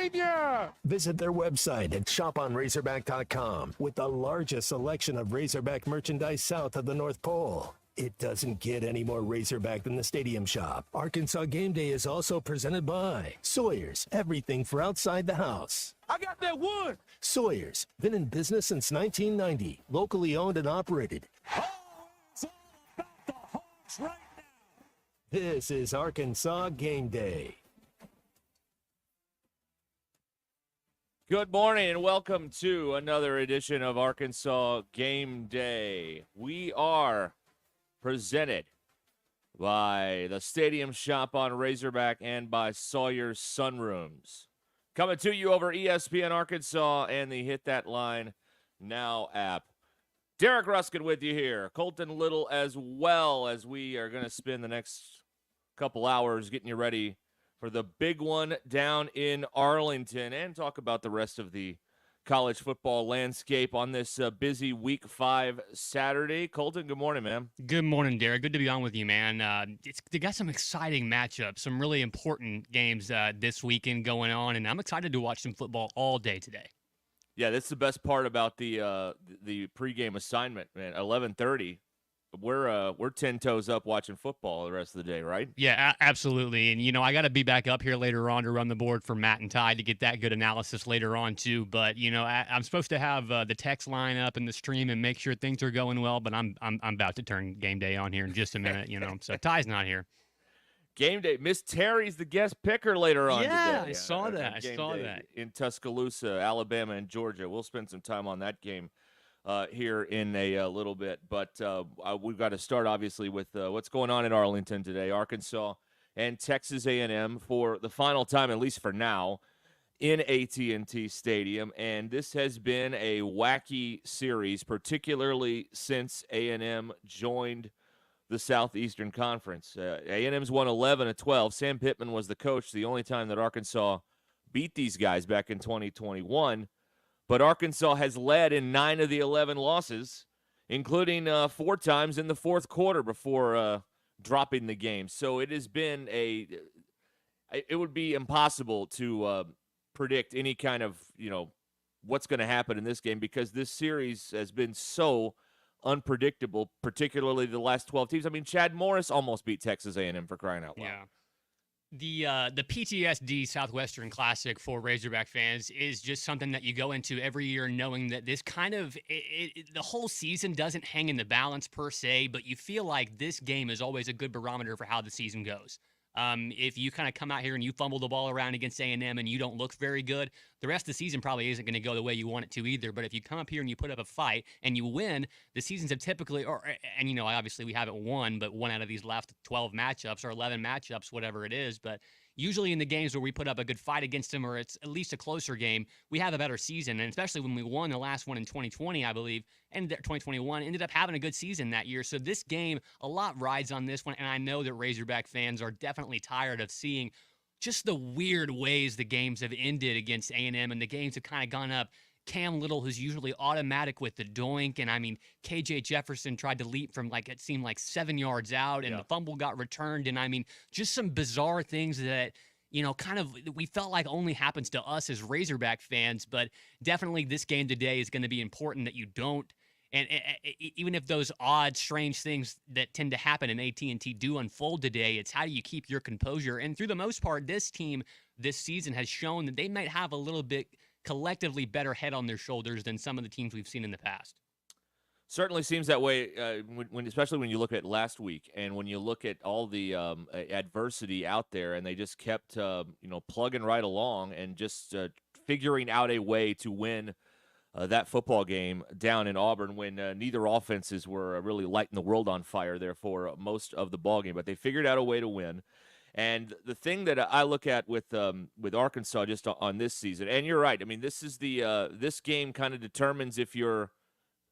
Savior! Visit their website at shoponrazorback.com with the largest selection of Razorback merchandise south of the North Pole. It doesn't get any more Razorback than the Stadium Shop. Arkansas Game Day is also presented by Sawyer's, everything for outside the house. I got that wood! Sawyer's, been in business since 1990, locally owned and operated. It's all about the Hawks right now! This is Arkansas Game Day. Good morning and welcome to another edition of Arkansas Game Day. We are presented by the Stadium Shop on Razorback and by Sawyer's Sunrooms. Coming to you over ESPN Arkansas and the Hit That Line Now app. Derek Ruskin with you here. Colton Little as well, as we are going to spend the next couple hours getting you ready for the big one down in Arlington and talk about the rest of the college football landscape on this busy Week 5 Saturday. Colton, good morning, man. Good morning, Derek. Good to be on with you, man. They got some exciting matchups, some really important games this weekend going on, and I'm excited to watch some football all day today. Yeah, that's the best part about the pregame assignment, man. 11:30. We're 10 toes up watching football the rest of the day, right? Yeah, absolutely. And, I got to be back up here later on to run the board for Matt and Ty to get that good analysis later on, too. But, I'm supposed to have the text line up in the stream and make sure things are going well. But I'm about to turn Game Day on here in just a minute, So Ty's not here. Game Day. Miss Terry's the guest picker later on today. I saw that. In Tuscaloosa, Alabama, and Georgia. We'll spend some time on that game here in a little bit. But we've got to start, obviously, with what's going on in Arlington today. Arkansas and Texas A&M for the final time, at least for now, in AT&T Stadium. And this has been a wacky series, particularly since A&M joined the Southeastern Conference. A&M's won 11 of 12. Sam Pittman was the coach the only time that Arkansas beat these guys back in 2021. But Arkansas has led in 9 of the 11 losses, including 4 times in the fourth quarter before dropping the game. So it has been it would be impossible to predict any kind of, what's going to happen in this game because this series has been so unpredictable, particularly the last 12 teams. I mean, Chad Morris almost beat Texas A&M for crying out loud. Yeah. The PTSD Southwestern Classic for Razorback fans is just something that you go into every year knowing that this kind of the whole season doesn't hang in the balance per se, but you feel like this game is always a good barometer for how the season goes. If you kind of come out here and you fumble the ball around against A&M and you don't look very good, the rest of the season probably isn't going to go the way you want it to either. But if you come up here and you put up a fight and you win, the seasons have typically, obviously we haven't won, but one out of these last 12 matchups or 11 matchups, whatever it is. But usually in the games where we put up a good fight against them or it's at least a closer game, we have a better season. And especially when we won the last one in 2020, I believe, and 2021, ended up having a good season that year. So this game, a lot rides on this one. And I know that Razorback fans are definitely tired of seeing just the weird ways the games have ended against A&M, and the games have kind of gone up. Cam Little, who's usually automatic with the doink, and I mean, KJ Jefferson tried to leap from it seemed like 7 yards out, and the fumble got returned, and I mean, just some bizarre things that, kind of we felt like only happens to us as Razorback fans, but definitely this game today is going to be important that you don't. And even if those odd, strange things that tend to happen in AT&T do unfold today, it's how do you keep your composure? And through the most part, this team this season has shown that they might have a little bit collectively better head on their shoulders than some of the teams we've seen in the past. Certainly seems that way, especially when you look at last week and when you look at all the adversity out there, and they just kept plugging right along and just figuring out a way to win that football game down in Auburn when neither offenses were really lighting the world on fire there for most of the ball game. But they figured out a way to win. And the thing that I look at with Arkansas just on this season, and you're right, I mean, this is this game kind of determines if you're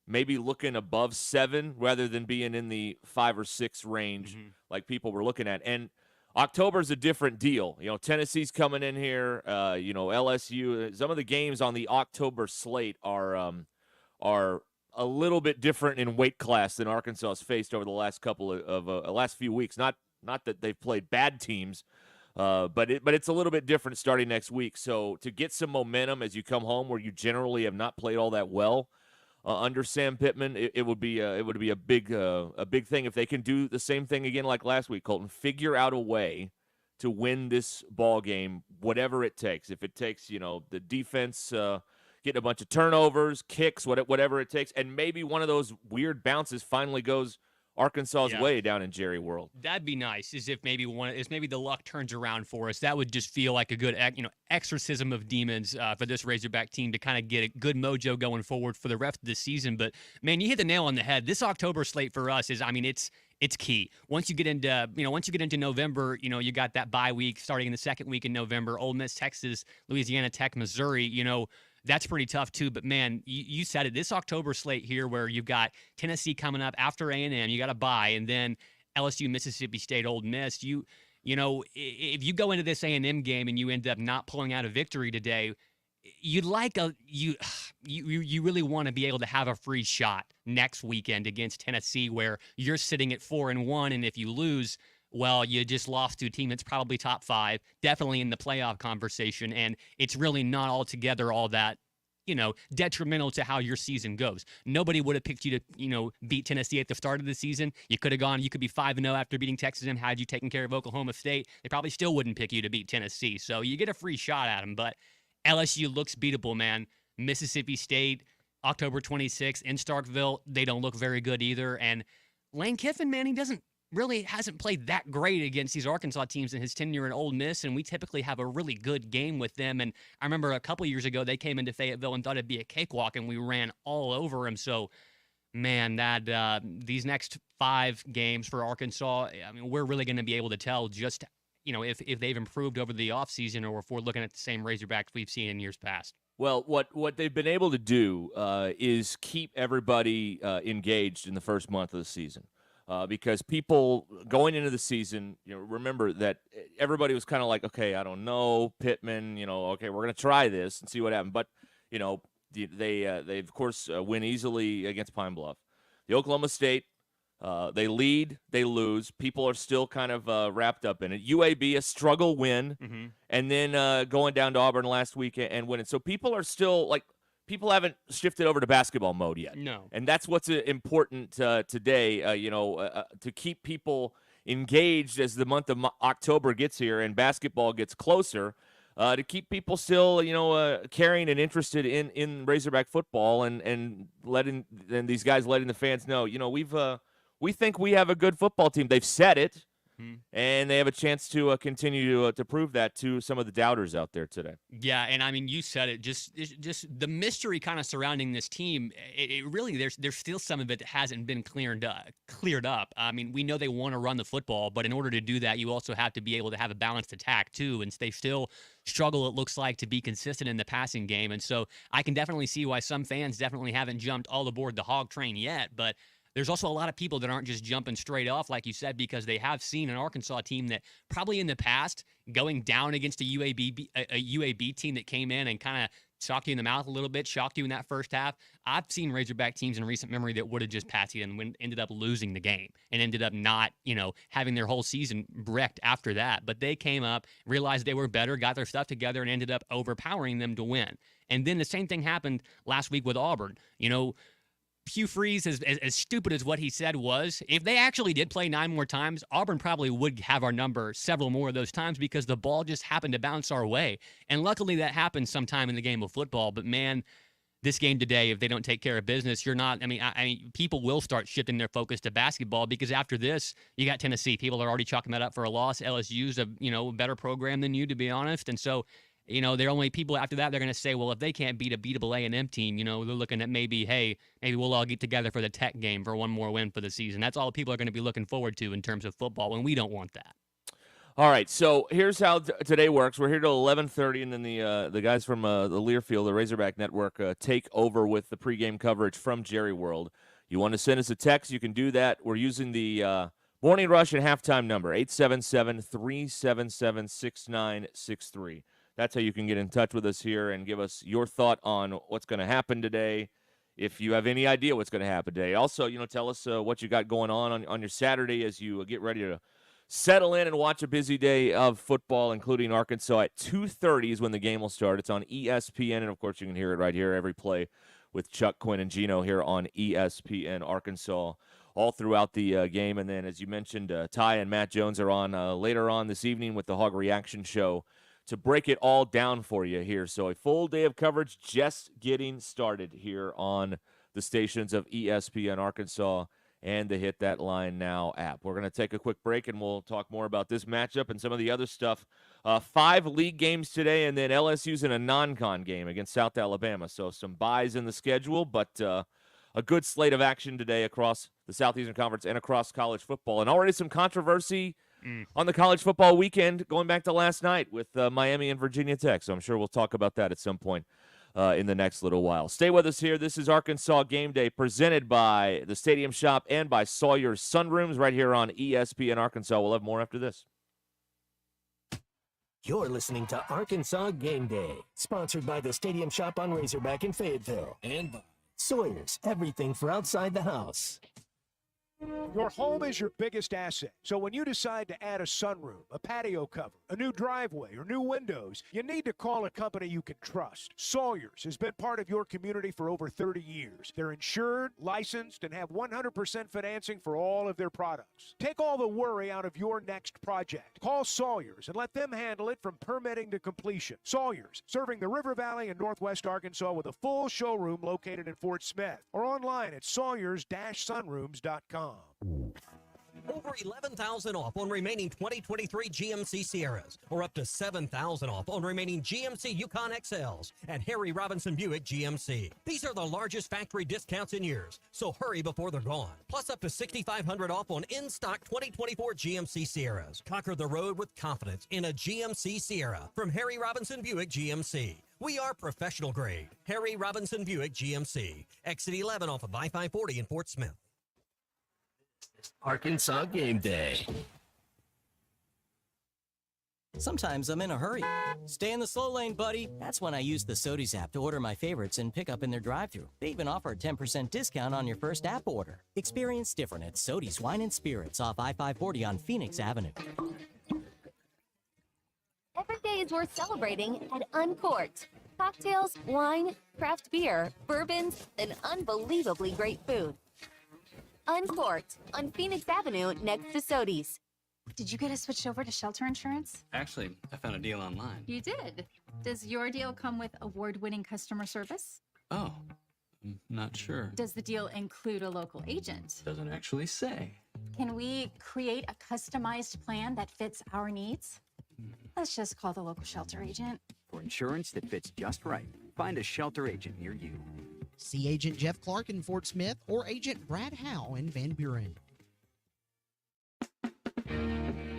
maybe looking above 7 rather than being in the 5 or 6 range like people were looking at. And October's a different deal. Tennessee's coming in here. LSU. Some of the games on the October slate are a little bit different in weight class than Arkansas's faced over the last couple of last few weeks. Not that they've played bad teams, But it's a little bit different starting next week. So to get some momentum as you come home, where you generally have not played all that well under Sam Pittman, it would be a big thing if they can do the same thing again like last week. Colton, figure out a way to win this ball game, whatever it takes. If it takes the defense getting a bunch of turnovers, kicks, whatever it takes, and maybe one of those weird bounces finally goes Arkansas's way down in Jerry World. That'd be nice, as if maybe the luck turns around for us. That would just feel like a good exorcism of demons for this Razorback team to kind of get a good mojo going forward for the rest of the season. But man, you hit the nail on the head. This October slate for us is, it's key. Once you get into November, you got that bye week starting in the second week in November. Ole Miss, Texas, Louisiana Tech, Missouri. That's pretty tough too. But man, you said it. This October slate here, where you've got Tennessee coming up after A&M, you got a bye, and then LSU, Mississippi State, Ole Miss. If you go into this A&M game and you end up not pulling out a victory today, you really want to be able to have a free shot next weekend against Tennessee, where you're sitting at 4-1, and if you lose, well, you just lost to a team that's probably top 5, definitely in the playoff conversation, and it's really not altogether all that, detrimental to how your season goes. Nobody would have picked you to, beat Tennessee at the start of the season. You could be 5-0 after beating Texas A&M. Had you taken care of Oklahoma State, they probably still wouldn't pick you to beat Tennessee. So you get a free shot at them, but LSU looks beatable, man. Mississippi State, October 26th in Starkville, they don't look very good either. And Lane Kiffin, man, he hasn't played that great against these Arkansas teams in his tenure in Ole Miss, and we typically have a really good game with them. And I remember a couple years ago they came into Fayetteville and thought it'd be a cakewalk, and we ran all over them. So, man, that these next 5 games for Arkansas, we're really going to be able to tell just if they've improved over the offseason, or if we're looking at the same Razorbacks we've seen in years past. Well, what they've been able to do is keep everybody engaged in the first month of the season. Because people going into the season, remember that everybody was kind of like, okay, I don't know, Pittman, okay, we're going to try this and see what happens. But, they of course win easily against Pine Bluff. The Oklahoma State, they lead, they lose. People are still kind of wrapped up in it. UAB, a struggle win, and then going down to Auburn last week and winning. So people are still like, people haven't shifted over to basketball mode yet. No. And that's what's important today, to keep people engaged as the month of October gets here and basketball gets closer, to keep people still, caring and interested in Razorback football and these guys letting the fans know, we think we have a good football team. They've said it. And they have a chance to continue to prove that to some of the doubters out there today. Yeah, and you said it. Just the mystery kind of surrounding this team. It really there's still some of it that hasn't been cleared up. We know they want to run the football, but in order to do that, you also have to be able to have a balanced attack too. And they still struggle, it looks like, to be consistent in the passing game. And so I can definitely see why some fans definitely haven't jumped all aboard the hog train yet, but there's also a lot of people that aren't just jumping straight off, like you said, because they have seen an Arkansas team that probably in the past, going down against a UAB team that came in and kind of shocked you in the mouth a little bit, shocked you in that first half. I've seen Razorback teams in recent memory that would have just passed you and ended up losing the game and ended up not, having their whole season wrecked after that. But they came up, realized they were better, got their stuff together, and ended up overpowering them to win. And then the same thing happened last week with Auburn. Hugh Freeze, as stupid as what he said was, if they actually did play 9 more times, Auburn probably would have our number several more of those times because the ball just happened to bounce our way. And luckily that happens sometime in the game of football. But man, this game today, if they don't take care of business, you're not. People will start shifting their focus to basketball because after this, you got Tennessee. People are already chalking that up for a loss. LSU's a better program than you, to be honest. And so, they're only people after that. They're going to say, well, if they can't beat a beatable A&M team, they're looking at maybe we'll all get together for the Tech game for one more win for the season. That's all people are going to be looking forward to in terms of football, and we don't want that. All right, so here's how today works. We're here till 11:30, and then the guys from the Learfield, the Razorback Network, take over with the pregame coverage from Jerry World. You want to send us a text, you can do that. We're using the Morning Rush and halftime number, 877-377-6963. That's how you can get in touch with us here and give us your thought on what's going to happen today, if you have any idea what's going to happen today. Also, tell us what you got going on your Saturday as you get ready to settle in and watch a busy day of football, including Arkansas at 2:30 is when the game will start. It's on ESPN, and of course you can hear it right here every play with Chuck, Quinn, and Gino here on ESPN Arkansas all throughout the game. And then, as you mentioned, Ty and Matt Jones are on later on this evening with the Hog Reaction Show to break it all down for you here. So a full day of coverage just getting started here on the stations of ESPN Arkansas and the Hit That Line Now app. We're going to take a quick break, and we'll talk more about this matchup and some of the other stuff. 5 league games today, and then LSU's in a non-con game against South Alabama. So some buys in the schedule, but a good slate of action today across the Southeastern Conference and across college football. And already some controversy on the college football weekend going back to last night with Miami and Virginia Tech. So I'm sure we'll talk about that at some point in the next little while. Stay with us here. This is Arkansas Game Day presented by the Stadium Shop and by Sawyer's Sunrooms right here on ESPN Arkansas. We'll have more after this. You're listening to Arkansas Game Day, sponsored by the Stadium Shop on Razorback in Fayetteville and by Sawyer's, everything for outside the house. Your home is your biggest asset. So when you decide to add a sunroom, a patio cover, a new driveway, or new windows, you need to call a company you can trust. Sawyer's has been part of your community for over 30 years. They're insured, licensed, and have 100% financing for all of their products. Take all the worry out of your next project. Call Sawyer's and let them handle it from permitting to completion. Sawyer's, serving the River Valley and Northwest Arkansas with a full showroom located in Fort Smith or online at sawyers-sunrooms.com. Over $11,000 off on remaining 2023 GMC Sierras, or up to $7,000 off on remaining GMC Yukon XLs at Harry Robinson Buick GMC. These are the largest factory discounts in years, so hurry before they're gone. Plus up to $6,500 off on in-stock 2024 GMC Sierras. Conquer the road with confidence in a GMC Sierra from Harry Robinson Buick GMC. We are professional grade. Harry Robinson Buick GMC. Exit 11 off of I-540 in Fort Smith. Arkansas Game Day. Sometimes I'm in a hurry. Stay in the slow lane, buddy. That's when I use the Sodies app to order my favorites and pick up in their drive-thru. They even offer a 10% discount on your first app order. Experience different at Sodies Wine and Spirits off I-540 on Phoenix Avenue. Every day is worth celebrating at Uncorked. Cocktails, wine, craft beer, bourbons, and unbelievably great food. Uncorked on Phoenix Avenue next to Sodies. Did you get us switched over to shelter insurance? Actually, I found a deal online. You did? Does your deal come with award-winning customer service? Oh, I'm not sure. Does the deal include a local agent? Doesn't actually say. Can we create a customized plan that fits our needs? Let's just call the local shelter agent. For insurance that fits just right, find a shelter agent near you. See Agent Jeff Clark in Fort Smith or Agent Brad Howe in Van Buren.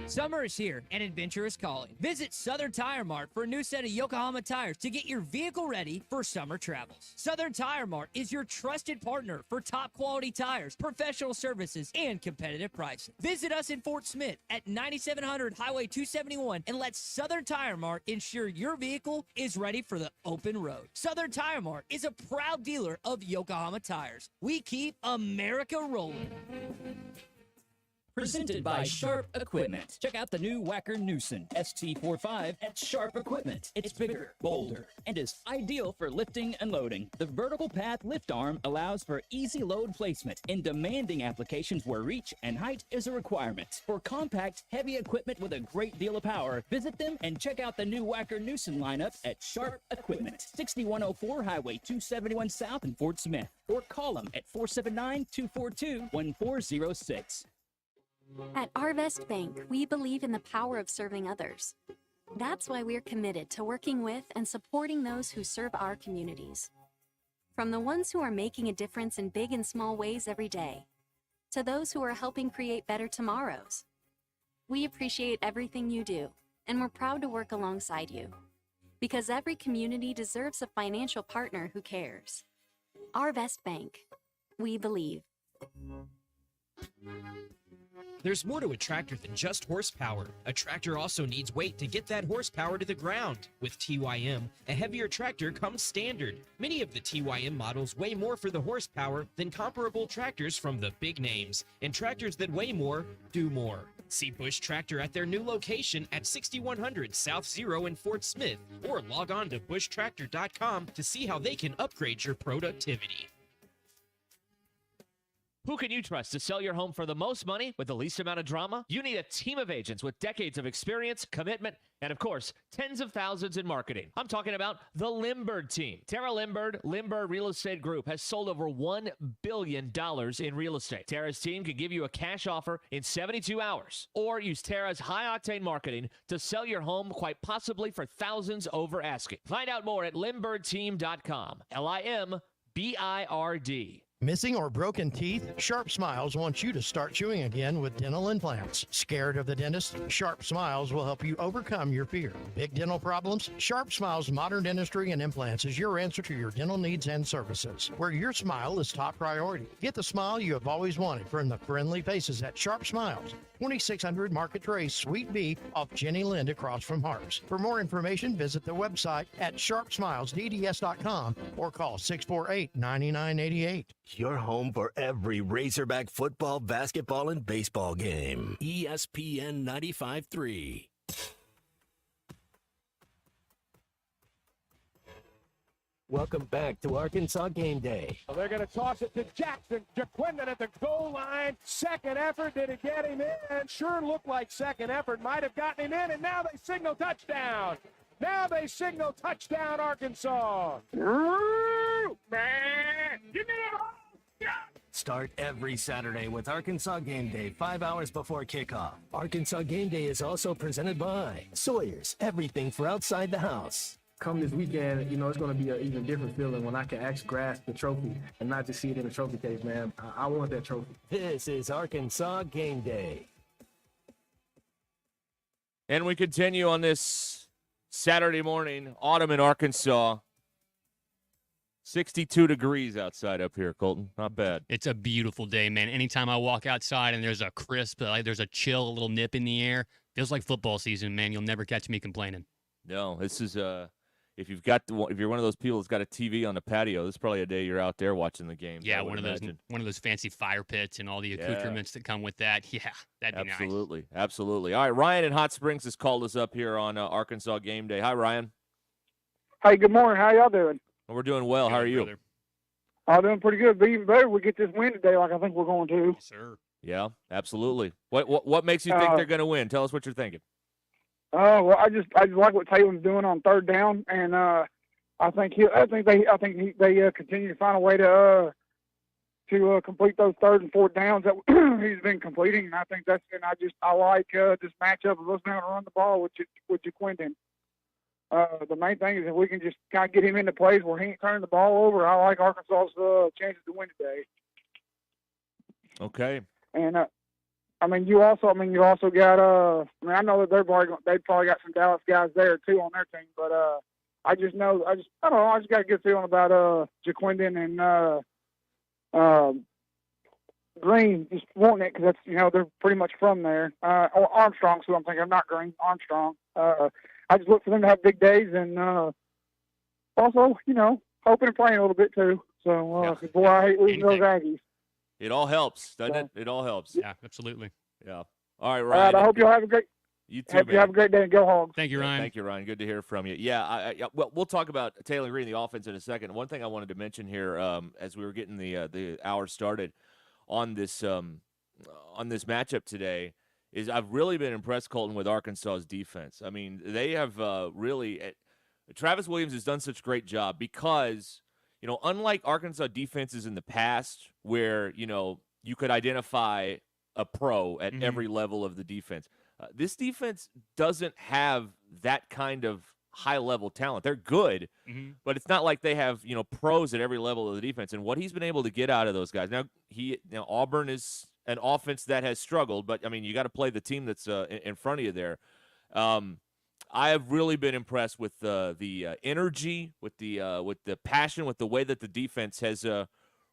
Summer is here and adventure is calling. Visit Southern Tire Mart for a new set of Yokohama tires to get your vehicle ready for summer travels. Southern Tire Mart is your trusted partner for top quality tires, professional services, and competitive pricing. Visit us in Fort Smith at 9700 Highway 271 and let Southern Tire Mart ensure your vehicle is ready for the open road. Southern Tire Mart is a proud dealer of Yokohama tires. We keep America rolling. Presented by Sharp Equipment. Check out the new Wacker Newson ST45 at Sharp Equipment. It's bigger, bolder, and is ideal for lifting and loading. The vertical path lift arm allows for easy load placement in demanding applications where reach and height is a requirement. For compact, heavy equipment with a great deal of power, visit them and check out the new Wacker Newson lineup at Sharp Equipment. 6104 Highway 271 South in Fort Smith. Or call them at 479-242-1406. At Arvest Bank, we believe in the power of serving others. That's why we're committed to working with and supporting those who serve our communities. From the ones who are making a difference in big and small ways every day, to those who are helping create better tomorrows. We appreciate everything you do, and we're proud to work alongside you. Because every community deserves a financial partner who cares. Arvest Bank. We believe. There's more to a tractor than just horsepower. A tractor also needs weight to get that horsepower to the ground. With TYM, a heavier tractor comes standard. Many of the TYM models weigh more for the horsepower than comparable tractors from the big names, and tractors that weigh more do more. See Bush Tractor at their new location at 6100 South Zero in Fort Smith, or log on to bushtractor.com to see how they can upgrade your productivity. Who can you trust to sell your home for the most money with the least amount of drama? You need a team of agents with decades of experience, commitment, and of course, tens of thousands in marketing. I'm talking about the Limbird team. Tara Limbird Real Estate Group has sold over $1 billion in real estate. Tara's team can give you a cash offer in 72 hours, or use Tara's high-octane marketing to sell your home quite possibly for thousands over asking. Find out more at limbirdteam.com. LIMBIRD. Missing or broken teeth? Sharp Smiles wants you to start chewing again with dental implants. Scared of the dentist? Sharp Smiles will help you overcome your fear. Big dental problems? Sharp Smiles Modern Dentistry and Implants is your answer to your dental needs and services, where your smile is top priority. Get the smile you have always wanted from the friendly faces at Sharp Smiles, 2600 Market Trace, Suite B, off Jenny Lind across from Harps. For more information, visit the website at sharpsmilesdds.com or call 648-9988. Your home for every Razorback football, basketball, and baseball game. ESPN 95.3. Welcome back to Arkansas Game Day. They're going to toss it to Jackson. Jaquindon at the goal line. Second effort. Did it get him in? Sure looked like second effort. Might have gotten him in, and now they signal touchdown. Now they signal touchdown, Arkansas. Start every Saturday with Arkansas Game Day, 5 hours before kickoff. Arkansas Game Day is also presented by Sawyer's, everything for outside the house. Come this weekend, you know, it's going to be an even different feeling when I can actually grasp the trophy and not just see it in the trophy case, man. I want that trophy. This is Arkansas Game Day. And we continue on this Saturday morning, autumn in Arkansas. 62 degrees outside up here, Colton. Not bad. It's a beautiful day, man. Anytime I walk outside and there's a crisp, there's a chill, a little nip in the air, feels like football season, man. You'll never catch me complaining. No, this is if you're one of those people that's got a TV on the patio, this is probably a day you're out there watching the game. Yeah, one of those fancy fire pits and all the accoutrements that come with that. Yeah, that'd be absolutely, nice. Absolutely. All right, Ryan in Hot Springs has called us up here on Arkansas Game Day. Hi, Ryan. Hey, good morning. How y'all doing? We're doing well. How are you? Brother. I'm doing pretty good. Be even better. We get this win today, like I think we're going to. Yes, sir. Yeah, absolutely. What makes you think they're going to win? Tell us what you're thinking. Well, I just like what Taylor's doing on third down, and I think they continue to find a way to complete those third and fourth downs that he's been completing, and I think I like this matchup of us being able to run the ball with Jaquindon. The main thing is if we can just kind of get him into plays where he ain't turning the ball over, I like Arkansas's chances to win today. Okay. And you also got I know that they probably got some Dallas guys there too on their team, but I just got a good feeling about Jaquindon and Green just wanting it because that's they're pretty much from there. Or Armstrong, so I'm thinking not Green, Armstrong. I just look for them to have big days, and also, hoping and praying a little bit too. So, boy, I hate losing those Aggies. It all helps, doesn't it? It all helps. Yeah, absolutely. Yeah. All right, All Ryan. right, I hope you'll have a great. You too, Hope you have a great day and go Hogs. Thank you, Ryan. Thank you, Ryan. Good to hear from you. Yeah, well, we'll talk about Taylor Green, the offense, in a second. One thing I wanted to mention here, as we were getting the hour started on this matchup today, is I've really been impressed, Colton, with Arkansas's defense. I mean, they have really Travis Williams has done such a great job because, unlike Arkansas defenses in the past where, you could identify a pro at every level of the defense, this defense doesn't have that kind of high-level talent. They're good, but it's not like they have, pros at every level of the defense. And what he's been able to get out of those guys. Now, Auburn is an offense that has struggled, but, you got to play the team that's in front of you there. I have really been impressed with the energy, with the passion, with the way that the defense has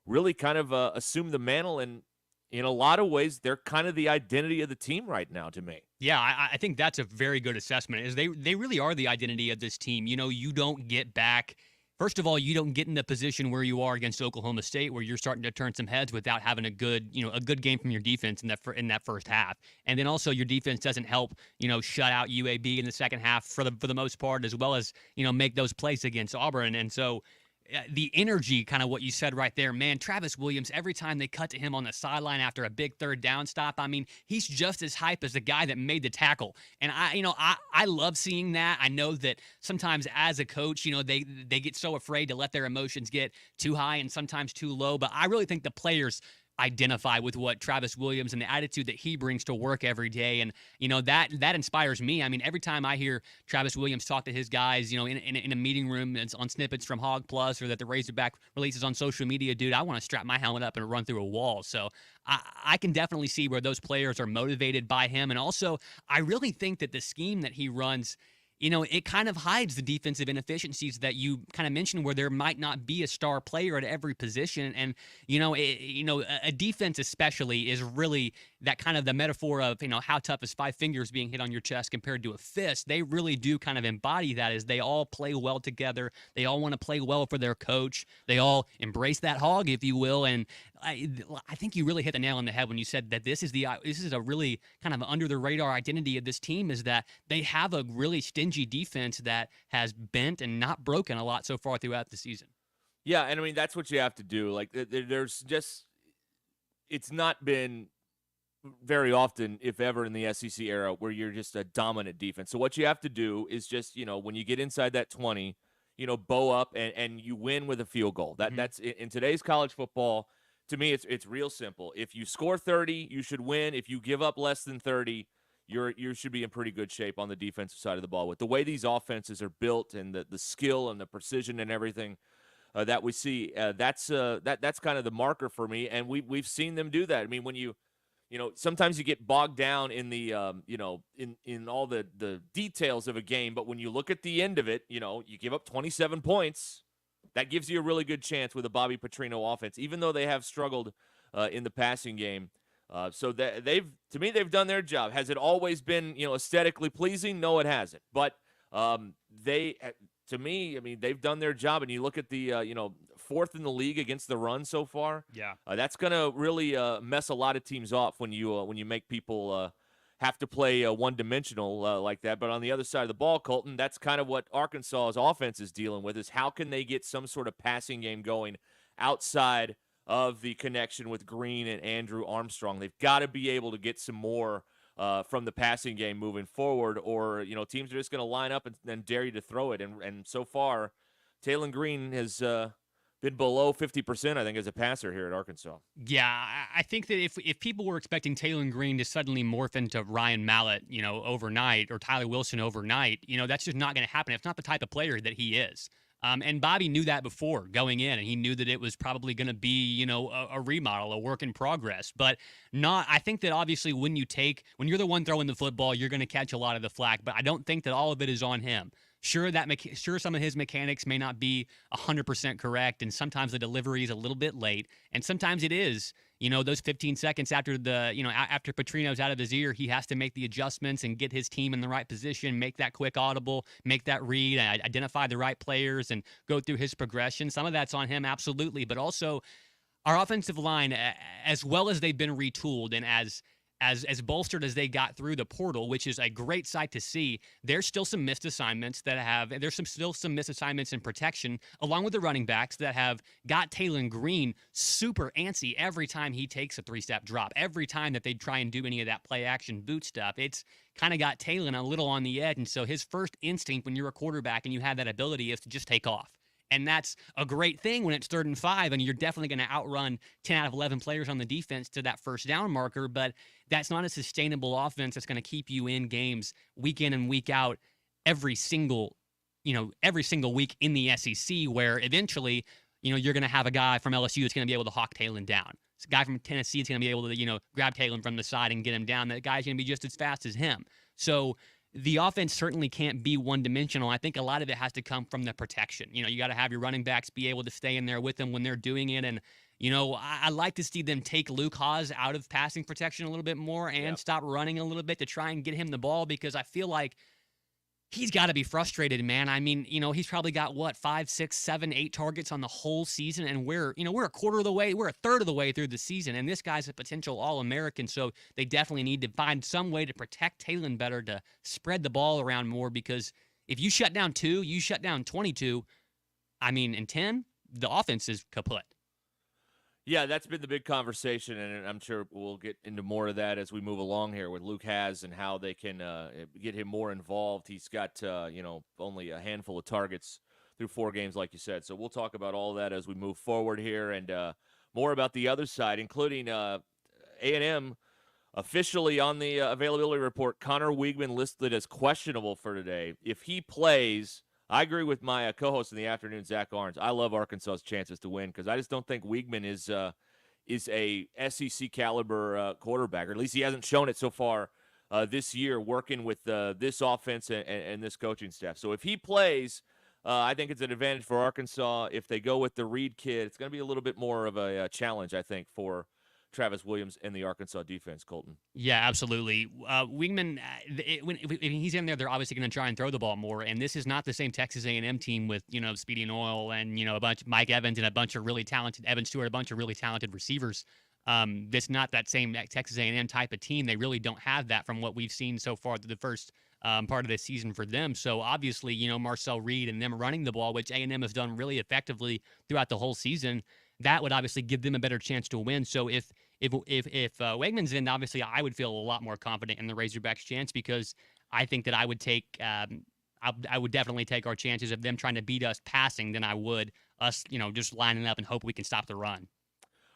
really kind of assumed the mantle, and in a lot of ways, they're kind of the identity of the team right now to me. Yeah, I think that's a very good assessment. Is they really are the identity of this team. You don't get back first of all, you don't get in the position where you are against Oklahoma State, where you're starting to turn some heads without having a good game from your defense in that first half. And then also your defense doesn't help, shut out UAB in the second half for the most part, as well as, make those plays against Auburn. And so the energy, kind of what you said right there, man, Travis Williams, every time they cut to him on the sideline after a big third down stop, I mean, he's just as hype as the guy that made the tackle. And I love seeing that. I know that sometimes as a coach, they get so afraid to let their emotions get too high and sometimes too low. But I really think the players identify with what Travis Williams and the attitude that he brings to work every day. And, that inspires me. I mean, every time I hear Travis Williams talk to his guys, in a meeting room and on snippets from Hog Plus or that the Razorback releases on social media, dude, I want to strap my helmet up and run through a wall. So I can definitely see where those players are motivated by him. And also, I really think that the scheme that he runs, it kind of hides the defensive inefficiencies that you kind of mentioned, where there might not be a star player at every position. And, a defense especially is really that kind of the metaphor of, how tough is 5 fingers being hit on your chest compared to a fist. They really do kind of embody that, as they all play well together. They all want to play well for their coach. They all embrace that hog, if you will. And I think you really hit the nail on the head when you said that this is a really kind of under the radar identity of this team, is that they have a really stingy defense that has bent and not broken a lot so far throughout the season. Yeah, and I mean, that's what you have to do. Like, there's just, it's not been very often, if ever, in the SEC era where you're just a dominant defense. So what you have to do is just, when you get inside that 20, bow up and you win with a field goal. That's in today's college football. To me, it's real simple. If you score 30, you should win. If you give up less than 30, you should be in pretty good shape on the defensive side of the ball. With the way these offenses are built and the skill and the precision and everything that we see, that's kind of the marker for me. And we've seen them do that. I mean, when sometimes you get bogged down in the in all the details of a game, but when you look at the end of it, you give up 27 points. That gives you a really good chance with a Bobby Petrino offense, even though they have struggled in the passing game. So they've done their job. Has it always been, aesthetically pleasing? No, it hasn't. But they've done their job. And you look at the, 4th in the league against the run so far. Yeah, that's gonna really mess a lot of teams off when you make people have to play one-dimensional like that. But on the other side of the ball, Colton, that's kind of what Arkansas's offense is dealing with, is how can they get some sort of passing game going outside of the connection with Green and Andrew Armstrong. They've got to be able to get some more from the passing game moving forward, or, teams are just going to line up and dare you to throw it. And so far, Taylon Green has been below 50%, I think, as a passer here at Arkansas. Yeah, I think that if people were expecting Taylon Green to suddenly morph into Ryan Mallett, overnight, or Tyler Wilson overnight, that's just not going to happen. It's not the type of player that he is. And Bobby knew that before going in, and he knew that it was probably going to be, a remodel, a work in progress. But I think that obviously when you're the one throwing the football, you're going to catch a lot of the flack. But I don't think that all of it is on him. Sure, some of his mechanics may not be 100% correct, and sometimes the delivery is a little bit late, and sometimes it is. Those 15 seconds after after Petrino's out of his ear, he has to make the adjustments and get his team in the right position, make that quick audible, make that read, identify the right players, and go through his progression. Some of that's on him, absolutely, but also our offensive line, as well as they've been retooled and as bolstered as they got through the portal, which is a great sight to see, there's still some missed assignments still some missed assignments in protection, along with the running backs that have got Taylon Green super antsy every time he takes a 3-step drop. Every time that they try and do any of that play action boot stuff, it's kind of got Taylon a little on the edge. And so his first instinct when you're a quarterback and you have that ability is to just take off. And that's a great thing when it's 3rd and 5, and you're definitely going to outrun 10 out of 11 players on the defense to that first down marker. But that's not a sustainable offense that's going to keep you in games week in and week out every single week in the SEC, where eventually, you're going to have a guy from LSU that's going to be able to hawk Taylon down. A guy from Tennessee is going to be able to, grab Taylon from the side and get him down. That guy's going to be just as fast as him. So the offense certainly can't be one-dimensional. I think a lot of it has to come from the protection. You got to have your running backs be able to stay in there with them when they're doing it. And, I like to see them take Luke Haas out of passing protection a little bit more and stop running a little bit to try and get him the ball, because I feel like he's got to be frustrated, man. I mean, he's probably got 5, 6, 7, 8 targets on the whole season, and we're a quarter of the way, we're a third of the way through the season, and this guy's a potential All-American, so they definitely need to find some way to protect Talon better, to spread the ball around more, because if you shut down 2, you shut down 22, in 10, the offense is kaput. Yeah, that's been the big conversation, and I'm sure we'll get into more of that as we move along here with Luke Haas and how they can get him more involved. He's got, only a handful of targets through 4 games, like you said. So we'll talk about all that as we move forward here, and more about the other side, including A&M officially on the availability report. Connor Weigman listed as questionable for today. If he plays, I agree with my co-host in the afternoon, Zach Arns. I love Arkansas's chances to win because I just don't think Weigman is a SEC caliber quarterback, or at least he hasn't shown it so far this year working with this offense and this coaching staff. So if he plays, I think it's an advantage for Arkansas. If they go with the Reed kid, it's going to be a little bit more of a challenge, I think, for Travis Williams and the Arkansas defense, Colton. Yeah, absolutely. Weigman, when he's in there, they're obviously going to try and throw the ball more. And this is not the same Texas A&M team with Speedy Noel and a bunch of Mike Evans and a bunch of really talented Evan Stewart, a bunch of really talented receivers. That's not that same Texas A&M type of team. They really don't have that from what we've seen so far through the first part of this season for them. So obviously, Marcel Reed and them running the ball, which A&M has done really effectively throughout the whole season, that would obviously give them a better chance to win. So if Weigman's in, obviously I would feel a lot more confident in the Razorbacks' chance, because I think that I would definitely take our chances of them trying to beat us passing than I would us, just lining up and hope we can stop the run.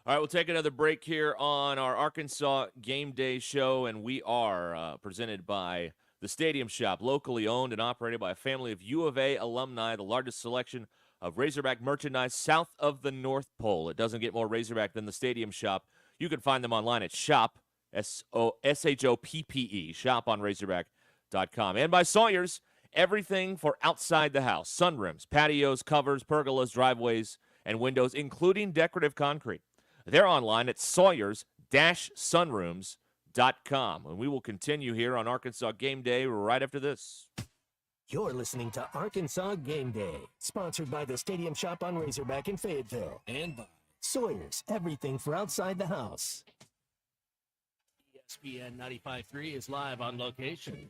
All right, we'll take another break here on our Arkansas Game Day show, and we are presented by the Stadium Shop, locally owned and operated by a family of U of A alumni, the largest selection of Razorback merchandise south of the North Pole. It doesn't get more Razorback than the Stadium Shop. You can find them online at shop, S-O-S-H-O-P-P-E, shoponrazorback.com. And by Sawyer's, everything for outside the house, sunrooms, patios, covers, pergolas, driveways, and windows, including decorative concrete. They're online at Sawyers-sunrooms.com. And we will continue here on Arkansas Game Day right after this. You're listening to Arkansas Game Day, sponsored by the Stadium Shop on Razorback in Fayetteville, and by Sawyer's, everything for outside the house. ESPN 95.3 is live on location.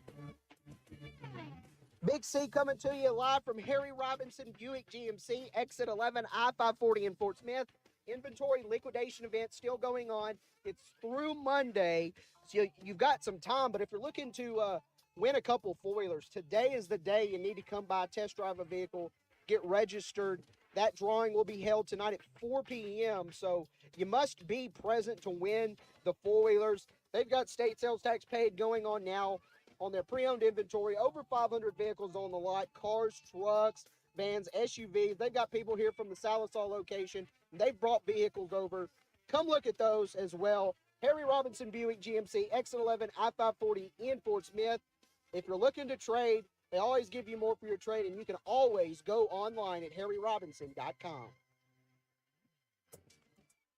Big C coming to you live from Harry Robinson Buick GMC, exit 11, I-540 in Fort Smith. Inventory liquidation event still going on. It's through Monday, so you've got some time, but if you're looking to win a couple four-wheelers, today is the day you need to come by, test drive a vehicle, get registered. That drawing will be held tonight at 4 p.m., so you must be present to win the four-wheelers. They've got state sales tax paid going on now on their pre-owned inventory. Over 500 vehicles on the lot, cars, trucks, vans, SUVs. They've got people here from the Salisaw location, and they've brought vehicles over. Come look at those as well. Harry Robinson Buick GMC, exit 11, I-540 in Fort Smith. If you're looking to trade, they always give you more for your trade, and you can always go online at harryrobinson.com.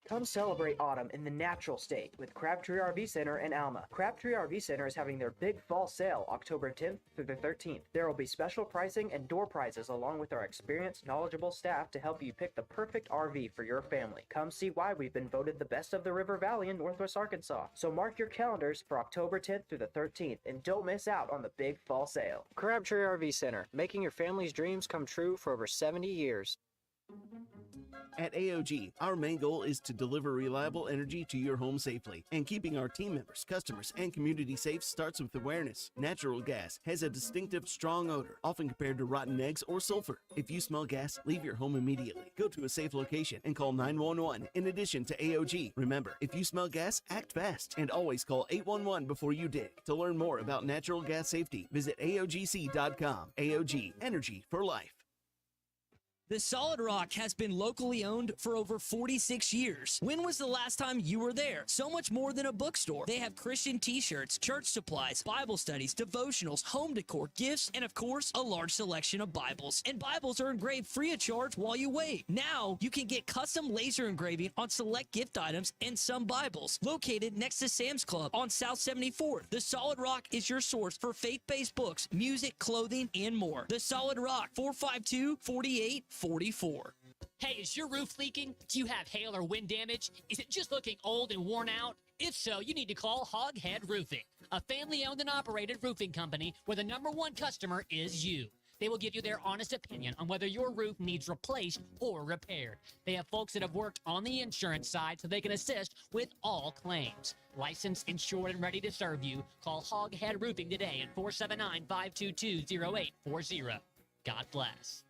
Come celebrate autumn in the natural state with Crabtree RV Center in Alma. Crabtree RV Center is having their big fall sale October 10th through the 13th. There will be special pricing and door prizes along with our experienced, knowledgeable staff to help you pick the perfect RV for your family. Come see why we've been voted the best of the River Valley in Northwest Arkansas. So mark your calendars for October 10th through the 13th and don't miss out on the big fall sale. Crabtree RV Center, making your family's dreams come true for over 70 years. At AOG, our main goal is to deliver reliable energy to your home safely. And keeping our team members, customers, and community safe starts with awareness. Natural gas has a distinctive, strong odor, often compared to rotten eggs or sulfur. If you smell gas, leave your home immediately. Go to a safe location and call 911 in addition to AOG. Remember, if you smell gas, act fast and always call 811 before you dig. To learn more about natural gas safety, visit AOGC.com. AOG, energy for life. The Solid Rock has been locally owned for over 46 years. When was the last time you were there? So much more than a bookstore. They have Christian t-shirts, church supplies, Bible studies, devotionals, home decor, gifts, and of course, a large selection of Bibles. And Bibles are engraved free of charge while you wait. Now, you can get custom laser engraving on select gift items and some Bibles. Located next to Sam's Club on South 74th, The Solid Rock is your source for faith-based books, music, clothing, and more. The Solid Rock, 452-4844. Hey, is your roof leaking? Do you have hail or wind damage? Is it just looking old and worn out? If so, you need to call Hoghead Roofing, a family-owned and operated roofing company where the #1 customer is you. They will give you their honest opinion on whether your roof needs replaced or repaired. They have folks that have worked on the insurance side so they can assist with all claims. Licensed, insured, and ready to serve you. Call Hoghead Roofing today at 479-522-0840. God bless.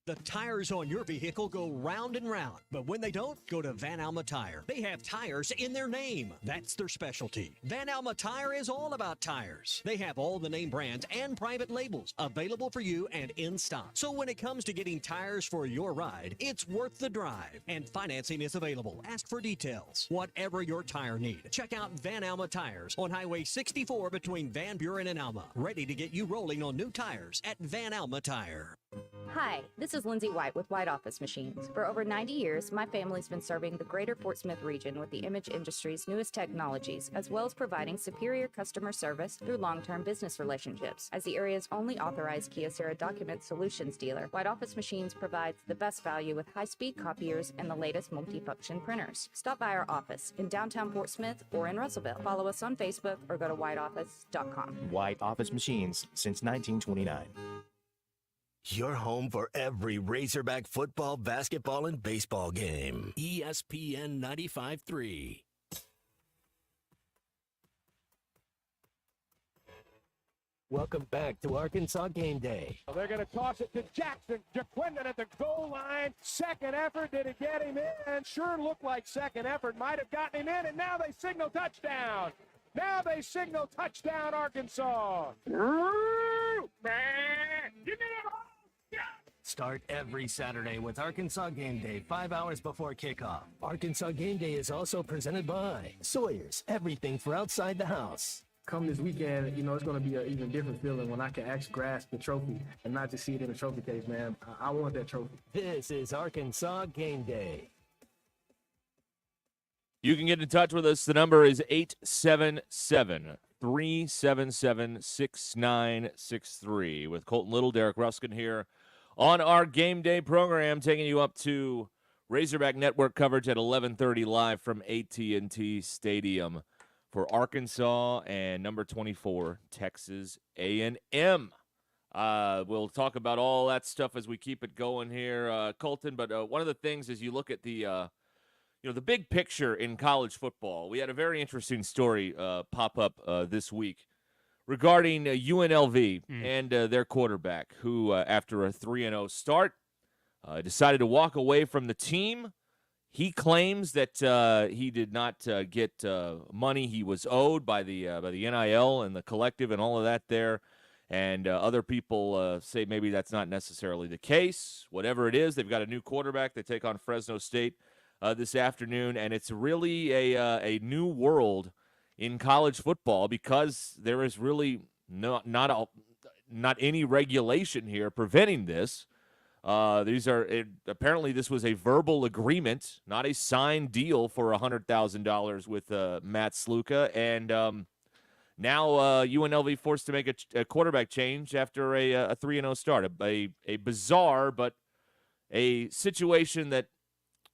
The tires on your vehicle go round and round, but when they don't, go to Van Alma Tire. They have tires in their name. That's their specialty. Van Alma Tire is all about tires. They have all the name brands and private labels available for you and in stock. So when it comes to getting tires for your ride, it's worth the drive. And financing is available. Ask for details. Whatever your tire need, check out Van Alma Tires on Highway 64 between Van Buren and Alma. Ready to get you rolling on new tires at Van Alma Tire. Hi, this is Lindsay White with White Office Machines. For over 90 years, my family's been serving the greater Fort Smith region with the image industry's newest technologies, as well as providing superior customer service through long-term business relationships. As the area's only authorized Kyocera document solutions dealer, White Office Machines provides the best value with high-speed copiers and the latest multifunction printers. Stop by our office in downtown Fort Smith or in Russellville. Follow us on Facebook or go to whiteoffice.com. White Office Machines since 1929. Your home for every Razorback football, basketball, and baseball game. ESPN 95.3. Welcome back to Arkansas Game Day. They're going to toss it to Jackson. Jaquindon at the goal line. Second effort. Did it get him in? Sure looked like second effort. Might have gotten him in, and now they signal touchdown. Now they signal touchdown, Arkansas. Start every Saturday with Arkansas Game Day, 5 hours before kickoff. Arkansas Game Day is also presented by Sawyer's, everything for outside the house. Come this weekend, you know, it's going to be an even different feeling when I can actually grasp the trophy and not just see it in the trophy case, man. I want that trophy. This is Arkansas Game Day. You can get in touch with us. The number is 877-377-6963 with Colton Little, Derek Ruskin here on our Game Day program, taking you up to Razorback Network coverage at 11:30 live from AT&T Stadium for Arkansas and number 24, Texas A&M. We'll talk about all that stuff as we keep it going here, Colton. But one of the things is you look at the the big picture in college football. We had a very interesting story pop up this week regarding UNLV and their quarterback, who after a 3-0 start decided to walk away from the team. He claims that he did not get money he was owed by the NIL and the collective and all of that there. And other people say maybe that's not necessarily the case. Whatever it is, they've got a new quarterback. They take on Fresno State this afternoon, and it's really a new world in college football because there is really not any regulation here preventing this. Apparently this was a verbal agreement, not a signed deal for $100,000 with Matt Sluka, and now UNLV forced to make a quarterback change after a 3-0 start. A bizarre, but a situation that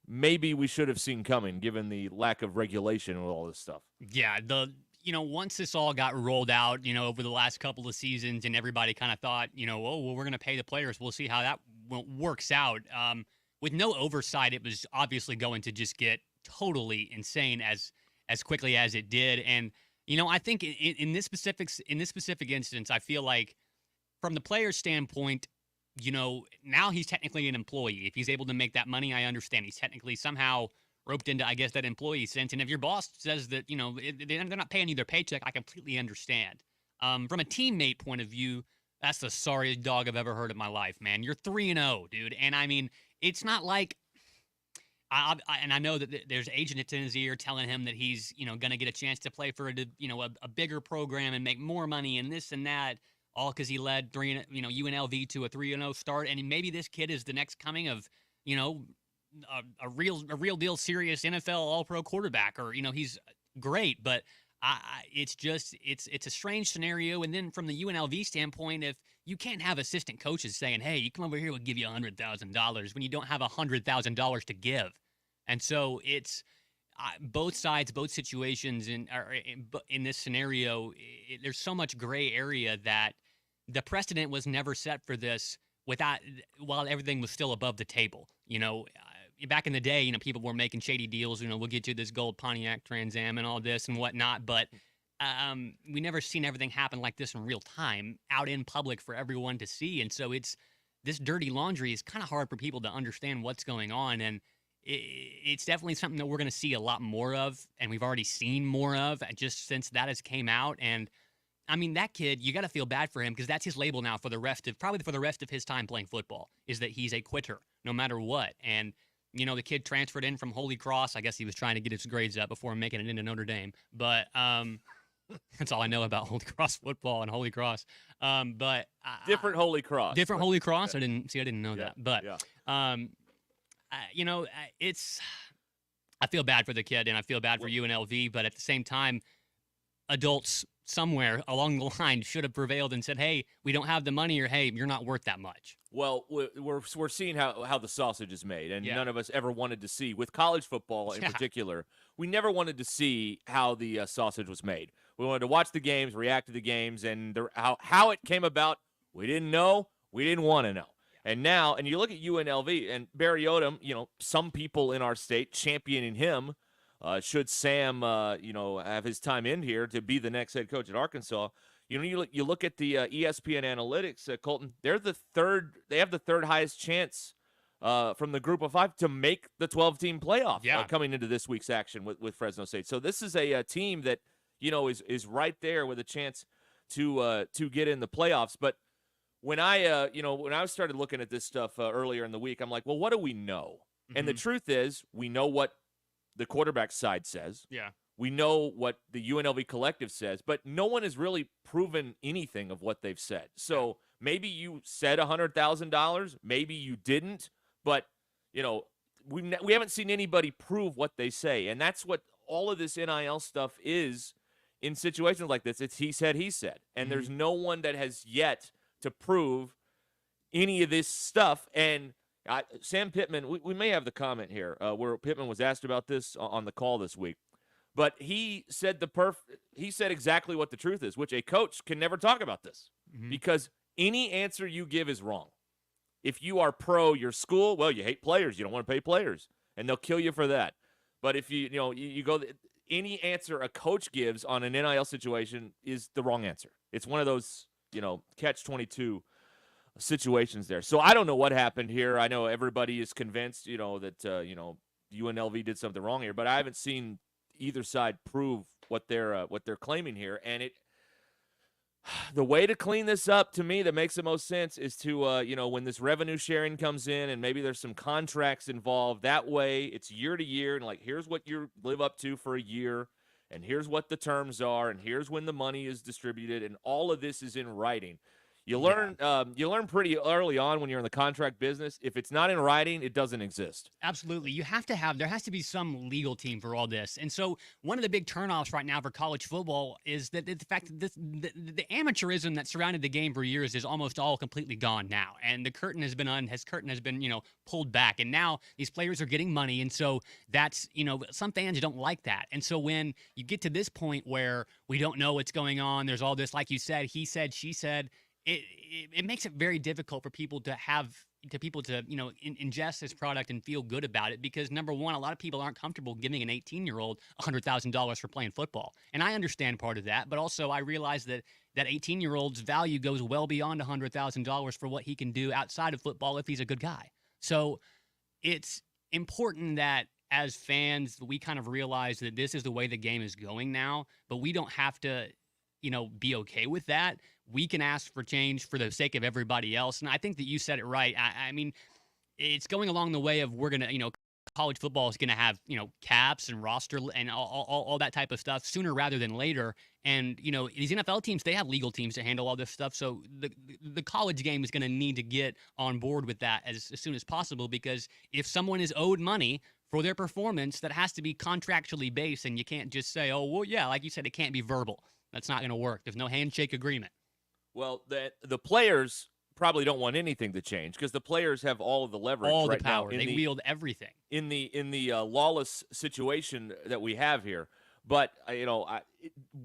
maybe we should have seen coming, given the lack of regulation and all this stuff. Yeah, once this all got rolled out, over the last couple of seasons, and everybody kind of thought, we're going to pay the players. We'll see how that works out. With no oversight, it was obviously going to just get totally insane as quickly as it did. And I think in this specific instance, I feel like from the player's standpoint, now he's technically an employee. If he's able to make that money, I understand. He's technically somehow roped into, I guess, that employee sense. And if your boss says that, they're not paying you their paycheck, I completely understand. From a teammate point of view, That's the sorriest dog I've ever heard in my life, man. You're 3-0, dude. And I mean, it's not like I know that there's agents in his ear telling him that he's, going to get a chance to play for a bigger program and make more money and this and that, all because he led UNLV to a 3-0 start. And maybe this kid is the next coming of, a real deal serious NFL All-Pro quarterback, or he's great, but it's a strange scenario. And then from the UNLV standpoint, if you can't have assistant coaches saying, "Hey, you come over here, we'll give you $100,000," when you don't have $100,000 to give. And so it's both sides, both situations in this scenario. There's so much gray area that the precedent was never set for this while everything was still above the table. Back in the day, people were making shady deals. We'll get you this gold Pontiac Trans Am and all this and whatnot. But we never seen everything happen like this in real time out in public for everyone to see. And so this dirty laundry is kind of hard for people to understand what's going on. And it's definitely something that we're going to see a lot more of, and we've already seen more of just since that has came out. And I mean, that kid, you got to feel bad for him, because that's his label now for the rest of his time playing football, is that he's a quitter no matter what. And the kid transferred in from Holy Cross. I guess he was trying to get his grades up before making it into Notre Dame. But that's all I know about Holy Cross football and Holy Cross. But different Holy Cross. Different Holy Cross. I didn't know that. But I feel bad for the kid, and I feel bad for UNLV, but at the same time, adults somewhere along the line should have prevailed and said, "Hey, we don't have the money," or "Hey, you're not worth that much." Well, we're seeing how the sausage is made, and none of us ever wanted to see, with college football in particular, we never wanted to see how the sausage was made. We wanted to watch the games, react to the games, and how it came about, we didn't know, we didn't want to know. And now, and you look at UNLV and Barry Odom, some people in our state championing him. Should Sam, have his time in here to be the next head coach at Arkansas? You look at the ESPN analytics, Colton. They have the third highest chance from the group of 5 to make the 12-team playoff coming into this week's action with Fresno State. So this is a team that is right there with a chance to get in the playoffs. But when I started looking at this stuff earlier in the week, I'm like, well, what do we know? Mm-hmm. And the truth is, we know what the quarterback side says. Yeah. We know what the UNLV collective says, but no one has really proven anything of what they've said. So maybe you said $100,000, maybe you didn't, but we haven't seen anybody prove what they say, and that's what all of this NIL stuff is in situations like this. It's he said, and there's no one that has yet to prove any of this stuff. And Sam Pittman, we may have the comment here where Pittman was asked about this on the call this week, but he said exactly what the truth is, which a coach can never talk about this because any answer you give is wrong. If you are pro your school, well, you hate players, you don't want to pay players, and they'll kill you for that. But if you go, any answer a coach gives on an NIL situation is the wrong answer. It's one of those catch-22 situations there. So I don't know what happened here. I know everybody is convinced, that UNLV did something wrong here, but I haven't seen either side prove what they're claiming here. And the way to clean this up, to me, that makes the most sense is to when this revenue sharing comes in and maybe there's some contracts involved. That way, it's year to year, and here's what you live up to for a year, and here's what the terms are, and here's when the money is distributed, and all of this is in writing. You learn pretty early on when you're in the contract business. If it's not in writing, it doesn't exist. Absolutely. There has to be some legal team for all this. And so one of the big turnoffs right now for college football is that the fact that the amateurism that surrounded the game for years is almost all completely gone now. And the curtain has been pulled back. And now these players are getting money. And so that's, some fans don't like that. And so when you get to this point where we don't know what's going on, there's all this, like you said, he said, she said, it makes it very difficult for people to ingest this product and feel good about it, because number one, a lot of people aren't comfortable giving an 18-year-old $100,000 for playing football. And I understand part of that, but also I realize that 18-year-old's value goes well beyond $100,000 for what he can do outside of football if he's a good guy. So it's important that as fans, we kind of realize that this is the way the game is going now, but we don't have to be okay with that, we can ask for change for the sake of everybody else. And I think that you said it right. I mean, it's going along the way of we're going to, college football is going to have, caps and roster and all that type of stuff sooner rather than later. And, these NFL teams, they have legal teams to handle all this stuff. So the college game is going to need to get on board with that as soon as possible, because if someone is owed money for their performance, that has to be contractually based. And you can't just say, oh, well, yeah, like you said, it can't be verbal. That's not going to work. There's no handshake agreement. Well, the players probably don't want anything to change because the players have all of the leverage, all right the power. Now they wield everything in the lawless situation that we have here. But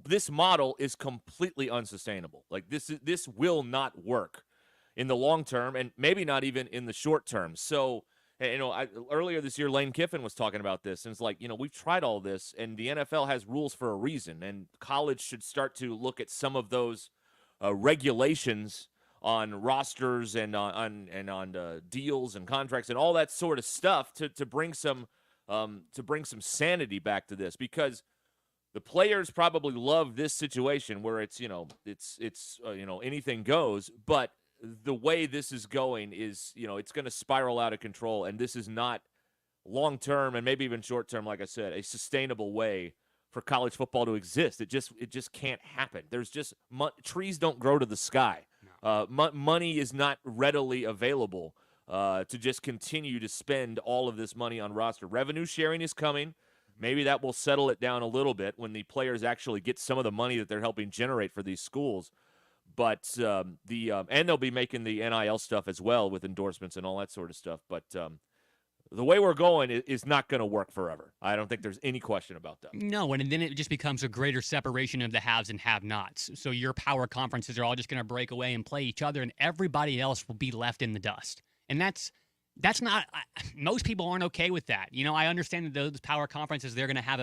this model is completely unsustainable. Like this will not work in the long term, and maybe not even in the short term. So, earlier this year, Lane Kiffin was talking about this, and it's like, we've tried all this, and the NFL has rules for a reason, and college should start to look at some of those regulations on rosters and on deals and contracts and all that sort of stuff to bring some sanity back to this, because the players probably love this situation where it's anything goes, but the way this is going is it's going to spiral out of control, and this is not long term and maybe even short term, like I said, a sustainable way for college football to exist. It just can't happen. There's just trees don't grow to the sky. Money is not readily available to just continue to spend all of this money on roster. Revenue sharing is coming. Maybe that will settle it down a little bit when the players actually get some of the money that they're helping generate for these schools. But and they'll be making the NIL stuff as well with endorsements and all that sort of stuff. But the way we're going is not going to work forever. I don't think there's any question about that. No, and then it just becomes a greater separation of the haves and have-nots. So your power conferences are all just going to break away and play each other, and everybody else will be left in the dust. And that's not. Most people aren't okay with that. I understand that those power conferences, you're going to have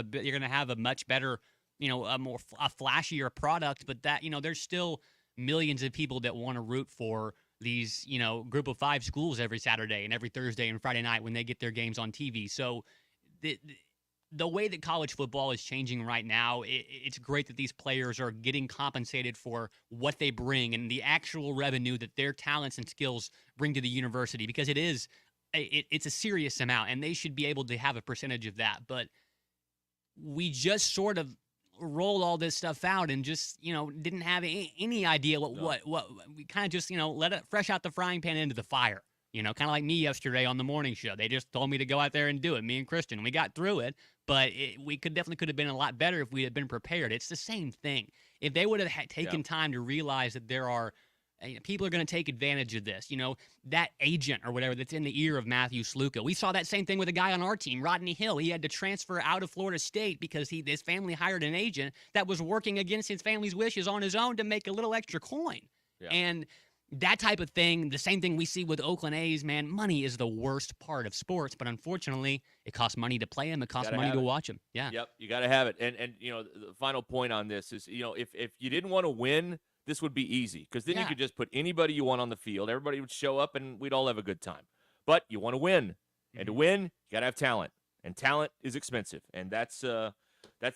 a much better, a flashier product, but that there's still millions of people that want to root for these, group of 5 schools every Saturday and every Thursday and Friday night when they get their games on TV. So the way that college football is changing right now, it's great that these players are getting compensated for what they bring and the actual revenue that their talents and skills bring to the university, because it's a serious amount, and they should be able to have a percentage of that. But we just sort of rolled all this stuff out and just didn't have any idea what we kind of just let it fresh out the frying pan into the fire, kind of like me yesterday on the morning show. They just told me to go out there and do it, me and Christian. We got through it, but we could have been a lot better if we had been prepared. It's the same thing. If they would have taken time to realize that there are people are going to take advantage of this, that agent or whatever that's in the ear of Matthew Sluka. We saw that same thing with a guy on our team, Rodney Hill. He had to transfer out of Florida State because his family hired an agent that was working against his family's wishes on his own to make a little extra coin. Yeah. And that type of thing, the same thing we see with Oakland A's, man, money is the worst part of sports, but unfortunately, it costs money to play them. It costs money to watch them. Yeah. Yep, you got to have it. And the final point on this is, if you didn't want to win, this would be easy, because then you could just put anybody you want on the field. Everybody would show up, and we'd all have a good time. But you want to win, and to win, you got to have talent, and talent is expensive, and that's the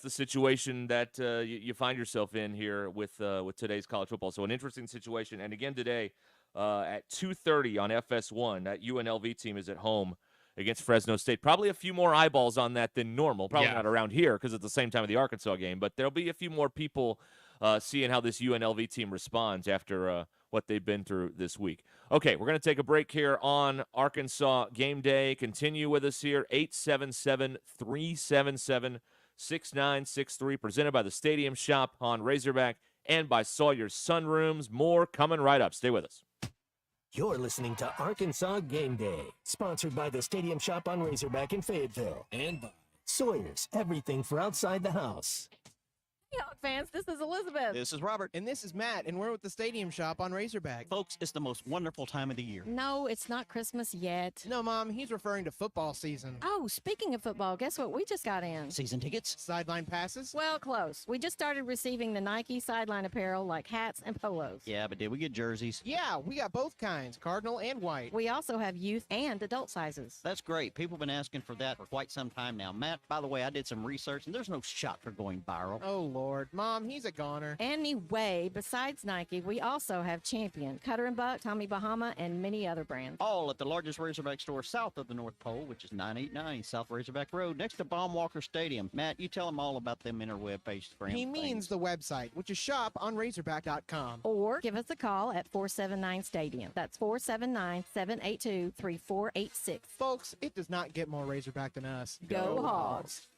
situation that you find yourself in here with today's college football. So an interesting situation. And again today at 2:30 on FS1, that UNLV team is at home against Fresno State. Probably a few more eyeballs on that than normal. Probably not around here because it's the same time of the Arkansas game, but there'll be a few more people seeing how this UNLV team responds after what they've been through this week. Okay, we're going to take a break here on Arkansas Game Day. Continue with us here, 877-377-6963, presented by the Stadium Shop on Razorback and by Sawyer's Sunrooms. More coming right up. Stay with us. You're listening to Arkansas Game Day, sponsored by the Stadium Shop on Razorback in Fayetteville and by Sawyer's, everything for outside the house. Hey, Hawk fans, this is Elizabeth. This is Robert. And this is Matt, and we're with the Stadium Shop on Razorback. Folks, it's the most wonderful time of the year. No, it's not Christmas yet. No, Mom, he's referring to football season. Oh, speaking of football, guess what we just got in? Season tickets? Sideline passes? Well, close. We just started receiving the Nike sideline apparel like hats and polos. Yeah, but did we get jerseys? Yeah, we got both kinds, cardinal and white. We also have youth and adult sizes. That's great. People have been asking for that for quite some time now. Matt, by the way, I did some research, and there's no shot for going viral. Oh, Lord. Mom, he's a goner. Anyway, besides Nike, we also have Champion, Cutter and Buck, Tommy Bahama, and many other brands. All at the largest Razorback store south of the North Pole, which is 989 South Razorback Road, next to Baumwalker Stadium. Matt, you tell them all about them interweb-based brands. He means the website, which is shop on Razorback.com. Or give us a call at 479-STADIUM. That's 479-782-3486. Folks, it does not get more Razorback than us. Go Hogs!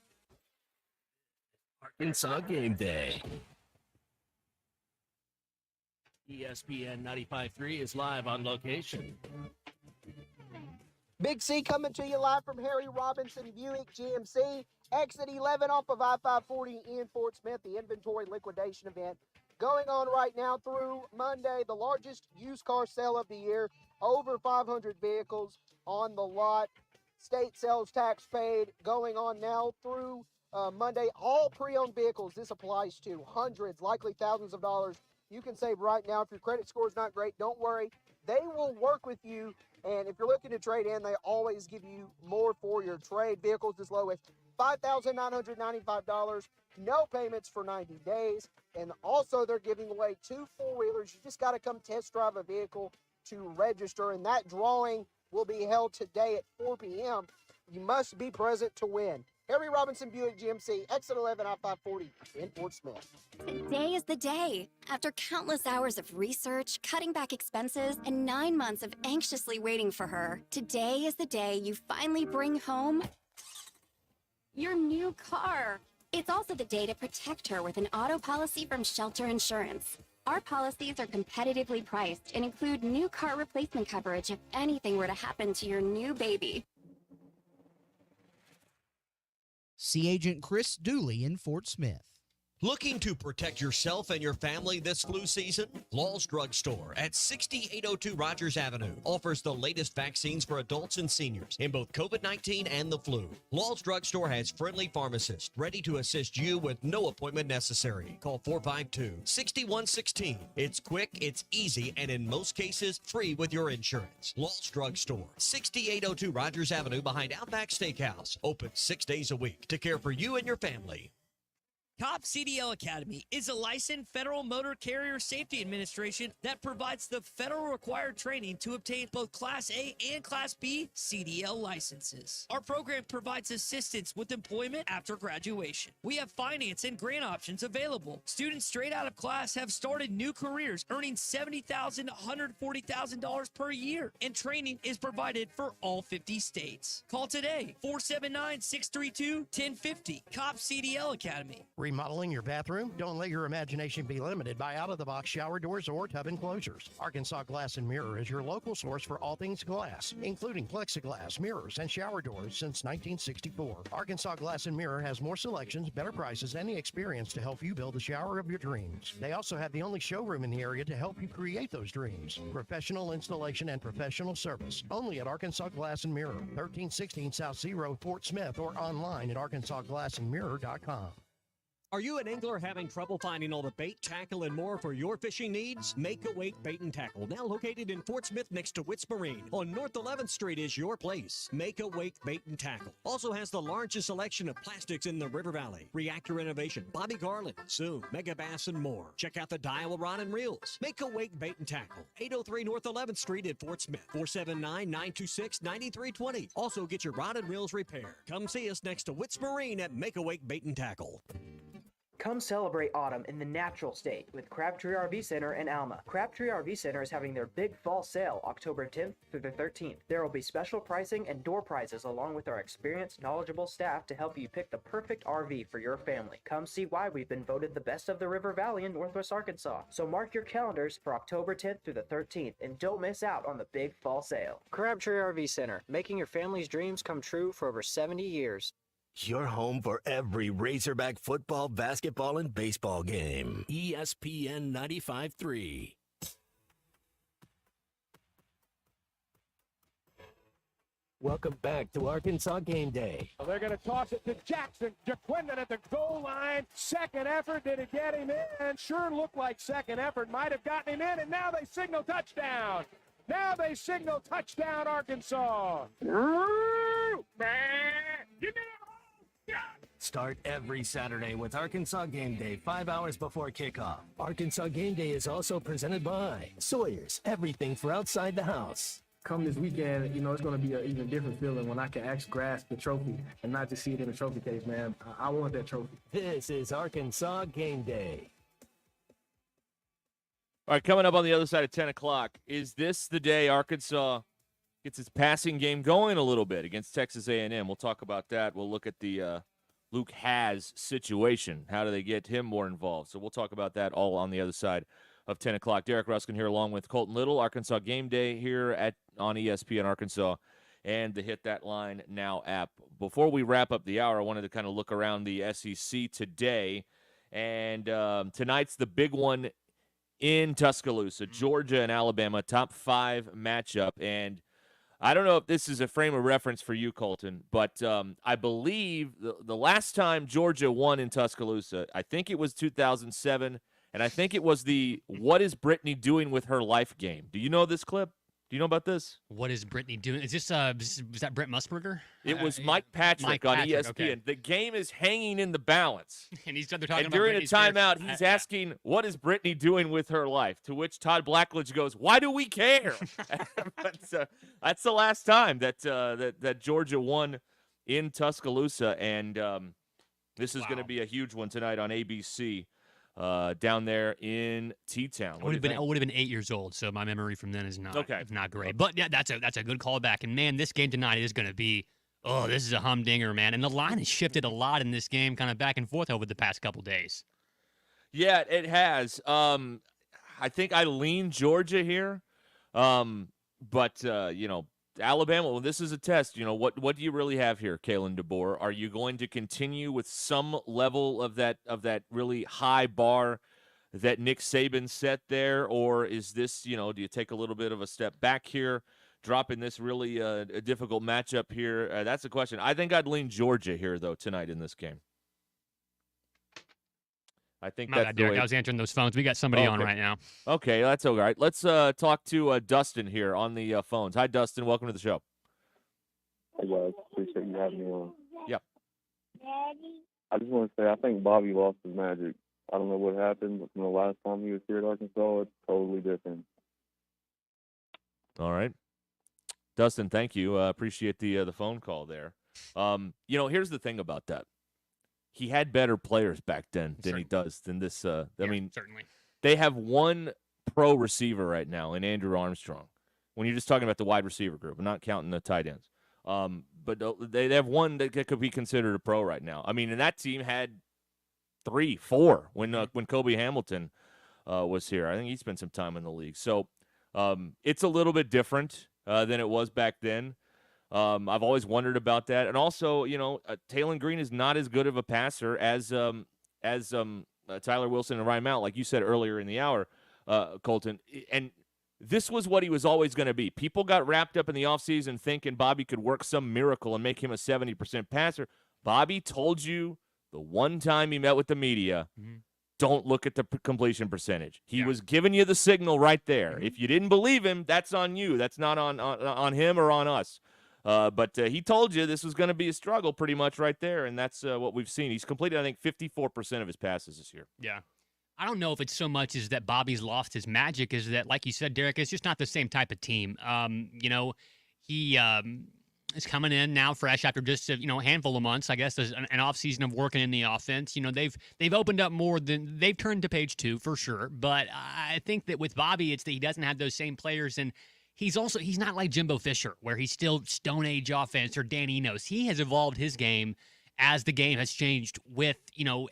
Arkansas Game Day. ESPN 95.3 is live on location. Big C coming to you live from Harry Robinson Buick GMC. Exit 11 off of I-540 in Fort Smith, the inventory liquidation event going on right now through Monday, the largest used car sale of the year. Over 500 vehicles on the lot. State sales tax paid going on now through Monday. All pre-owned vehicles this applies to. Hundreds, likely thousands of dollars you can save right now. If your credit score is not great, don't worry. They will work with you. And if you're looking to trade in, they always give you more for your trade. Vehicles as low as $5,995. No payments for 90 days. And also they're giving away 2 4-wheelers. You just got to come test drive a vehicle to register. And that drawing will be held today at 4 p.m. You must be present to win. Harry Robinson Buick GMC, exit 11 I-540 in Fort Smith. Today is the day. After countless hours of research, cutting back expenses, and 9 months of anxiously waiting for her, today is the day you finally bring home your new car. It's also the day to protect her with an auto policy from Shelter Insurance. Our policies are competitively priced and include new car replacement coverage if anything were to happen to your new baby. See Agent Chris Dooley in Fort Smith. Looking to protect yourself and your family this flu season? Law's Drug Store at 6802 Rogers Avenue offers the latest vaccines for adults and seniors in both COVID-19 and the flu. Law's Drug Store has friendly pharmacists ready to assist you with no appointment necessary. Call 452-6116. It's quick, it's easy, and in most cases, free with your insurance. Law's Drug Store, 6802 Rogers Avenue behind Outback Steakhouse. Open 6 days a week to care for you and your family. COP CDL Academy is a licensed Federal Motor Carrier Safety Administration that provides the federal required training to obtain both Class A and Class B CDL licenses. Our program provides assistance with employment after graduation. We have finance and grant options available. Students straight out of class have started new careers earning $70,000 to $140,000 per year, and training is provided for all 50 states. Call today, 479-632-1050. COP CDL Academy. Remodeling your bathroom? Don't let your imagination be limited by out-of-the-box shower doors or tub enclosures. Arkansas Glass and Mirror is your local source for all things glass, including plexiglass, mirrors, and shower doors since 1964. Arkansas Glass and Mirror has more selections, better prices, and the experience to help you build the shower of your dreams. They also have the only showroom in the area to help you create those dreams. Professional installation and professional service. Only at Arkansas Glass and Mirror, 1316 South C Road, Fort Smith, or online at arkansasglassandmirror.com. Are you an angler having trouble finding all the bait, tackle, and more for your fishing needs? Make a Wake Bait and Tackle, now located in Fort Smith next to Witts Marine on North 11th Street, is your place. Make a Wake Bait and Tackle also has the largest selection of plastics in the River Valley. Reactor Innovation, Bobby Garland, Zoom, Mega Bass, and more. Check out the Daiwa Rod and Reels. Make a Wake Bait and Tackle, 803 North 11th Street in Fort Smith, 479-926-9320. Also get your rod and reels repaired. Come see us next to Witts Marine at Make a Wake Bait and Tackle. Come celebrate autumn in the natural state with Crabtree RV Center in Alma. Crabtree RV Center is having their big fall sale October 10th through the 13th. There will be special pricing and door prizes along with our experienced, knowledgeable staff to help you pick the perfect RV for your family. Come see why we've been voted the best of the River Valley in Northwest Arkansas. So mark your calendars for October 10th through the 13th and don't miss out on the big fall sale. Crabtree RV Center, making your family's dreams come true for over 70 years. Your home for every Razorback football, basketball, and baseball game. ESPN 95.3. Welcome back to Arkansas Game Day. Well, they're going to toss it to Jackson. Jaquindon at the goal line. Second effort. Did it get him in? Sure looked like second effort. Might have gotten him in, and now they signal touchdown. Now they signal touchdown, Arkansas. start every Saturday with Arkansas Game Day 5 hours before kickoff. Arkansas Game Day is also presented by Sawyer's, everything for outside the house. Come this weekend, it's going to be an even different feeling when I can actually grasp the trophy and not just see it in a trophy case, man. I want that trophy. This is Arkansas Game Day. All right, coming up on the other side of 10 o'clock, is this the day Arkansas gets its passing game going a little bit against Texas A&M? We'll talk about that. We'll look at the Luke Hasz situation. How do they get him more involved? So we'll talk about that all on the other side of 10 o'clock. Derek Ruskin here along with Colton Little, Arkansas Game Day here on ESPN Arkansas and the Hit That Line Now app. Before we wrap up the hour, I wanted to kind of look around the SEC today. And tonight's the big one in Tuscaloosa, Georgia and Alabama, top 5 matchup. And I don't know if this is a frame of reference for you, Colton, but I believe the last time Georgia won in Tuscaloosa, I think it was 2007, and I think it was the What is Brittany Doing with Her Life game. Do you know this clip? Do you know about this? What is Brittany doing? Is this was that Brent Musburger? It was Mike Patrick on ESPN. Okay. The game is hanging in the balance. And they're talking about during a Britney Spears. timeout, he's asking, what is Brittany doing with her life? To which Todd Blackledge goes, why do we care? But, that's the last time that Georgia won in Tuscaloosa. And this is going to be a huge one tonight on ABC. Down there in T-Town. I would have been 8 years old, so my memory from then is not great. But yeah, that's a good callback. And man, this game tonight is going to be this is a humdinger, man. And the line has shifted a lot in this game, kind of back and forth over the past couple days. Yeah, it has. I think I lean Georgia here, but Alabama. Well, this is a test. What do you really have here, Kalen DeBoer? Are you going to continue with some level of that really high bar that Nick Saban set there, or is this do you take a little bit of a step back here, dropping this really a difficult matchup here? That's the question. I think I'd lean Georgia here though tonight in this game. I think that's Derek, I was answering those phones. We got somebody on right now. Okay, that's all right. Let's talk to Dustin here on the phones. Hi, Dustin. Welcome to the show. Hey, guys. Appreciate you having me on. Yep. I just want to say I think Bobby lost his magic. I don't know what happened, but from the last time he was here at Arkansas, it's totally different. All right. Dustin, thank you. Appreciate the phone call there. Here's the thing about that. He had better players back then than he does than this. Certainly. They have one pro receiver right now in Andrew Armstrong. When you're just talking about the wide receiver group, I'm not counting the tight ends. But they have one that could be considered a pro right now. I mean, and that team had 3, 4 when Kobe Hamilton was here. I think he spent some time in the league. So it's a little bit different than it was back then. I've always wondered about that. And also, Taylon Green is not as good of a passer as Tyler Wilson and Ryan Mount, like you said earlier in the hour, Colton. And this was what he was always going to be. People got wrapped up in the offseason thinking Bobby could work some miracle and make him a 70% passer. Bobby told you the one time he met with the media, don't look at the completion percentage. He was giving you the signal right there. If you didn't believe him, that's on you. That's not on him or on us. But he told you this was going to be a struggle pretty much right there, and that's what we've seen. He's completed, I think, 54% of his passes this year. Yeah. I don't know if it's so much as that Bobby's lost his magic, is that, like you said, Derek, it's just not the same type of team. He is coming in now fresh after just a handful of months, I guess, an offseason of working in the offense. They've opened up more than they've turned to page 2 for sure. But I think that with Bobby, it's that he doesn't have those same players, and he's not like Jimbo Fisher, where he's still Stone Age offense, or Dan Enos. He has evolved his game as the game has changed with,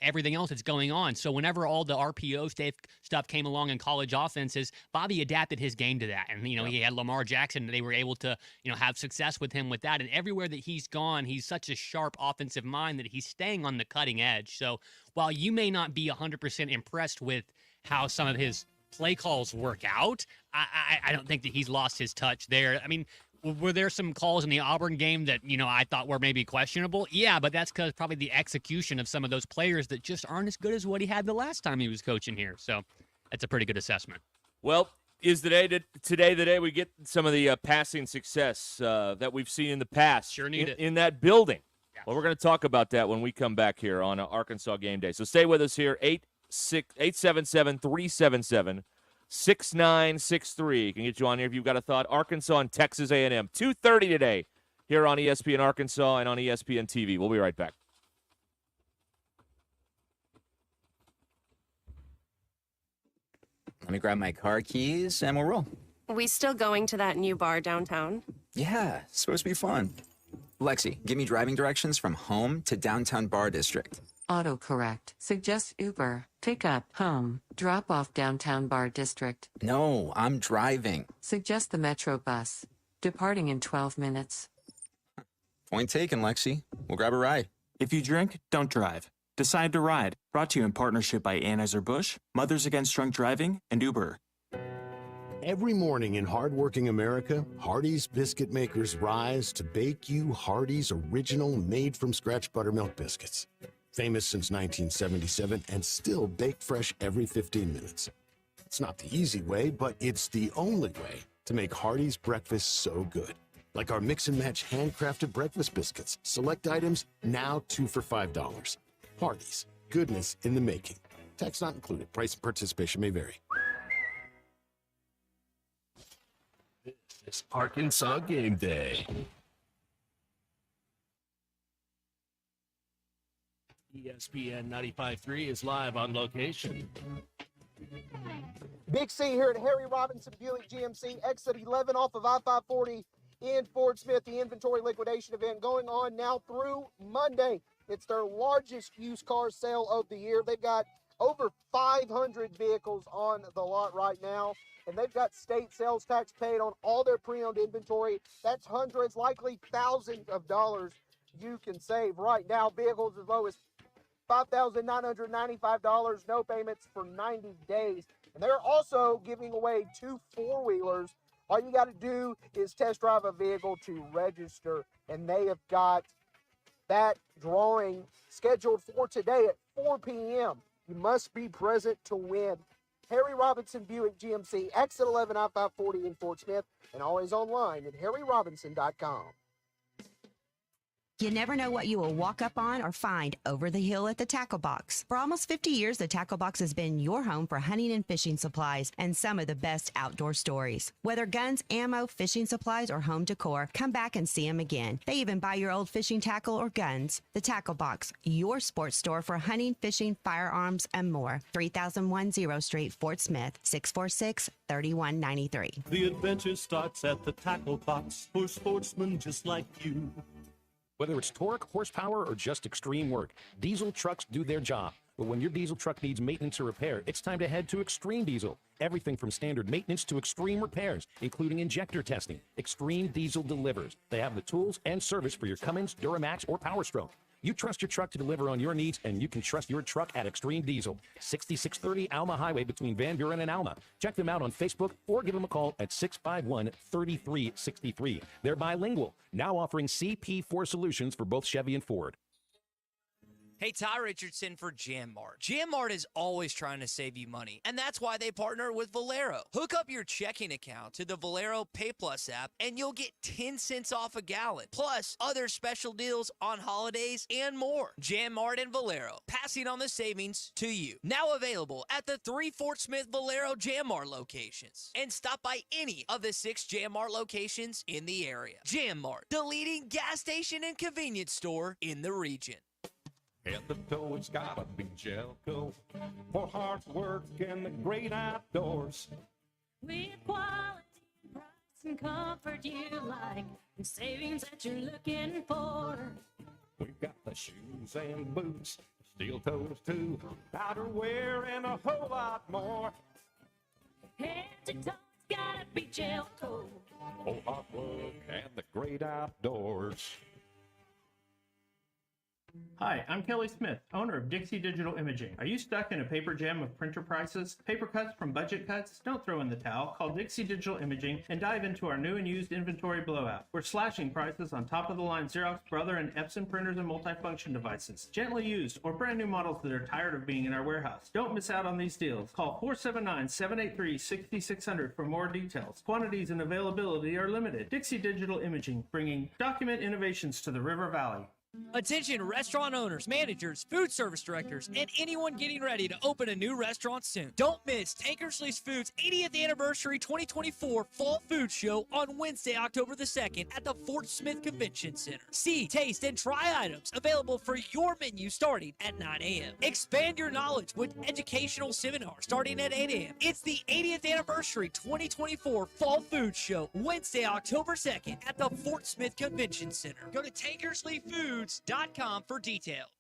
everything else that's going on. So whenever all the RPO stuff came along in college offenses, Bobby adapted his game to that. And, he had Lamar Jackson. They were able to, have success with him with that. And everywhere that he's gone, he's such a sharp offensive mind that he's staying on the cutting edge. So while you may not be 100% impressed with how some of his play calls work out, I don't think that he's lost his touch there. I mean, were there some calls in the Auburn game that, I thought were maybe questionable? Yeah, but that's because probably the execution of some of those players that just aren't as good as what he had the last time he was coaching here. So that's a pretty good assessment. Well, is today the day we get some of the passing success that we've seen in the past? Sure need it. In that building. Well, we're going to talk about that when we come back here on Arkansas Game Day. So stay with us here, 877-377-6963. Can get you on here if you've got a thought. Arkansas and Texas A&M, 2:30 today here on ESPN Arkansas and on ESPN TV. We'll be right back. Let me grab my car keys and we'll roll. We still going to that new bar downtown? Yeah, it's supposed to be fun. Lexi, give me driving directions from home to downtown bar district. Autocorrect. Suggest Uber. Pick up, home. Drop off downtown bar district. No, I'm driving. Suggest the Metro bus. Departing in 12 minutes. Point taken, Lexi. We'll grab a ride. If you drink, don't drive. Decide to ride. Brought to you in partnership by Anheuser-Busch, Mothers Against Drunk Driving, and Uber. Every morning in hardworking America, Hardee's biscuit makers rise to bake you Hardee's original made-from-scratch buttermilk biscuits. Famous since 1977 and still baked fresh every 15 minutes. It's not the easy way, but it's the only way to make Hardee's breakfast so good. Like our mix-and-match handcrafted breakfast biscuits. Select items now 2 for $5. Hardee's, goodness in the making. Tax not included. Price and participation may vary. This is Arkansas Game Day. ESPN 95.3 is live on location. Big C here at Harry Robinson Buick GMC, exit 11 off of I-540 in Fort Smith. The inventory liquidation event going on now through Monday. It's their largest used car sale of the year. They've got over 500 vehicles on the lot right now, and they've got state sales tax paid on all their pre-owned inventory. That's hundreds, likely thousands of dollars you can save right now. Vehicles as low as $5,995, no payments for 90 days. And they're also giving away 2 4-wheelers. All you got to do is test drive a vehicle to register, and they have got that drawing scheduled for today at 4 p.m. You must be present to win. Harry Robinson Buick GMC, exit 11 I-540 in Fort Smith, and always online at harryrobinson.com. You never know what you will walk up on or find over the hill at the Tackle Box. For almost 50 years, the Tackle Box has been your home for hunting and fishing supplies and some of the best outdoor stories. Whether guns, ammo, fishing supplies, or home decor, come back and see them again. They even buy your old fishing tackle or guns. The Tackle Box, your sports store for hunting, fishing, firearms, and more. 3010 Street, Fort Smith, 646-3193. The adventure starts at the Tackle Box for sportsmen just like you. Whether it's torque, horsepower, or just extreme work, diesel trucks do their job. But when your diesel truck needs maintenance or repair, it's time to head to Extreme Diesel. Everything from standard maintenance to extreme repairs, including injector testing. Extreme Diesel delivers. They have the tools and service for your Cummins, Duramax, or Power Stroke. You trust your truck to deliver on your needs, and you can trust your truck at Extreme Diesel. 6630 Alma Highway between Van Buren and Alma. Check them out on Facebook or give them a call at 651-3363. They're bilingual, now offering CP4 solutions for both Chevy and Ford. Hey, Ty Richardson for Jam Mart. Jam Mart is always trying to save you money, and that's why they partner with Valero. Hook up your checking account to the Valero Pay Plus app, and you'll get 10 cents off a gallon, plus other special deals on holidays and more. Jam Mart and Valero, passing on the savings to you. Now available at the 3 Fort Smith Valero Jam Mart locations. And stop by any of the 6 Jam Mart locations in the area. Jam Mart, the leading gas station and convenience store in the region. At the toe, it's gotta be Jelco for hard work and the great outdoors. With quality, price, and comfort you like, the savings that you're looking for. We've got the shoes and boots, steel toes too, outerwear and a whole lot more. Head to toe, it's gotta be Jelco. For hard work and the great outdoors. Hi, I'm Kelly Smith, owner of Dixie Digital Imaging. Are you stuck in a paper jam of printer prices? Paper cuts from budget cuts? Don't throw in the towel. Call Dixie Digital Imaging and dive into our new and used inventory blowout. We're slashing prices on top-of-the-line Xerox, Brother, and Epson printers and multifunction devices. Gently used or brand new models that are tired of being in our warehouse. Don't miss out on these deals. Call 479-783-6600 for more details. Quantities and availability are limited. Dixie Digital Imaging, bringing document innovations to the River Valley. Attention restaurant owners, managers, food service directors, and anyone getting ready to open a new restaurant soon. Don't miss Tankersley's Foods 80th Anniversary 2024 Fall Food Show on Wednesday, October the 2nd at the Fort Smith Convention Center. See, taste, and try items available for your menu starting at 9 a.m. Expand your knowledge with educational seminars starting at 8 a.m. It's the 80th Anniversary 2024 Fall Food Show, Wednesday, October 2nd at the Fort Smith Convention Center. Go to tankersleyfoods.com for details.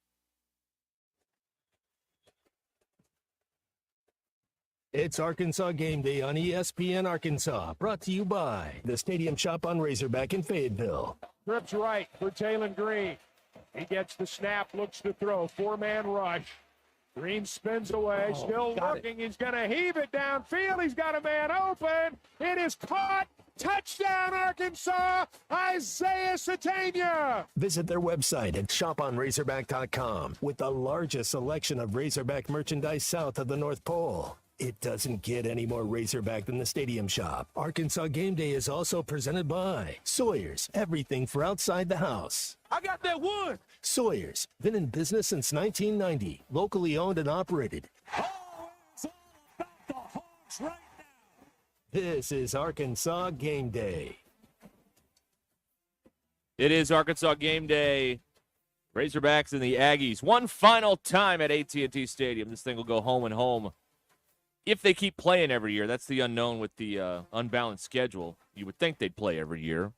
It's Arkansas Game Day on ESPN Arkansas, brought to you by the Stadium Shop on Razorback in Fayetteville. Trips right for Taylon Green. He gets the snap, looks to throw. Four-man rush. Green spins away, still looking. He's going to heave it downfield. He's got a man open. It is caught. Touchdown, Arkansas, Isaiah Satania. Visit their website at shoponrazorback.com with the largest selection of Razorback merchandise south of the North Pole. It doesn't get any more Razorback than the Stadium Shop. Arkansas Game Day is also presented by Sawyer's, everything for outside the house. I got that one. Sawyer's, been in business since 1990, locally owned and operated. This is Arkansas Game Day. It is Arkansas Game Day. Razorbacks and the Aggies. One final time at AT&T Stadium. This thing will go home and home. If they keep playing every year, that's the unknown with the unbalanced schedule. You would think they'd play every year,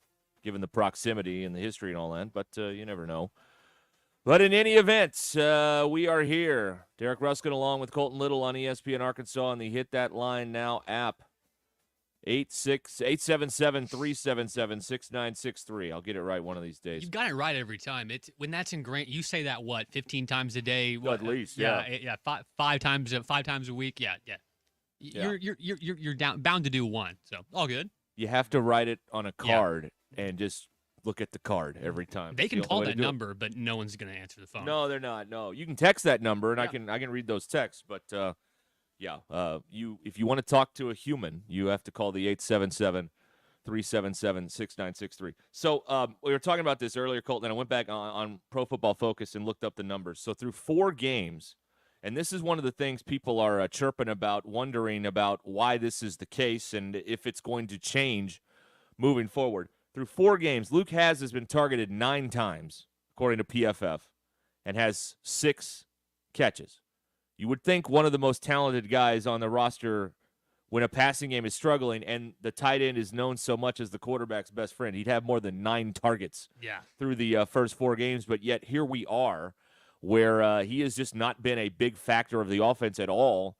given the proximity and the history and all that, but you never know. But in any event, we are here. Derek Ruskin along with Colton Little on ESPN Arkansas on the Hit That Line Now app. 877-377-6963. I'll get it right one of these days. You've got it right every time. It's when that's ingrained. You say that 15 times a day? Well, at least, yeah. Five times a week. Yeah. You're bound to do one. So all good. You have to write it on a card and just look at the card every time. They can call that number, but no one's going to answer the phone. No, they're not. No, you can text that number, and I can read those texts, but. If you want to talk to a human, you have to call the 877-377-6963. So we were talking about this earlier, Colton, and I went back on Pro Football Focus and looked up the numbers. So through 4 games, and this is one of the things people are chirping about, wondering about why this is the case and if it's going to change moving forward. Through 4 games, Luke has been targeted 9 times, according to PFF, and has 6 catches. You would think one of the most talented guys on the roster when a passing game is struggling and the tight end is known so much as the quarterback's best friend, he'd have more than 9 targets through the first 4 games. But yet here we are where he has just not been a big factor of the offense at all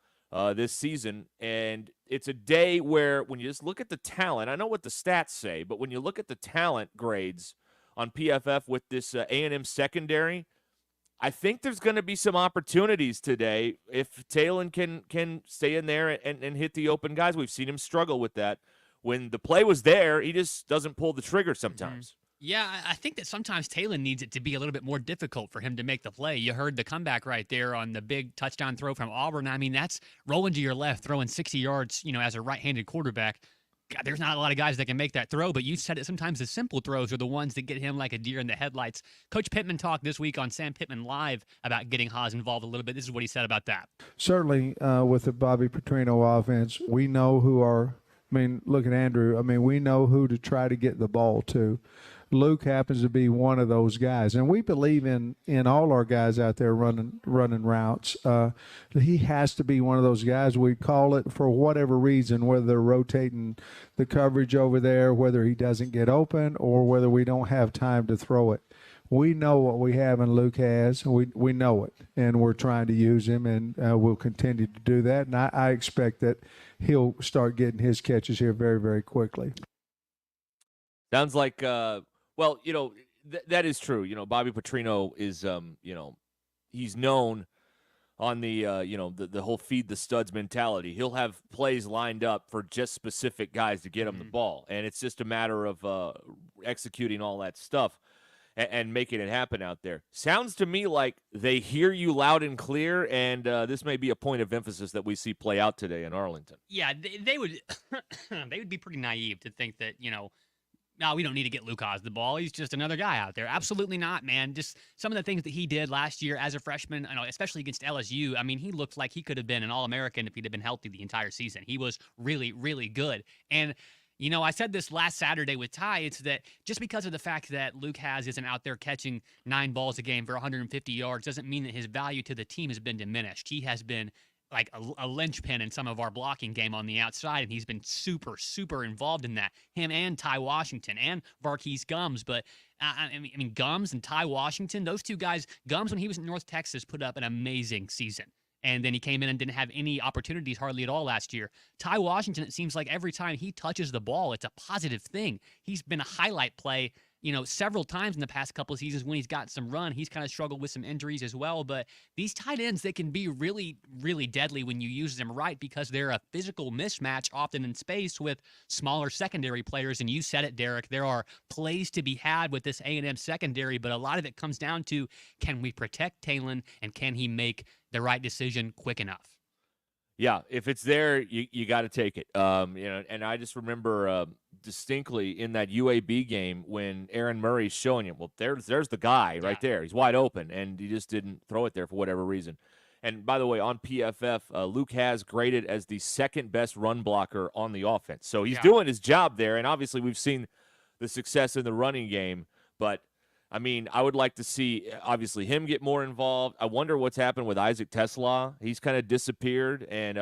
this season. And it's a day where when you just look at the talent, I know what the stats say, but when you look at the talent grades on PFF with this A&M secondary, I think there's going to be some opportunities today if Taylon can stay in there and hit the open guys. We've seen him struggle with that. When the play was there, he just doesn't pull the trigger sometimes. Mm-hmm. Yeah, I think that sometimes Taylon needs it to be a little bit more difficult for him to make the play. You heard the comeback right there on the big touchdown throw from Auburn. I mean, that's rolling to your left, throwing 60 yards, as a right-handed quarterback. God, there's not a lot of guys that can make that throw, but you said it, sometimes the simple throws are the ones that get him like a deer in the headlights. Coach Pittman talked this week on Sam Pittman Live about getting Haas involved a little bit. This is what he said about that. Certainly with the Bobby Petrino offense, we know look at Andrew. We know who to try to get the ball to. Luke happens to be one of those guys, and we believe in all our guys out there running routes. He has to be one of those guys. We call it for whatever reason, whether they're rotating the coverage over there, whether he doesn't get open, or whether we don't have time to throw it. We know what we have and Luke has. We know it, and we're trying to use him, and we'll continue to do that. And I expect that he'll start getting his catches here very, very quickly. Sounds like well, that is true. Bobby Petrino is, he's known on the, the whole feed the studs mentality. He'll have plays lined up for just specific guys to get him the ball. And it's just a matter of executing all that stuff and making it happen out there. Sounds to me like they hear you loud and clear, and this may be a point of emphasis that we see play out today in Arlington. Yeah, they would they would be pretty naive to think that, no, we don't need to get Luke Haas the ball. He's just another guy out there. Absolutely not, man. Just some of the things that he did last year as a freshman, especially against LSU. I mean, he looked like he could have been an All-American if he'd have been healthy the entire season. He was really, really good. And I said this last Saturday with Ty. It's that just because of the fact that Luke Haas isn't out there catching 9 balls a game for 150 yards doesn't mean that his value to the team has been diminished. He has been like a linchpin in some of our blocking game on the outside, and he's been super, super involved in that. Him and Ty Washington and Varkey's Gums. But, I mean, Gums and Ty Washington, those two guys, Gums, when he was in North Texas, put up an amazing season. And then he came in and didn't have any opportunities hardly at all last year. Ty Washington, it seems like every time he touches the ball, it's a positive thing. He's been a highlight play, several times in the past couple of seasons when he's got some run. He's kind of struggled with some injuries as well. But these tight ends, they can be really, really deadly when you use them right because they're a physical mismatch often in space with smaller secondary players. And you said it, Derek, there are plays to be had with this A&M secondary, but a lot of it comes down to, can we protect Talon and can he make the right decision quick enough? Yeah, if it's there, you got to take it. And I just remember distinctly in that UAB game when Aaron Murray's showing him, well, there's the guy right there. He's wide open, and he just didn't throw it there for whatever reason. And by the way, on PFF, Luke Haas graded as the second best run blocker on the offense. So he's doing his job there, and obviously we've seen the success in the running game, but I mean, I would like to see, obviously, him get more involved. I wonder what's happened with Isaac Tesla. He's kind of disappeared. And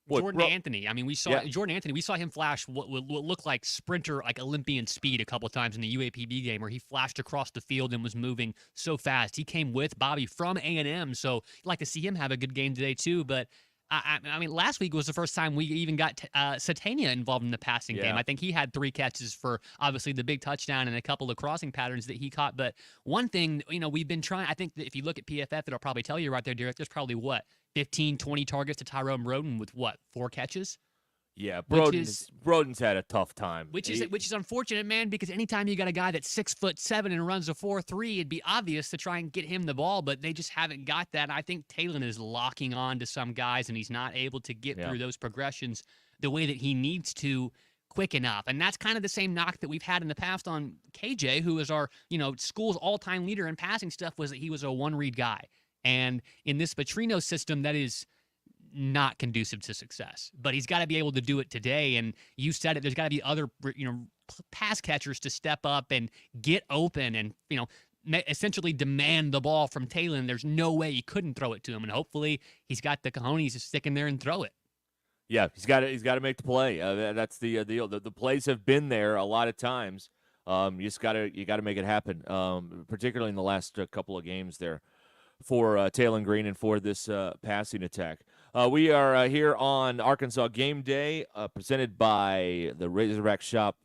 Jordan Anthony. I mean, we saw Jordan Anthony. We saw him flash what looked like sprinter, like Olympian speed a couple times in the UAPB game where he flashed across the field and was moving so fast. He came with Bobby from A&M, so I'd like to see him have a good game today too. But I mean, last week was the first time we even got Satania involved in the passing game. I think he had 3 catches for, obviously, the big touchdown and a couple of crossing patterns that he caught. But one thing, we've been trying, I think that if you look at PFF, it'll probably tell you right there, Derek, there's probably, 15, 20 targets to Tyrone Roden with, 4 catches? Yeah, Broden's had a tough time. Which is unfortunate, man, because anytime you got a guy that's 6'7" and runs a 4.3, it'd be obvious to try and get him the ball, but they just haven't got that. I think Talon is locking on to some guys, and he's not able to get through those progressions the way that he needs to quick enough. And that's kind of the same knock that we've had in the past on KJ, who is our, school's all-time leader in passing stuff, was that he was a one-read guy. And in this Petrino system, that is not conducive to success, but he's got to be able to do it today. And you said it, there's got to be other, pass catchers to step up and get open and, essentially demand the ball from Talon. There's no way he couldn't throw it to him. And hopefully he's got the cojones to stick in there and throw it. Yeah, he's got to make the play. That's the deal. The plays have been there a lot of times. You got to make it happen, particularly in the last couple of games there for Talon Green and for this passing attack. We are here on Arkansas Game Day, presented by the Razorback Shop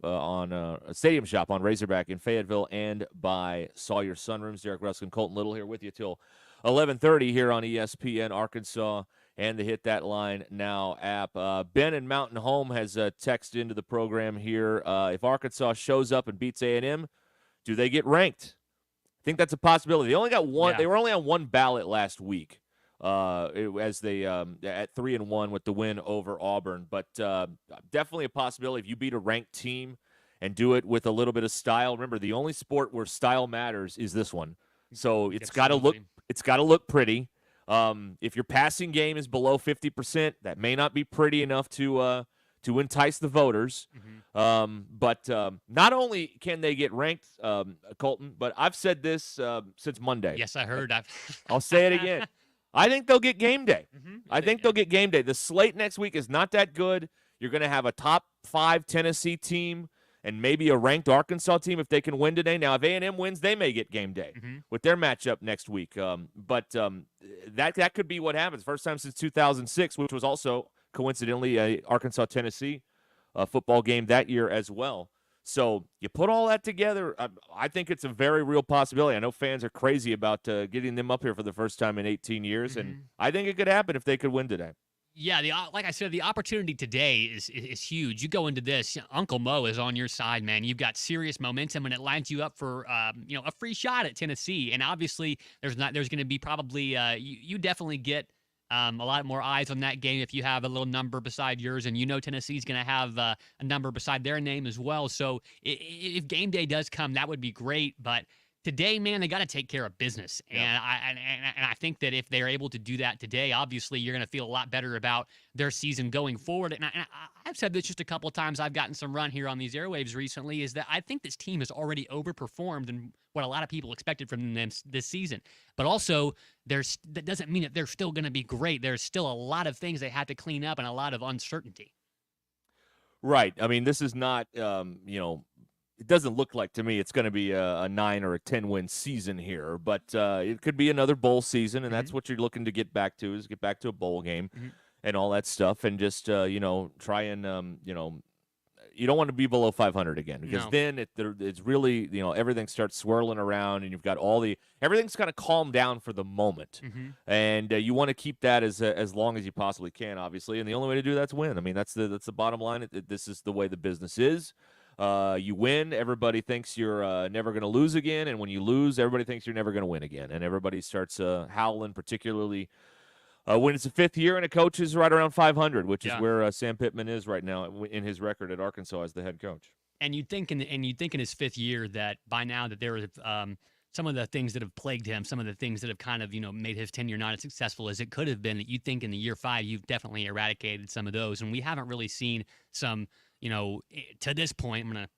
Stadium Shop on Razorback in Fayetteville, and by Sawyer Sunrooms. Derek Rusk and Colton Little here with you till 11:30 here on ESPN Arkansas and the Hit That Line Now app. Ben in Mountain Home has texted into the program here. If Arkansas shows up and beats A&M, do they get ranked? I think that's a possibility. They only got one. Yeah. They were only on one ballot last week, as they at 3-1 with the win over Auburn. But definitely a possibility if you beat a ranked team and do it with a little bit of style. Remember, the only sport where style matters is this one. So it's got to look. It's got to look pretty. If your passing game is below 50%, that may not be pretty enough to entice the voters. Mm-hmm. But not only can they get ranked, Colton, but I've said this since Monday. Yes, I heard. I'll say it again. I think they'll get game day. Mm-hmm. I think they'll get game day. The slate next week is not that good. You're going to have a top 5 Tennessee team and maybe a ranked Arkansas team if they can win today. Now, if A&M wins, they may get game day with their matchup next week. But that could be what happens. First time since 2006, which was also coincidentally a Arkansas-Tennessee football game that year as well. So you put all that together, I think it's a very real possibility. I know fans are crazy about getting them up here for the first time in 18 years, and I think it could happen if they could win today. Yeah, like I said, the opportunity today is huge. You go into this, Uncle Mo is on your side, man. You've got serious momentum, and it lines you up for a free shot at Tennessee. And obviously, there's going to be probably you definitely get a lot more eyes on that game if you have a little number beside yours, and Tennessee's going to have a number beside their name as well. So if game day does come, that would be great. But today, man, they got to take care of business, and I think that if they're able to do that today, obviously you're going to feel a lot better about their season going forward. And I've said this just a couple of times. I've gotten some run here on these airwaves recently. Is that I think this team has already overperformed than what a lot of people expected from them this season. But also, that doesn't mean that they're still going to be great. There's still a lot of things they have to clean up and a lot of uncertainty. Right. I mean, this is not, it doesn't look like to me it's going to be a 9 or a 10 win season here, but it could be another bowl season, and that's what you're looking to get back to, is get back to a bowl game and all that stuff, and just try and you don't want to be below 500 again, because then it's really everything starts swirling around, and you've got everything's kind of calmed down for the moment, and you want to keep that as long as you possibly can, obviously, and the only way to do that's win. I mean, that's the bottom line. This is the way the business is. You win, everybody thinks you're never going to lose again, and when you lose, everybody thinks you're never going to win again, and everybody starts howling, particularly when it's the fifth year and a coach is right around 500, which is where Sam Pittman is right now in his record at Arkansas as the head coach. And you'd think in his fifth year that by now that there was some of the things that have plagued him, some of the things that have kind of made his tenure not as successful as it could have been, that you'd think in the year 5 you've definitely eradicated some of those, and we haven't really seen some. To this point, I'm going to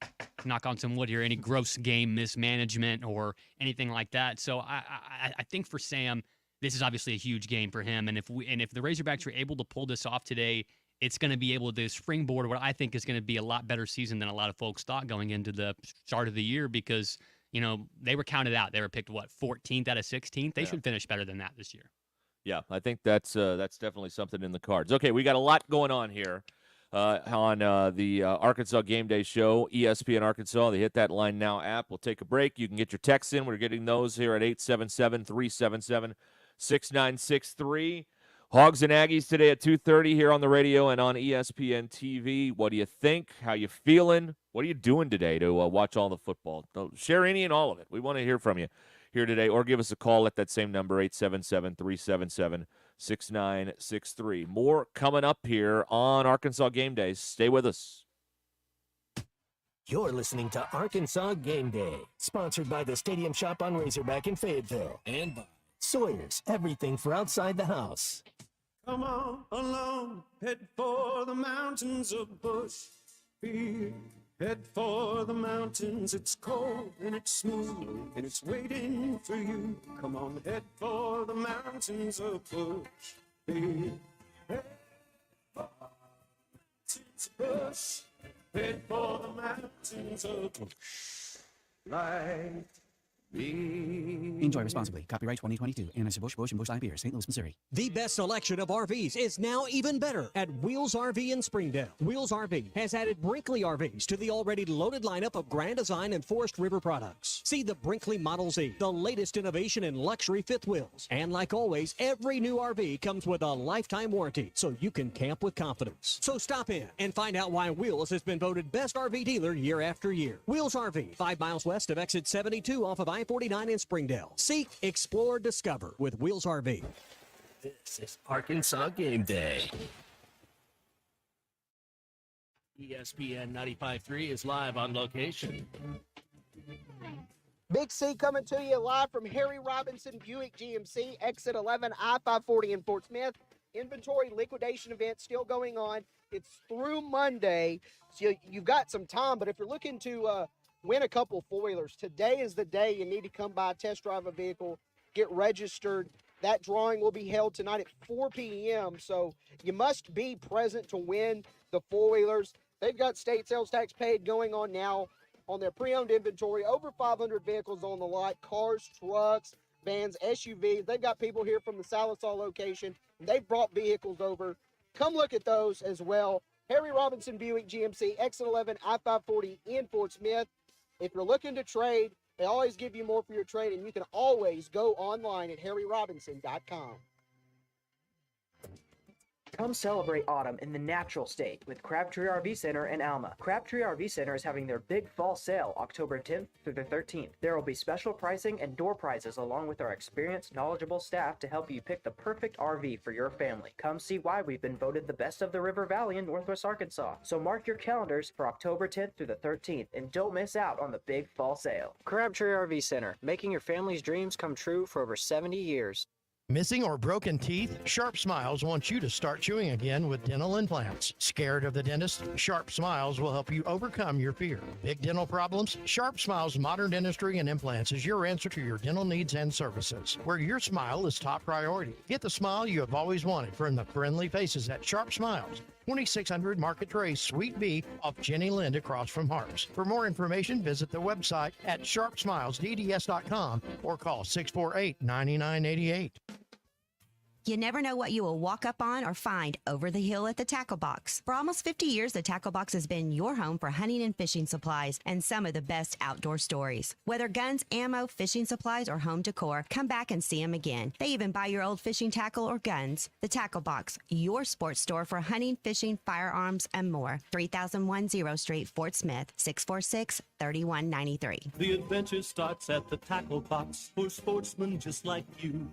knock on some wood here, any gross game mismanagement or anything like that. So I think for Sam, this is obviously a huge game for him. And if the Razorbacks are able to pull this off today, it's going to be able to springboard what I think is going to be a lot better season than a lot of folks thought going into the start of the year, because, they were counted out. They were picked, 14th out of 16th? They should finish better than that this year. Yeah, I think that's definitely something in the cards. Okay, we got a lot going on here. On the Arkansas Game Day show, ESPN Arkansas, the Hit That Line Now app. We'll take a break. You can get your texts in. We're getting those here at 877-377-6963. Hogs and Aggies today at 2:30 here on the radio and on ESPN TV. What do you think? How you feeling? What are you doing today to watch all the football? Share any and all of it. We want to hear from you here today, or give us a call at that same number, 877-377-6963. More coming up here on Arkansas Game Day. Stay with us. You're listening to Arkansas Game Day, sponsored by the Stadium Shop on Razorback in Fayetteville and by Sawyer's, everything for outside the house. Come on along, head for the mountains of Bush. Head for the mountains, it's cold and it's smooth and it's waiting for you. Come on, head for the mountains of Bush. Head for the mountains of Bush. Head for the mountains of Bush. Like Enjoy responsibly. Copyright 2022. Anheuser-Busch, Busch, and Busch Light Beer, St. Louis, Missouri. The best selection of RVs is now even better at Wheels RV in Springdale. Wheels RV has added Brinkley RVs to the already loaded lineup of Grand Design and Forest River products. See the Brinkley Model Z, the latest innovation in luxury fifth wheels. And like always, every new RV comes with a lifetime warranty, so you can camp with confidence. So stop in and find out why Wheels has been voted best RV dealer year after year. Wheels RV, 5 miles west of exit 72 off of I-49 in Springdale. Seek, explore, discover with Wheels RV. This is Arkansas Game Day. ESPN 95.3 is live on location. Big C coming to you live from Harry Robinson Buick GMC, exit 11, I-540 in Fort Smith. Inventory liquidation event still going on. It's through Monday, so you've got some time, but if you're looking to win a couple foilers, today is the day you need to come by, test drive a vehicle, get registered. That drawing will be held tonight at 4 p.m., so you must be present to win the four-wheelers. They've got state sales tax paid going on now on their pre-owned inventory. Over 500 vehicles on the lot, cars, trucks, vans, SUVs. They've got people here from the Salisaw location. They've brought vehicles over. Come look at those as well. Harry Robinson Buick GMC, exit 11, I-540 in Fort Smith. If you're looking to trade, they always give you more for your trade, and you can always go online at harryrobinson.com. Come celebrate autumn in the natural state with Crabtree RV Center in Alma. Crabtree RV Center is having their big fall sale October 10th through the 13th. There will be special pricing and door prizes along with our experienced, knowledgeable staff to help you pick the perfect RV for your family. Come see why we've been voted the best of the River Valley in Northwest Arkansas. So mark your calendars for October 10th through the 13th and don't miss out on the big fall sale. Crabtree RV Center, making your family's dreams come true for over 70 years. Missing or broken teeth? Sharp Smiles wants you to start chewing again with dental implants. Scared of the dentist? Sharp Smiles will help you overcome your fear. Big dental problems? Sharp Smiles Modern Dentistry and Implants is your answer to your dental needs and services, where your smile is top priority. Get the smile you have always wanted from the friendly faces at Sharp Smiles. 2600 Market Trace, Suite B, off Jenny Lind across from Harps. For more information, visit the website at sharpsmilesdds.com or call 648-9988. You never know what you will walk up on or find over the hill at the Tackle Box. For almost 50 years, the Tackle Box has been your home for hunting and fishing supplies and some of the best outdoor stories. Whether guns, ammo, fishing supplies, or home decor, come back and see them again. They even buy your old fishing tackle or guns. The Tackle Box, your sports store for hunting, fishing, firearms, and more. 3010 Street, Fort Smith, 646-3193. The adventure starts at the Tackle Box for sportsmen just like you.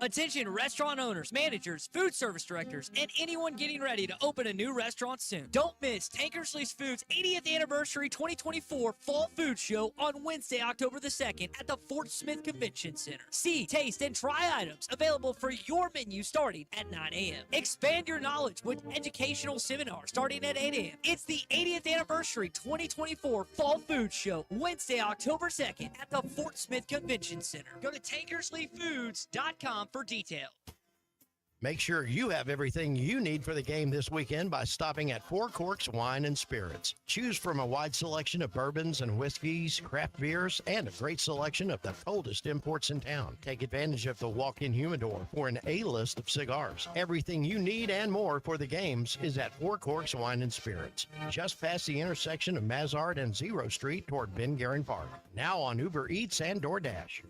Attention restaurant owners, managers, food service directors, and anyone getting ready to open a new restaurant soon. Don't miss Tankersley's Foods 80th Anniversary 2024 Fall Food Show on Wednesday, October the 2nd at the Fort Smith Convention Center. See, taste, and try items available for your menu starting at 9 a.m. Expand your knowledge with educational seminars starting at 8 a.m. It's the 80th Anniversary 2024 Fall Food Show, Wednesday, October 2nd at the Fort Smith Convention Center. Go to tankersleyfoods.com for detail. Make sure you have everything you need for the game this weekend by stopping at Four Corks Wine and Spirits. Choose from a wide selection of bourbons and whiskeys, craft beers, and a great selection of the coldest imports in town. Take advantage of the walk-in humidor for an A-list of cigars. Everything you need and more for the games is at Four Corks Wine and Spirits, just past the intersection of Mazard and Zero Street toward Ben Guerin Park. Now on Uber Eats and DoorDash.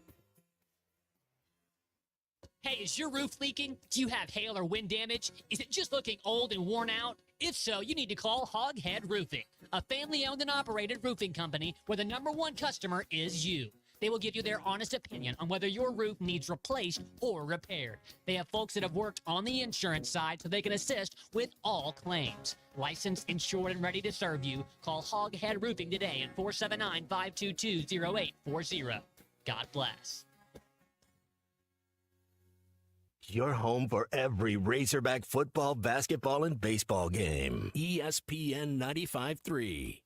Hey, is your roof leaking? Do you have hail or wind damage? Is it just looking old and worn out? If so, you need to call Hoghead Roofing, a family-owned and operated roofing company where the #1 customer is you. They will give you their honest opinion on whether your roof needs replaced or repaired. They have folks that have worked on the insurance side so they can assist with all claims. Licensed, insured, and ready to serve you. Call Hoghead Roofing today at 479-522-0840. God bless. Your home for every Razorback football, basketball, and baseball game. ESPN 95.3.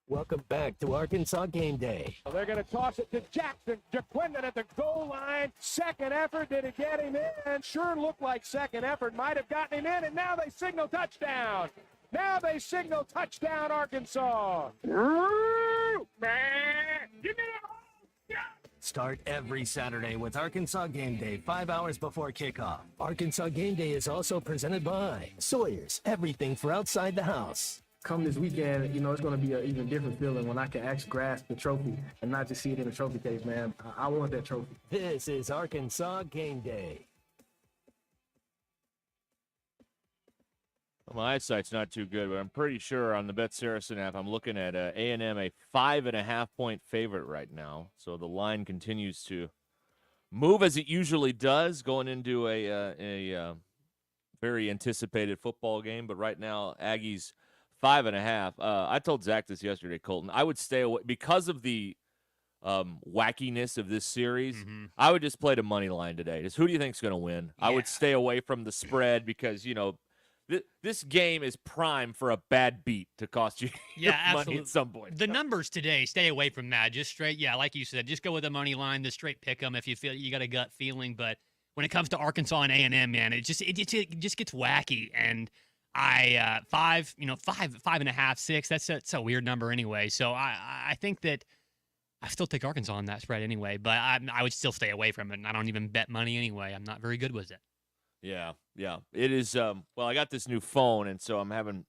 Welcome back to Arkansas Game Day. They're going to toss it to Jackson. Jaquindon at the goal line. Second effort. Did it get him in? Sure looked like second effort. Might have gotten him in, and now they signal touchdown. Now they signal touchdown, Arkansas. Start every Saturday with Arkansas Game Day, 5 hours before kickoff. Arkansas Game Day is also presented by Sawyer's, everything for outside the house. Come this weekend, it's going to be an even different feeling when I can actually grasp the trophy and not just see it in the trophy case, man. I want that trophy. This is Arkansas Game Day. Well, my eyesight's not too good, but I'm pretty sure on the Bet Saracen app, I'm looking at A&M a 5.5-point favorite right now. So the line continues to move as it usually does going into a very anticipated football game. But right now, Aggies 5.5. I told Zach this yesterday, Colton. I would stay away because of the wackiness of this series. Mm-hmm. I would just play the money line today. Just who do you think's going to win? Yeah. I would stay away from the spread because, this game is prime for a bad beat to cost you money at some point. The numbers today, stay away from that. Just straight, like you said, just go with the money line, the straight pick 'em if you feel you got a gut feeling. But when it comes to Arkansas and A&M, man, it just gets wacky. And I 5.5, 6. That's a weird number anyway. So I think that I still take Arkansas on that spread anyway. But I would still stay away from it. And I don't even bet money anyway. I'm not very good with it. Yeah. It is. Well, I got this new phone, and so I'm having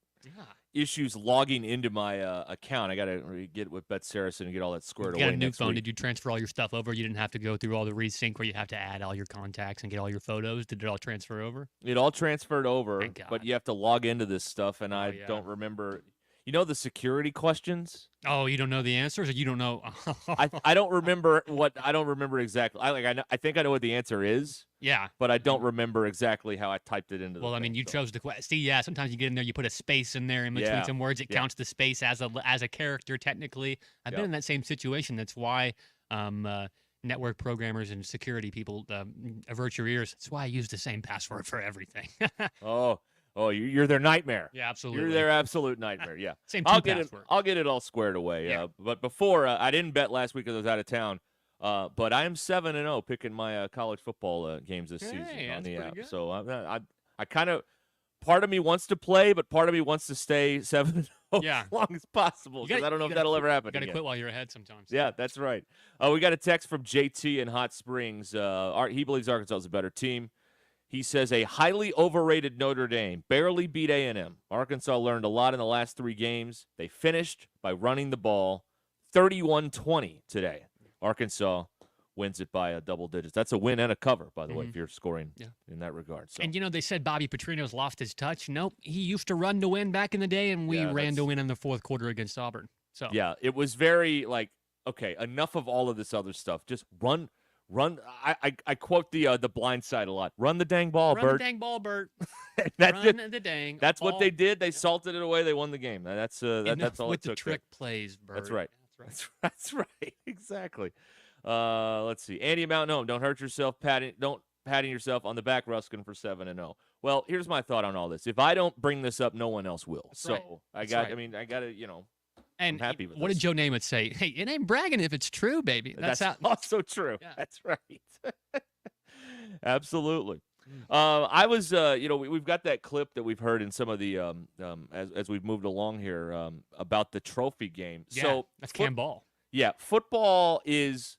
issues logging into my account. I got to get with Bet Saracen and get all that squared You away got a new next phone. week. Did you transfer all your stuff over? You didn't have to go through all the resync where you have to add all your contacts and get all your photos. Did it all transfer over? It all transferred over, Thank God. but you have to log into this stuff, and I yeah. don't remember. You know the security questions? Oh, you don't know the answers, or you don't know? I don't remember I don't remember exactly. I think I know what the answer is. Yeah. But I don't remember exactly how I typed it into the Well, I mean, you chose the question. See, yeah, sometimes you get in there, you put a space in there in between Yeah. some words. It Yeah. counts the space as a character, technically. I've been Yep. in that same situation. That's why network programmers and security people avert your ears. That's why I use the same password for everything. Oh, you're their nightmare. Yeah, absolutely. You're their absolute nightmare. Yeah. Same I'll two get it. password. I'll get it all squared away. Yeah. But before I didn't bet last week because I was out of town. But I am 7-0 picking my college football games this season on that's the pretty app. good. So I kind of part of me wants to play, but part of me wants to stay 7-0 Yeah. as long as possible because I don't know if that'll ever happen. You got to again. quit while you're ahead sometimes. Yeah, that's right. We got a text from JT in Hot Springs. He believes Arkansas is a better team. He says a highly overrated Notre Dame barely beat A&M. Arkansas learned a lot in the last 3 games. They finished by running the ball 31-20 today. Arkansas wins it by double digits. That's a win and a cover, by the way, if you're scoring in that regard. So. And, they said Bobby Petrino's lost his touch. Nope. He used to run to win back in the day, and we ran to win in the fourth quarter against Auburn. So Yeah, it was very okay, enough of all of this other stuff. Just run. I quote the Blind Side a lot. Run the dang ball, Run Bert. the dang ball, Bert. Run the dang That's ball. what they did. They salted it away. They won the game. That's Enough all with it took. the trick plays, Bert. That's right. That's right. Exactly. Let's see. Andy Mountain Home. Don't hurt yourself. Don't patting yourself on the back, Ruskin, for 7-0. Well, here's my thought on all this. If I don't bring this up, no one else will. So I got to, And I'm happy with what this. did Joe Namath say? Hey, it ain't bragging if it's true, baby. That's also true. Yeah. That's right. Absolutely. I was, we've got that clip that we've heard in some of the, as we've moved along here, about the trophy game. Yeah, So that's Cam Ball. Yeah, football is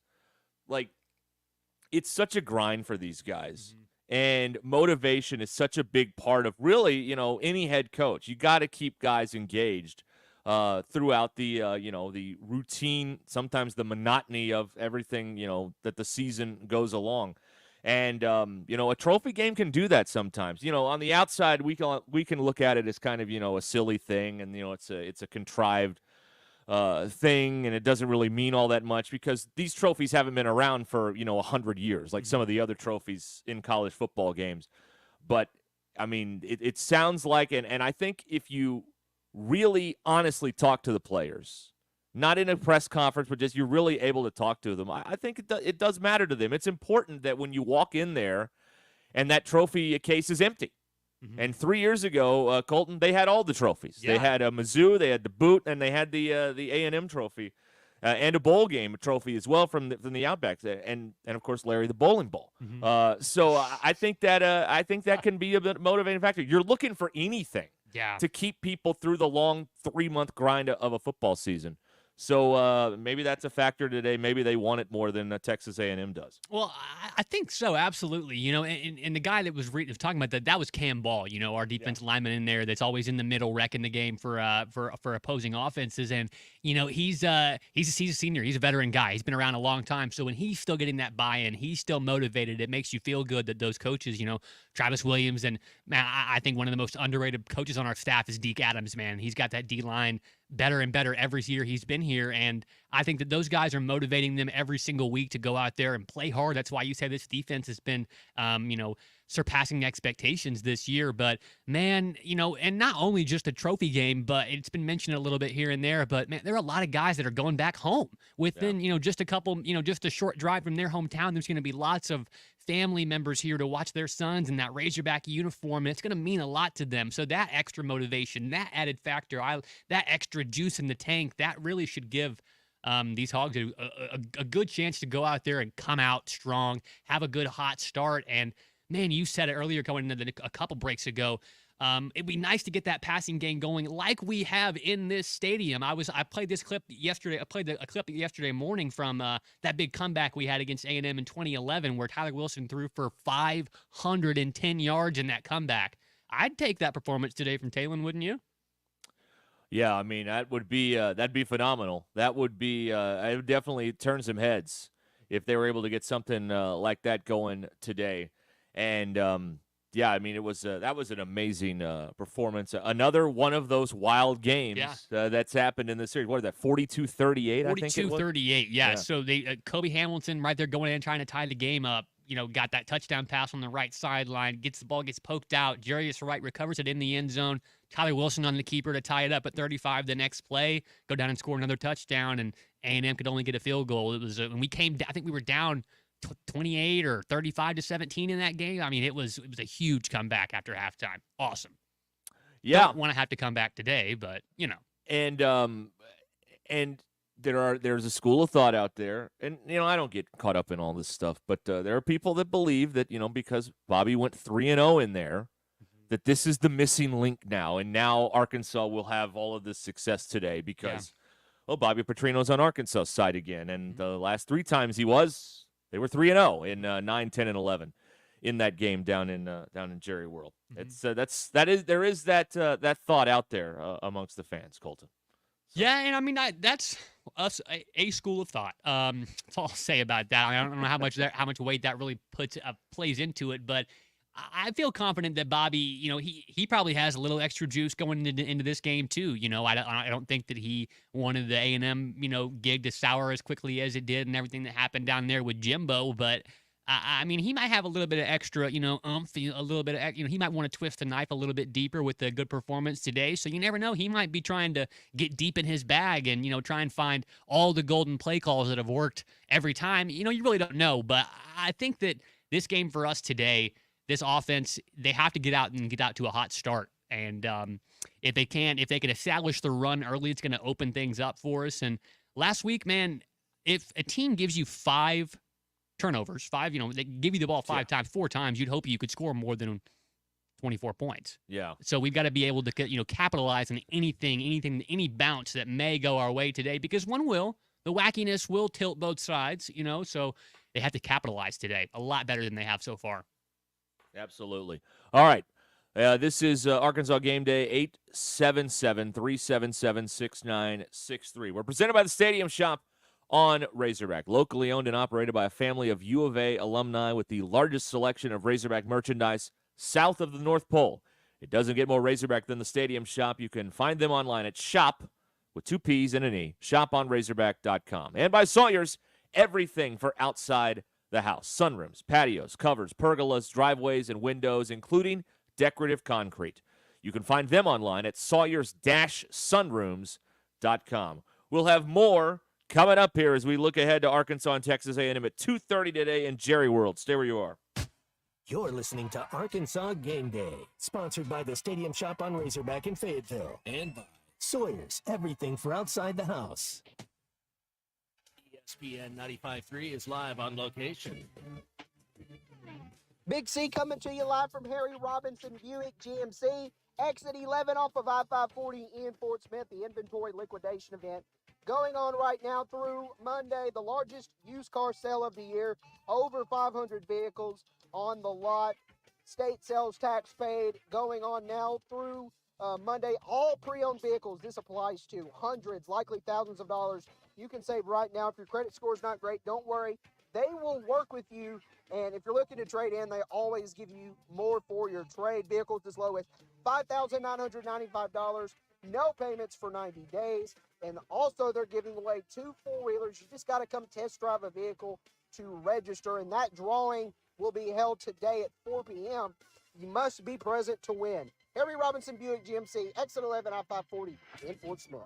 it's such a grind for these guys. And motivation is such a big part of really, any head coach. You got to keep guys engaged throughout the, the routine, sometimes the monotony of everything, that the season goes along. And, a trophy game can do that sometimes. On the outside, we can look at it as kind of, a silly thing. And, it's a contrived thing, and it doesn't really mean all that much because these trophies haven't been around for 100 years like some of the other trophies in college football games. But I mean, it sounds like, and I think if you really honestly talk to the players, not in a press conference, but just you're really able to talk to them, I think it does matter to them. It's important that when you walk in there and that trophy case is empty. And 3 years ago, Colton, they had all the trophies. Yeah. They had a Mizzou, they had the boot, and they had the A&M trophy, and a bowl game trophy as well from the Outbacks, and of course Larry the bowling ball. So I think that can be a bit motivating factor. You're looking for anything to keep people through the long 3-month grind of a football season. So maybe that's a factor today. Maybe they want it more than Texas A&M does. Well, I think so, absolutely. And the guy that was talking about that was Cam Ball. Our defensive lineman in there that's always in the middle, wrecking the game for opposing offenses. And he's a senior. He's a veteran guy. He's been around a long time. So when he's still getting that buy-in, he's still motivated. It makes you feel good that those coaches, Travis Williams, and man, I think one of the most underrated coaches on our staff is Deke Adams. Man, he's got that D-line better and better every year he's been here, and I think that those guys are motivating them every single week to go out there and play hard. That's why you say this defense has been, surpassing expectations this year. But man, and not only just a trophy game, but it's been mentioned a little bit here and there. But man, there are a lot of guys that are going back home within, just a couple, just a short drive from their hometown. There's going to be lots of family members here to watch their sons in that Razorback uniform, and it's going to mean a lot to them. So that extra motivation, that added factor, that extra juice in the tank, that really should give these Hogs a good chance to go out there and come out strong, have a good hot start. And man, you said it earlier going into a couple breaks ago. It'd be nice to get that passing game going like we have in this stadium. I played this clip yesterday. I played a clip yesterday morning from that big comeback we had against A&M in 2011 where Tyler Wilson threw for 510 yards in that comeback. I'd take that performance today from Talon, wouldn't you? Yeah, I mean that'd be phenomenal. That would be it would definitely turn some heads if they were able to get something like that going today. And yeah, I mean that was an amazing performance. Another one of those wild games that's happened in the series. What is that? 42-38, I think it was. 42-38. Yeah. So they Kobe Hamilton right there going in trying to tie the game up. Got that touchdown pass on the right sideline, gets poked out. Jarius Wright recovers it in the end zone. Tyler Wilson on the keeper to tie it up at 35 the next play, go down and score another touchdown, and A&M could only get a field goal. It was when we came I think we were down 28 or 35-17 in that game. I mean, it was a huge comeback after halftime. Awesome. Yeah. Don't want to have to come back today, but And there's a school of thought out there, and I don't get caught up in all this stuff, but there are people that believe that because Bobby went 3-0 in there, that this is the missing link now, and now Arkansas will have all of this success today because Bobby Petrino's on Arkansas' side again, and the last 3 times they were 3-0 in 9, 10, and 11 in that game down in Jerry World. There is that thought out there amongst the fans, Colton. Yeah, and I mean that's a school of thought. That's all I'll say about that. I don't know how much weight that really plays into it, but I feel confident that Bobby, he probably has a little extra juice going into this game too. I don't think that he wanted the A&M gig to sour as quickly as it did and everything that happened down there with Jimbo, but. I mean, he might have a little bit of extra, oomph, a little bit of, he might want to twist the knife a little bit deeper with the good performance today. So you never know. He might be trying to get deep in his bag and, try and find all the golden play calls that have worked every time. You really don't know. But I think that this game for us today, this offense, they have to get out to a hot start. And if they can establish the run early, it's going to open things up for us. And last week, man, if a team gives you 5 turnovers, 5, they give you the ball 5 times, 4 times, you'd hope you could score more than 24 points. Yeah. So we've got to be able to, capitalize on any bounce that may go our way today, because the wackiness will tilt both sides, so they have to capitalize today a lot better than they have so far. Absolutely. All right. This is Arkansas Game Day, 877-377-6963. We're presented by the Stadium Shop on Razorback, locally owned and operated by a family of U of A alumni with the largest selection of Razorback merchandise south of the North Pole. It doesn't get more Razorback than the Stadium Shop. You can find them online at shop, with 2 P's and an E, shoponrazorback.com. And by Sawyer's, everything for outside the house. Sunrooms, patios, covers, pergolas, driveways, and windows, including decorative concrete. You can find them online at sawyers-sunrooms.com. We'll have more coming up here as we look ahead to Arkansas and Texas A&M at 2:30 today in Jerry World. Stay where you are. You're listening to Arkansas Game Day, sponsored by the Stadium Shop on Razorback in Fayetteville and by Sawyer's, everything for outside the house. ESPN 95.3 is live on location. Big C coming to you live from Harry Robinson Buick GMC. Exit 11 off of I-540 in Fort Smith, the inventory liquidation event going on right now through Monday, the largest used car sale of the year. Over 500 vehicles on the lot. State sales tax paid going on now through Monday. All pre-owned vehicles this applies to. Hundreds, likely thousands of dollars you can save right now. If your credit score is not great, don't worry. They will work with you. And if you're looking to trade in, they always give you more for your trade. Vehicles as low as $5,995. No payments for 90 days. And also they're giving away 2 4-wheelers. You just got to come test drive a vehicle to register. And that drawing will be held today at 4 p.m. You must be present to win. Harry Robinson Buick GMC, exit 11 I-540 in Fort Smith.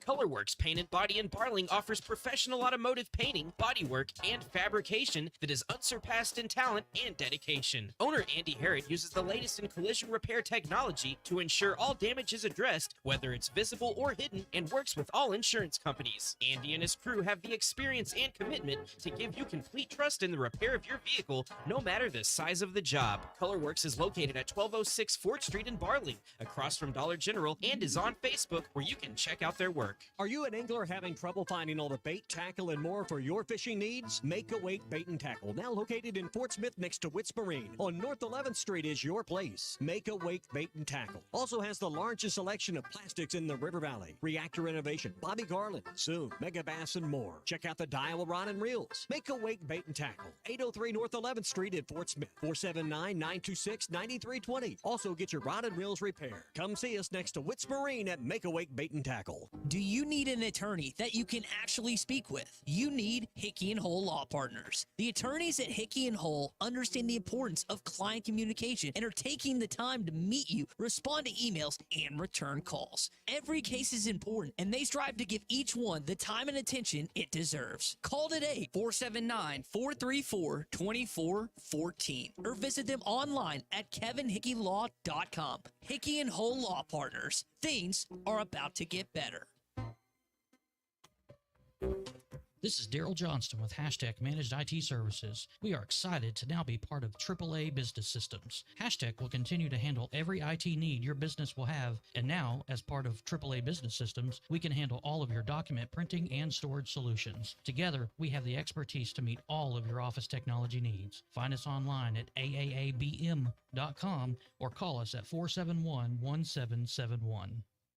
Colorworks Paint and Body in Barling offers professional automotive painting, bodywork, and fabrication that is unsurpassed in talent and dedication. Owner Andy Harrod uses the latest in collision repair technology to ensure all damage is addressed, whether it's visible or hidden, and works with all insurance companies. Andy and his crew have the experience and commitment to give you complete trust in the repair of your vehicle, no matter the size of the job. Colorworks is located at 1206 Fort Street Street in Barling, across from Dollar General, and is on Facebook where you can check out their work. Are you an angler having trouble finding all the bait, tackle, and more for your fishing needs? Make Awake Bait and Tackle, now located in Fort Smith next to Witts Marine on North 11th Street, is your place. Make Awake Bait and Tackle also has the largest selection of plastics in the River Valley. Reactor Innovation, Bobby Garland, Zoom, Mega Bass, and more. Check out the Daiwa Rod and Reels. Make Awake Bait and Tackle, 803 North 11th Street at Fort Smith, 479-926-9320. Also get your rod and reels repaired. Come see us next to Witts Marine at Make Awake Bait and Tackle. Do you need an attorney that you can actually speak with? You need Hickey and Hole Law Partners. The attorneys at Hickey and Hole understand the importance of client communication and are taking the time to meet you, respond to emails, and return calls. Every case is important, and they strive to give each one the time and attention it deserves. Call today, 479-434-2414, or visit them online at kevinhickeylaw.com. Hickey and Hole Law Partners. Things are about to get better. This is Daryl Johnston with Hashtag Managed IT Services. We are excited to now be part of AAA Business Systems. Hashtag will continue to handle every IT need your business will have, and now, as part of AAA Business Systems, we can handle all of your document printing and storage solutions. Together, we have the expertise to meet all of your office technology needs. Find us online at aaabm.com or call us at 471-1771.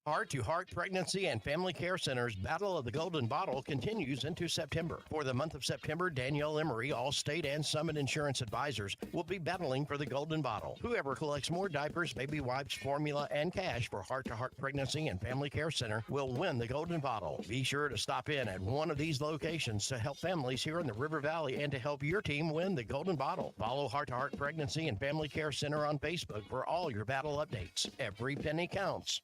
Heart to Heart Pregnancy and Family Care Center's Battle of the Golden Bottle continues into September. For the month of September, Danielle Emery, Allstate and Summit Insurance Advisors, will be battling for the Golden Bottle. Whoever collects more diapers, baby wipes, formula, and cash for Heart to Heart Pregnancy and Family Care Center will win the Golden Bottle. Be sure to stop in at one of these locations to help families here in the River Valley and to help your team win the Golden Bottle. Follow Heart to Heart Pregnancy and Family Care Center on Facebook for all your battle updates. Every penny counts.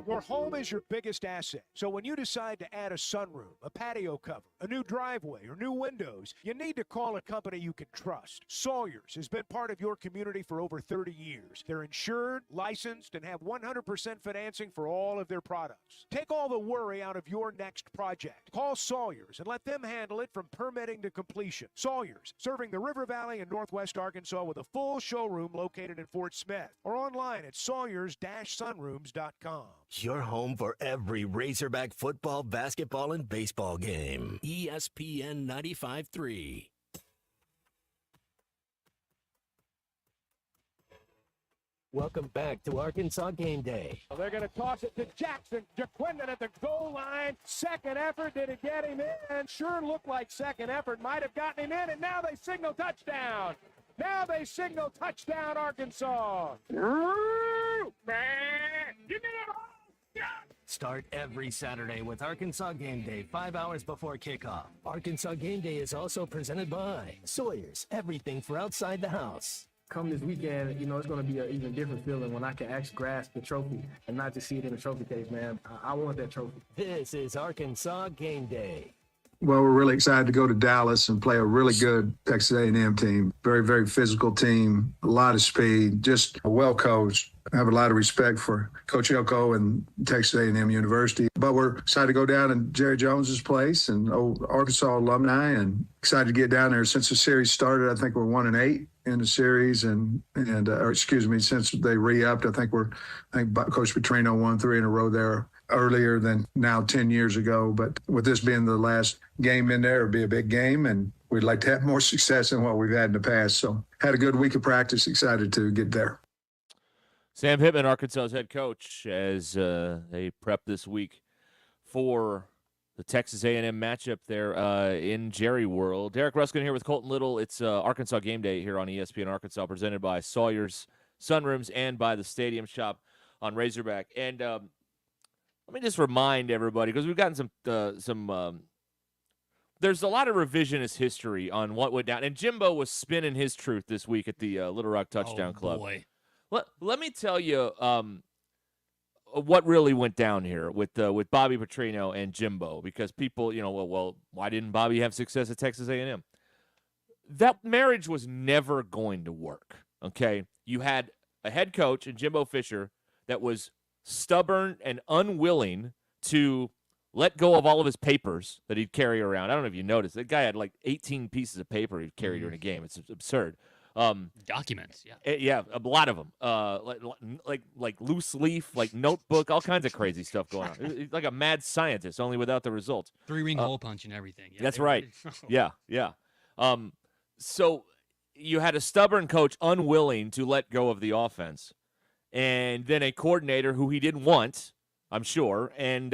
Your home is your biggest asset. So when you decide to add a sunroom, a patio cover, a new driveway, or new windows, you need to call a company you can trust. Sawyers has been part of your community for over 30 years. They're insured, licensed, and have 100% financing for all of their products. Take all the worry out of your next project. Call Sawyers and let them handle it from permitting to completion. Sawyers, serving the River Valley and Northwest Arkansas with a full showroom located in Fort Smith or online at sawyers-sunrooms.com. Your home for every Razorback football, basketball, and baseball game. ESPN 95.3. Welcome back to Arkansas Game Day. They're going to toss it to Jackson. JaQuindon at the goal line. Second effort. Did it get him in? Sure looked like second effort. Might have gotten him in, and now they signal touchdown. Now they signal touchdown, Arkansas. Give me the ball. Start every Saturday with Arkansas Game Day, 5 hours before kickoff. Arkansas Game Day is also presented by Sawyers, everything for outside the house. Come this weekend, it's going to be an even different feeling when I can actually grasp the trophy and not just see it in the trophy case, man. I want that trophy. This is Arkansas Game Day. Well, we're really excited to go to Dallas and play a really good Texas A&M team. Very, very physical team, a lot of speed, just well coached. I have a lot of respect for Coach Elko and Texas A&M University. But we're excited to go down in Jerry Jones's place and old Arkansas alumni, and excited to get down there. Since the series started, I think we're 1-8 in the series, since they re-upped, I think Coach Petrino won 3 in a row there earlier than now 10 years ago. But with this being the last game in there, it'll be a big game, and we'd like to have more success than what we've had in the past. So had a good week of practice, excited to get there. Sam Pittman, Arkansas's head coach, as they prep this week for the Texas A&M matchup there in Jerry World. Derek Ruskin here with Colton Little. It's Arkansas Game Day here on ESPN Arkansas, presented by Sawyer's Sunrooms and by the Stadium Shop on Razorback. And let me just remind everybody, because we've gotten some there's a lot of revisionist history on what went down. And Jimbo was spinning his truth this week at the Little Rock Touchdown Club. Boy. Let me tell you what really went down here with Bobby Petrino and Jimbo, because people, well, why didn't Bobby have success at Texas A&M? That marriage was never going to work, okay? You had a head coach in Jimbo Fisher that was stubborn and unwilling to let go of all of his papers that he'd carry around. I don't know if you noticed. That guy had like 18 pieces of paper he'd carry during a game. It's absurd. Documents, yeah. Yeah, a lot of them. Like loose leaf, like notebook, all kinds of crazy stuff going on. He's like a mad scientist, only without the results. 3-ring hole punch and everything. Yeah, That's right. Yeah. So you had a stubborn coach unwilling to let go of the offense, and then a coordinator who he didn't want, I'm sure, and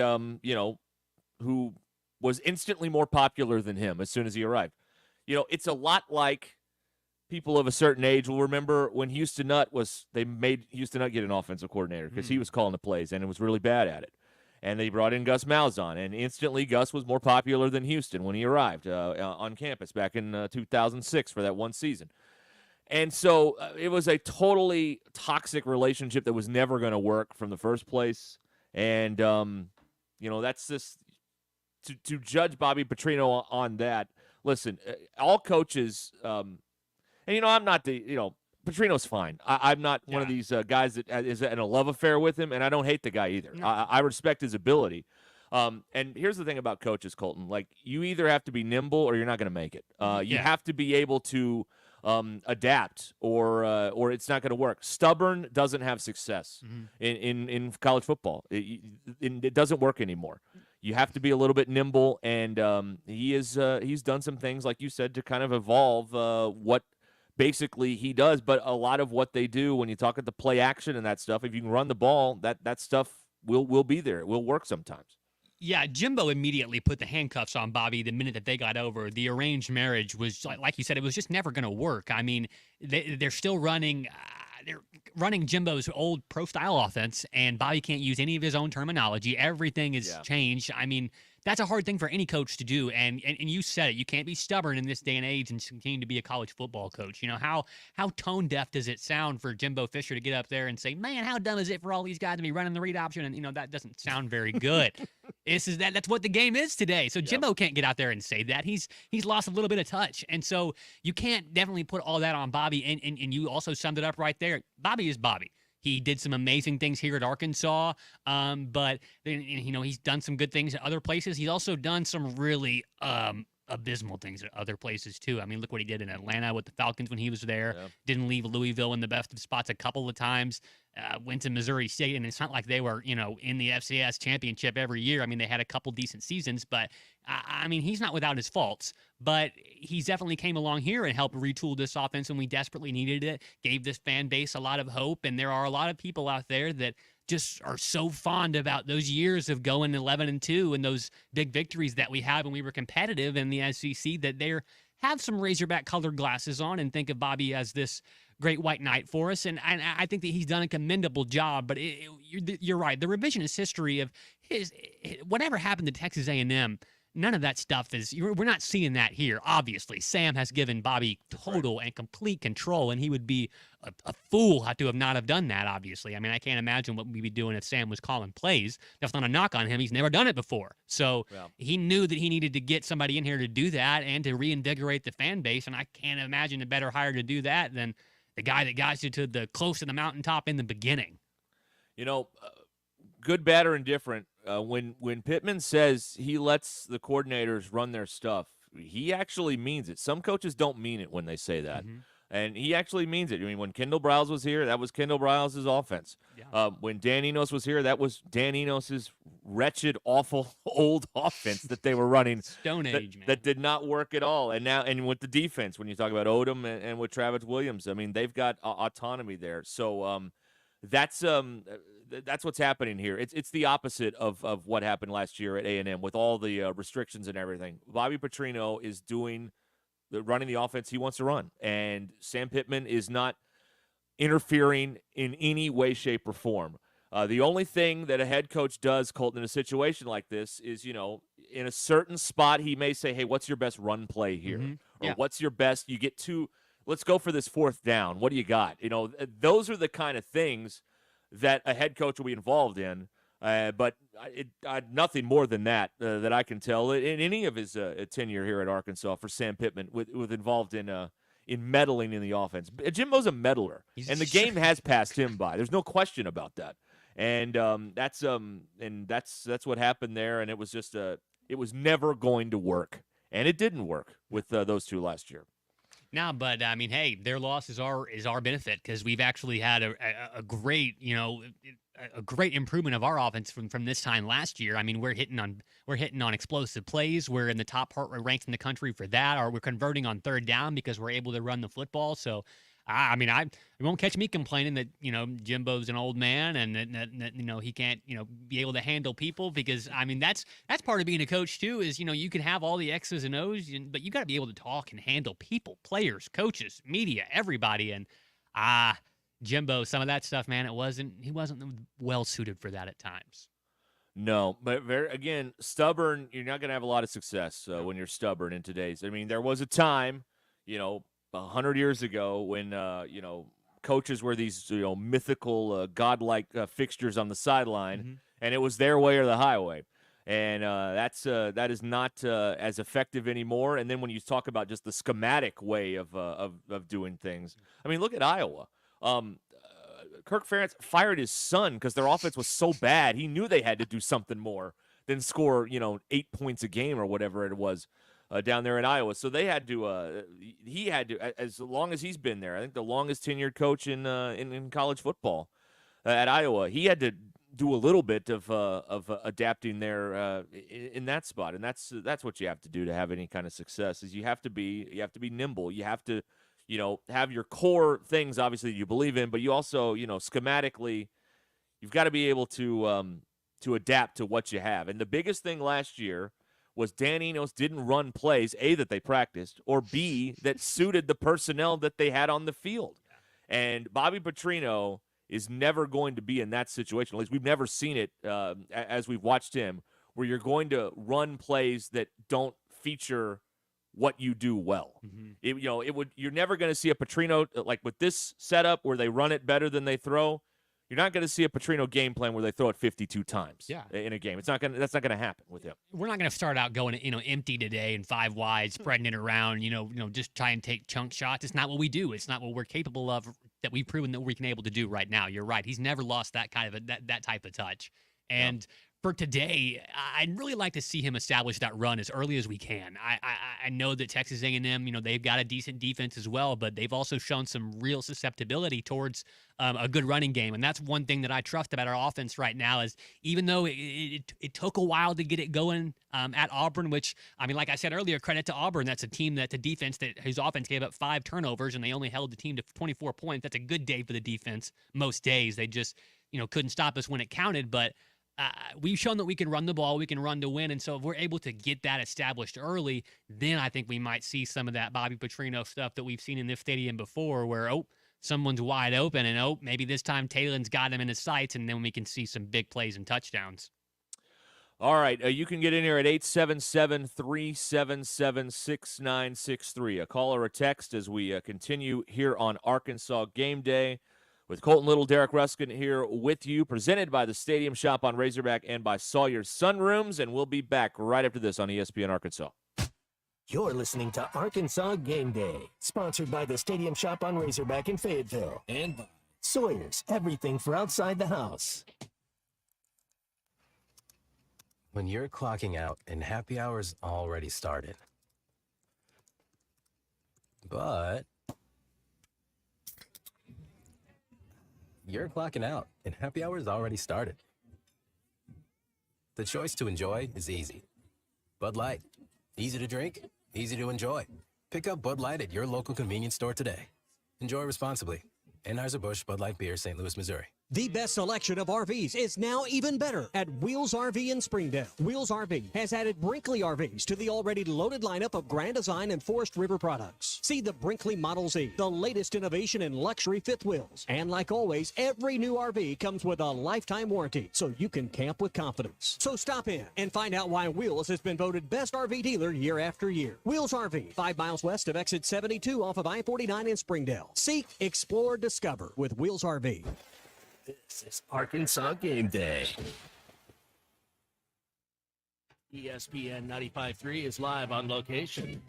who was instantly more popular than him as soon as he arrived. It's a lot like people of a certain age will remember when Houston Nutt they made Houston Nutt get an offensive coordinator because he was calling the plays and it was really bad at it. And they brought in Gus Malzahn, and instantly Gus was more popular than Houston when he arrived on campus back in 2006 for that one season. And so it was a totally toxic relationship that was never going to work from the first place. And, that's just to judge Bobby Petrino on that. Listen, all coaches, and, I'm not Petrino's fine. I'm not one of these guys that is in a love affair with him, and I don't hate the guy either. No. I respect his ability. And here's the thing about coaches, Colton. Like, you either have to be nimble or you're not going to make it. You have to be able to adapt or it's not going to work. Stubborn doesn't have success in college football. It doesn't work anymore. You have to be a little bit nimble, and he's done some things, like you said, to kind of evolve what basically he does. But a lot of what they do when you talk at the play action and that stuff, if you can run the ball, that stuff will be there. It will work sometimes. Yeah, Jimbo immediately put the handcuffs on Bobby the minute that they got over. The arranged marriage was, like you said, it was just never going to work. I mean, they're still running Jimbo's old pro-style offense, and Bobby can't use any of his own terminology. Everything is changed. I mean, that's a hard thing for any coach to do, and you said it. You can't be stubborn in this day and age and continue to be a college football coach. How tone deaf does it sound for Jimbo Fisher to get up there and say, "Man, how dumb is it for all these guys to be running the read option?" And that doesn't sound very good. That's what the game is today. So Jimbo can't get out there and say that. He's lost a little bit of touch, and so you can't definitely put all that on Bobby. And you also summed it up right there. Bobby is Bobby. He did some amazing things here at Arkansas, but he's done some good things at other places. He's also done some really abysmal things at other places too. I mean, look what he did in Atlanta with the Falcons when he was there. Yeah. Didn't leave Louisville in the best of spots a couple of times. Went to Missouri State, and it's not like they were, in the FCS championship every year. I mean, they had a couple decent seasons, but I mean, he's not without his faults. But he's definitely came along here and helped retool this offense, and we desperately needed it. Gave this fan base a lot of hope, and there are a lot of people out there that just are so fond about those years of going 11-2 and those big victories that we had when we were competitive in the SEC, that they have some Razorback colored glasses on and think of Bobby as this great white knight for us. And I think that he's done a commendable job, but you're right. The revisionist history of whatever happened to Texas A&M, none of that stuff we're not seeing that here. Obviously, Sam has given Bobby total and complete control, and he would be a fool to have not have done that, obviously. I mean, I can't imagine what we'd be doing if Sam was calling plays. That's not a knock on him. He's never done it before. So he knew that he needed to get somebody in here to do that and to reinvigorate the fan base, and I can't imagine a better hire to do that than the guy that got you to the close to the mountaintop in the beginning. Good, bad, or indifferent, when Pittman says he lets the coordinators run their stuff, he actually means it. Some coaches don't mean it when they say that. Mm-hmm. And he actually means it. I mean, when Kendall Briles was here, that was Kendall Briles' offense. Yeah. When Dan Enos was here, that was Dan Enos' wretched, awful, old offense that they were running. Stone Age, man. That did not work at all. And with the defense, when you talk about Odom and with Travis Williams, I mean, they've got autonomy there. So that's what's happening here. It's the opposite of what happened last year at A&M with all the restrictions and everything. Bobby Petrino is running the offense he wants to run, and Sam Pittman is not interfering in any way, shape, or form. The only thing that a head coach does, Colton, in a situation like this is, in a certain spot, he may say, hey, what's your best run play here? Mm-hmm. Or what's your best, you get two, let's go for this fourth down. What do you got? Those are the kind of things that a head coach will be involved in. But nothing more than that that I can tell in any of his tenure here at Arkansas for Sam Pittman with involved in meddling in the offense. Jimbo's a meddler, and the game has passed him by. There's no question about that. And that's what happened there. And it was just it was never going to work, and it didn't work with those two last year. No, but I mean, hey, their loss is our benefit because we've actually had a great, a great improvement of our offense from this time last year. I mean, we're hitting on explosive plays. We're in the top part ranked in the country for that, or we're converting on third down because we're able to run the football. So, I mean, it won't catch me complaining that Jimbo's an old man and that he can't be able to handle people, because I mean that's part of being a coach too, is you can have all the X's and O's, but you got to be able to talk and handle people, players, coaches, media, everybody. And Jimbo, some of that stuff, man, he wasn't well suited for that at times. No, but again, stubborn. You're not going to have a lot of success when you're stubborn in today's. I mean, there was a time, 100 years ago when coaches were these mythical godlike fixtures on the sideline, and it was their way or the highway, and that is not as effective anymore. And then when you talk about just the schematic way of doing things, I mean, look at Iowa. Kirk Ferentz fired his son because their offense was so bad. He knew they had to do something more than score 8 points a game or whatever it was. Down there in Iowa. So they had to, he had to, as long as he's been there, I think the longest tenured coach in college football at Iowa, he had to do a little bit of adapting there in that spot. And that's what you have to do to have any kind of success, is you have to be nimble. You have to, have your core things, obviously, that you believe in, but you also, schematically, you've got to be able to adapt to what you have. And the biggest thing last year was Dan Enos didn't run plays, A, that they practiced, or B, that suited the personnel that they had on the field. And Bobby Petrino is never going to be in that situation. At least we've never seen it as we've watched him, where you're going to run plays that don't feature what you do well. You're never going to see a Petrino, like with this setup, where they run it better than they throw. You're not going to see a Petrino game plan where they throw it 52 times in a game. That's not going to happen with him. We're not going to start out going, empty today and 5 wide, spreading it around, just try and take chunk shots. It's not what we do. It's not what we're capable of, that we've proven that we can able to do right now. You're right. He's never lost that kind of that type of touch. And for today, I'd really like to see him establish that run as early as we can. I know that Texas A&M, they've got a decent defense as well, but they've also shown some real susceptibility towards a good running game. And that's one thing that I trust about our offense right now, is even though it took a while to get it going at Auburn, which, I mean, like I said earlier, credit to Auburn. That's a team that's a defense whose offense gave up 5 turnovers, and they only held the team to 24 points. That's a good day for the defense most days. They just, couldn't stop us when it counted. But we've shown that we can run the ball, we can run to win, and so if we're able to get that established early, then I think we might see some of that Bobby Petrino stuff that we've seen in this stadium before, where, someone's wide open, and maybe this time Taylon's got him in his sights, and then we can see some big plays and touchdowns. All right, you can get in here at 877-377-6963. A call or a text as we continue here on Arkansas Game Day. With Colton Little, Derek Ruskin here with you, presented by the Stadium Shop on Razorback and by Sawyer's Sunrooms, and we'll be back right after this on ESPN Arkansas. You're listening to Arkansas Game Day, sponsored by the Stadium Shop on Razorback in Fayetteville, and by Sawyer's, everything for outside the house. When you're clocking out and happy hour's already started, but you're clocking out and happy hour's already started. The choice to enjoy is easy. Bud Light. Easy to drink, easy to enjoy. Pick up Bud Light at your local convenience store today. Enjoy responsibly. Anheuser-Busch Bud Light Beer, St. Louis, Missouri. The best selection of RVs is now even better at Wheels RV in Springdale. Wheels RV has added Brinkley RVs to the already loaded lineup of Grand Design and Forest River products. See the Brinkley Model Z, the latest innovation in luxury fifth wheels. And like always, every new RV comes with a lifetime warranty, so you can camp with confidence. So stop in and find out why Wheels has been voted best RV dealer year after year. Wheels RV, 5 miles west of exit 72 off of I-49 in Springdale. Seek, explore, discover with Wheels RV. This is Arkansas Game Day. ESPN 95.3 is live on location.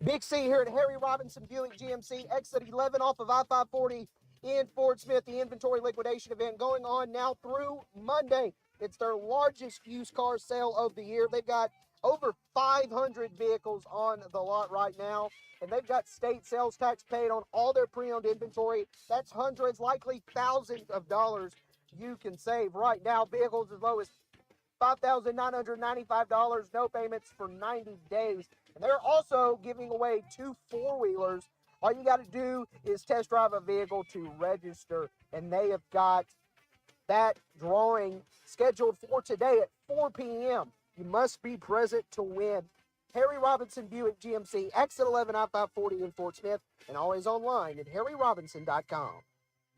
Big C here at Harry Robinson Buick GMC, exit 11 off of I-540 in Fort Smith. The inventory liquidation event going on now through Monday. It's their largest used car sale of the year. They've got over 500 vehicles on the lot right now, and they've got state sales tax paid on all their pre-owned inventory. That's hundreds, likely thousands of dollars you can save right now. Vehicles as low as $5,995, no payments for 90 days. And they're also giving away 2 4-wheelers. All you got to do is test drive a vehicle to register, and they have got that drawing scheduled for today at 4 p.m. You must be present to win. Harry Robinson Buick GMC, exit 11 I-540 in Fort Smith, and always online at harryrobinson.com.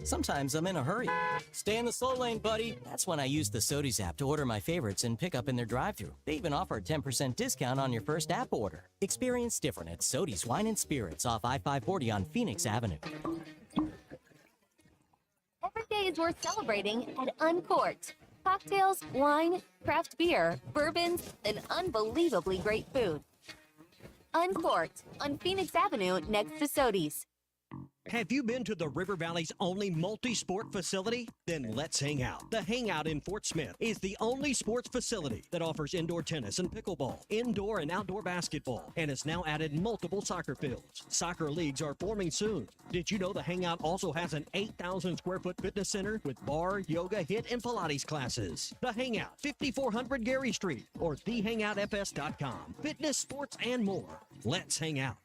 Sometimes I'm in a hurry. Stay in the slow lane, buddy. That's when I use the Sodies app to order my favorites and pick up in their drive-thru. They even offer a 10% discount on your first app order. Experience different at Sodies Wine and Spirits off I-540 on Phoenix Avenue. Every day is worth celebrating at Uncorked. Cocktails, wine, craft beer, bourbons, and unbelievably great food. Uncorked on Phoenix Avenue next to Sodies. Have you been to the River Valley's only multi-sport facility? Then let's hang out. The Hangout in Fort Smith is the only sports facility that offers indoor tennis and pickleball, indoor and outdoor basketball, and has now added multiple soccer fields. Soccer leagues are forming soon. Did you know the Hangout also has an 8,000 square foot fitness center with bar, yoga, HIIT, and Pilates classes? The Hangout, 5400 Gary Street, or thehangoutfs.com. Fitness, sports, and more. Let's hang out.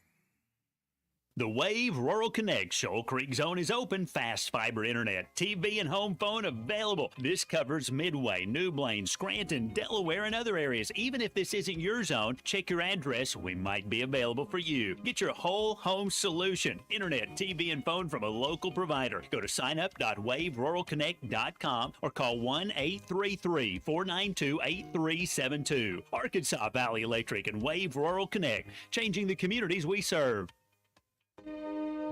The Wave Rural Connect Shoal Creek Zone is open. Fast fiber internet, TV, and home phone available. This covers Midway, New Blaine, Scranton, Delaware, and other areas. Even if this isn't your zone, check your address. We might be available for you. Get your whole home solution. Internet, TV, and phone from a local provider. Go to signup.waveruralconnect.com or call 1-833-492-8372. Arkansas Valley Electric and Wave Rural Connect, changing the communities we serve.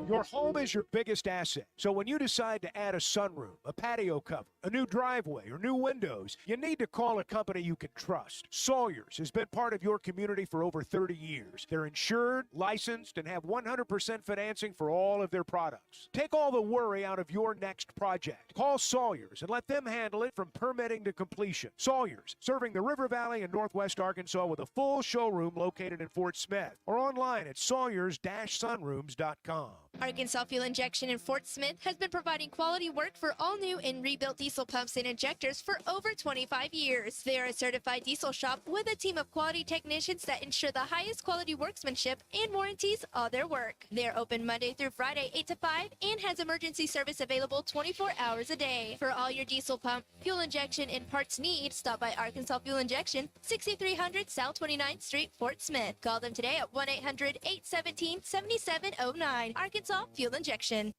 Your home is your biggest asset. So when you decide to add a sunroom, a patio cover, a new driveway, or new windows, you need to call a company you can trust. Sawyer's has been part of your community for over 30 years. They're insured, licensed, and have 100% financing for all of their products. Take all the worry out of your next project. Call Sawyer's and let them handle it from permitting to completion. Sawyer's, serving the River Valley and Northwest Arkansas with a full showroom located in Fort Smith or online at sawyers-sunrooms.com. Arkansas Fuel Injection in Fort Smith has been providing quality work for all new and rebuilt diesel pumps and injectors for over 25 years. They are a certified diesel shop with a team of quality technicians that ensure the highest quality workmanship and warranties all their work. They're open Monday through Friday 8 to 5 and has emergency service available 24 hours a day. For all your diesel pump, fuel injection, and parts needs, stop by Arkansas Fuel Injection, 6300 South 29th Street, Fort Smith. Call them today at 1-800-817-7709. Arkansas Fuel Injection.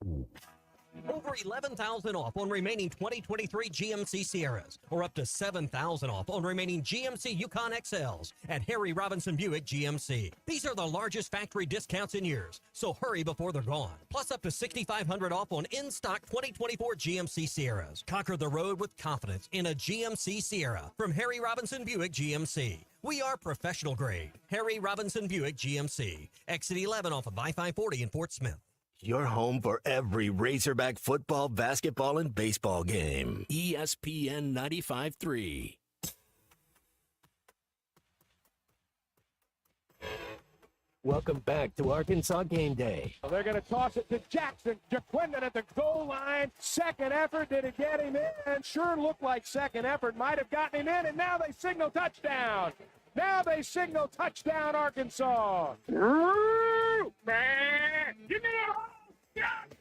Over $11,000 off on remaining 2023 GMC Sierras, or up to $7,000 off on remaining GMC Yukon XLs at Harry Robinson Buick GMC. These are the largest factory discounts in years, so hurry before they're gone. Plus up to $6,500 off on in-stock 2024 GMC Sierras. Conquer the road with confidence in a GMC Sierra from Harry Robinson Buick GMC. We are professional grade. Harry Robinson Buick GMC. Exit 11 off of I-540 in Fort Smith. Your home for every Razorback football, basketball, and baseball game. ESPN 95.3. Welcome back to Arkansas Game Day. They're going to toss it to Jackson. Jaquindon at the goal line. Second effort. Did it get him in? Sure looked like second effort. Might have gotten him in, and now they signal touchdown. Now they signal touchdown, Arkansas. Give me that.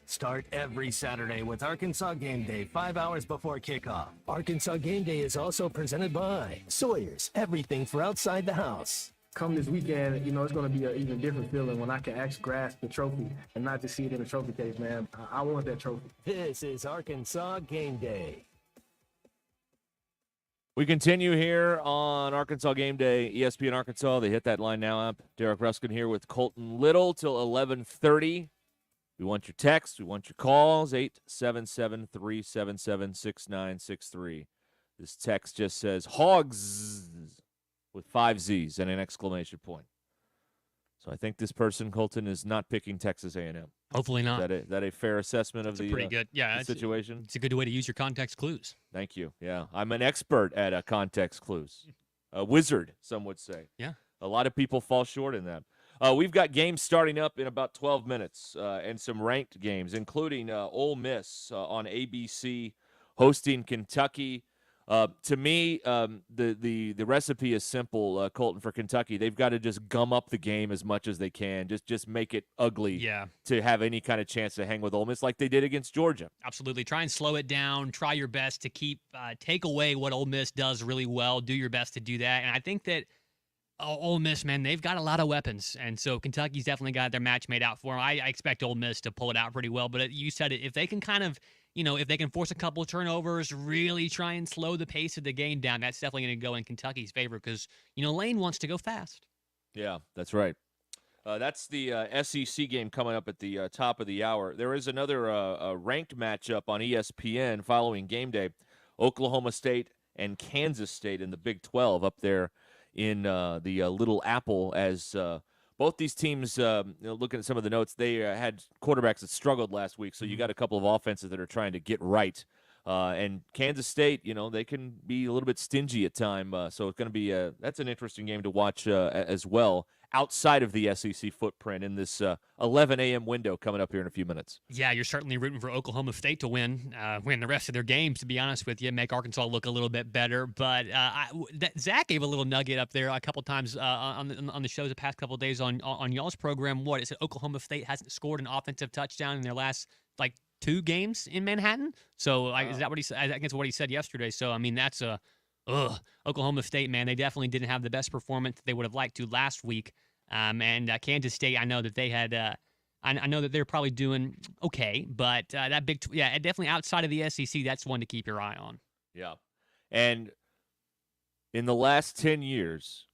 Start every Saturday with Arkansas Game Day 5 hours before kickoff. Arkansas Game Day is also presented by Sawyer's, everything for outside the house. Come this weekend, you know, it's going to be an even different feeling when I can actually grasp the trophy and not just see it in a trophy case, man. I want that trophy. This is Arkansas Game Day. We continue here on Arkansas Game Day, ESPN Arkansas. They hit that line now up. Derek Ruskin here with Colton Little till 11:30. We want your text. We want your calls. 877-377-6963. This text just says hogs with 5 Z's and an exclamation point. So I think this person, Colton, is not picking Texas A&M. Hopefully not. Is that a fair assessment of the pretty good, the situation? It's a good way to use your context clues. Thank you. Yeah, I'm an expert at context clues. wizard, some would say. Yeah. A lot of people fall short in that. We've got games starting up in about 12 minutes and some ranked games, including Ole Miss on ABC hosting Kentucky. To me, the recipe is simple, Colton, for Kentucky. They've got to just gum up the game as much as they can, just make it ugly to have any kind of chance to hang with Ole Miss like they did against Georgia. Absolutely. Try and slow it down. Try your best to take away what Ole Miss does really well. Do your best to do that. And I think that Ole Miss, man, they've got a lot of weapons. And so Kentucky's definitely got their match made out for them. I expect Ole Miss to pull it out pretty well. But you said it, if they can kind of, if they can force a couple of turnovers, really try and slow the pace of the game down, that's definitely going to go in Kentucky's favor because, Lane wants to go fast. Yeah, that's right. That's the SEC game coming up at the top of the hour. There is another ranked matchup on ESPN following game day. Oklahoma State and Kansas State in the Big 12 up there in the Little Apple as both these teams, looking at some of the notes, they had quarterbacks that struggled last week, so you got a couple of offenses that are trying to get right. And Kansas State, they can be a little bit stingy at time, so it's going to be that's an interesting game to watch as well, outside of the SEC footprint in this 11 a.m. window coming up here in a few minutes. Yeah, you're certainly rooting for Oklahoma State to win the rest of their games, to be honest with you, make Arkansas look a little bit better. But Zach gave a little nugget up there a couple times on the shows the past couple of days on y'all's program. What is it? Oklahoma State hasn't scored an offensive touchdown in their last, 2 games in Manhattan. So is that what he said? I think it's what he said yesterday. So, I mean, that's Oklahoma State, man, they definitely didn't have the best performance they would have liked to last week. And Kansas State, I know that they had I know that they're probably doing okay, but that definitely outside of the SEC, that's one to keep your eye on. Yeah. And in the last 10 years,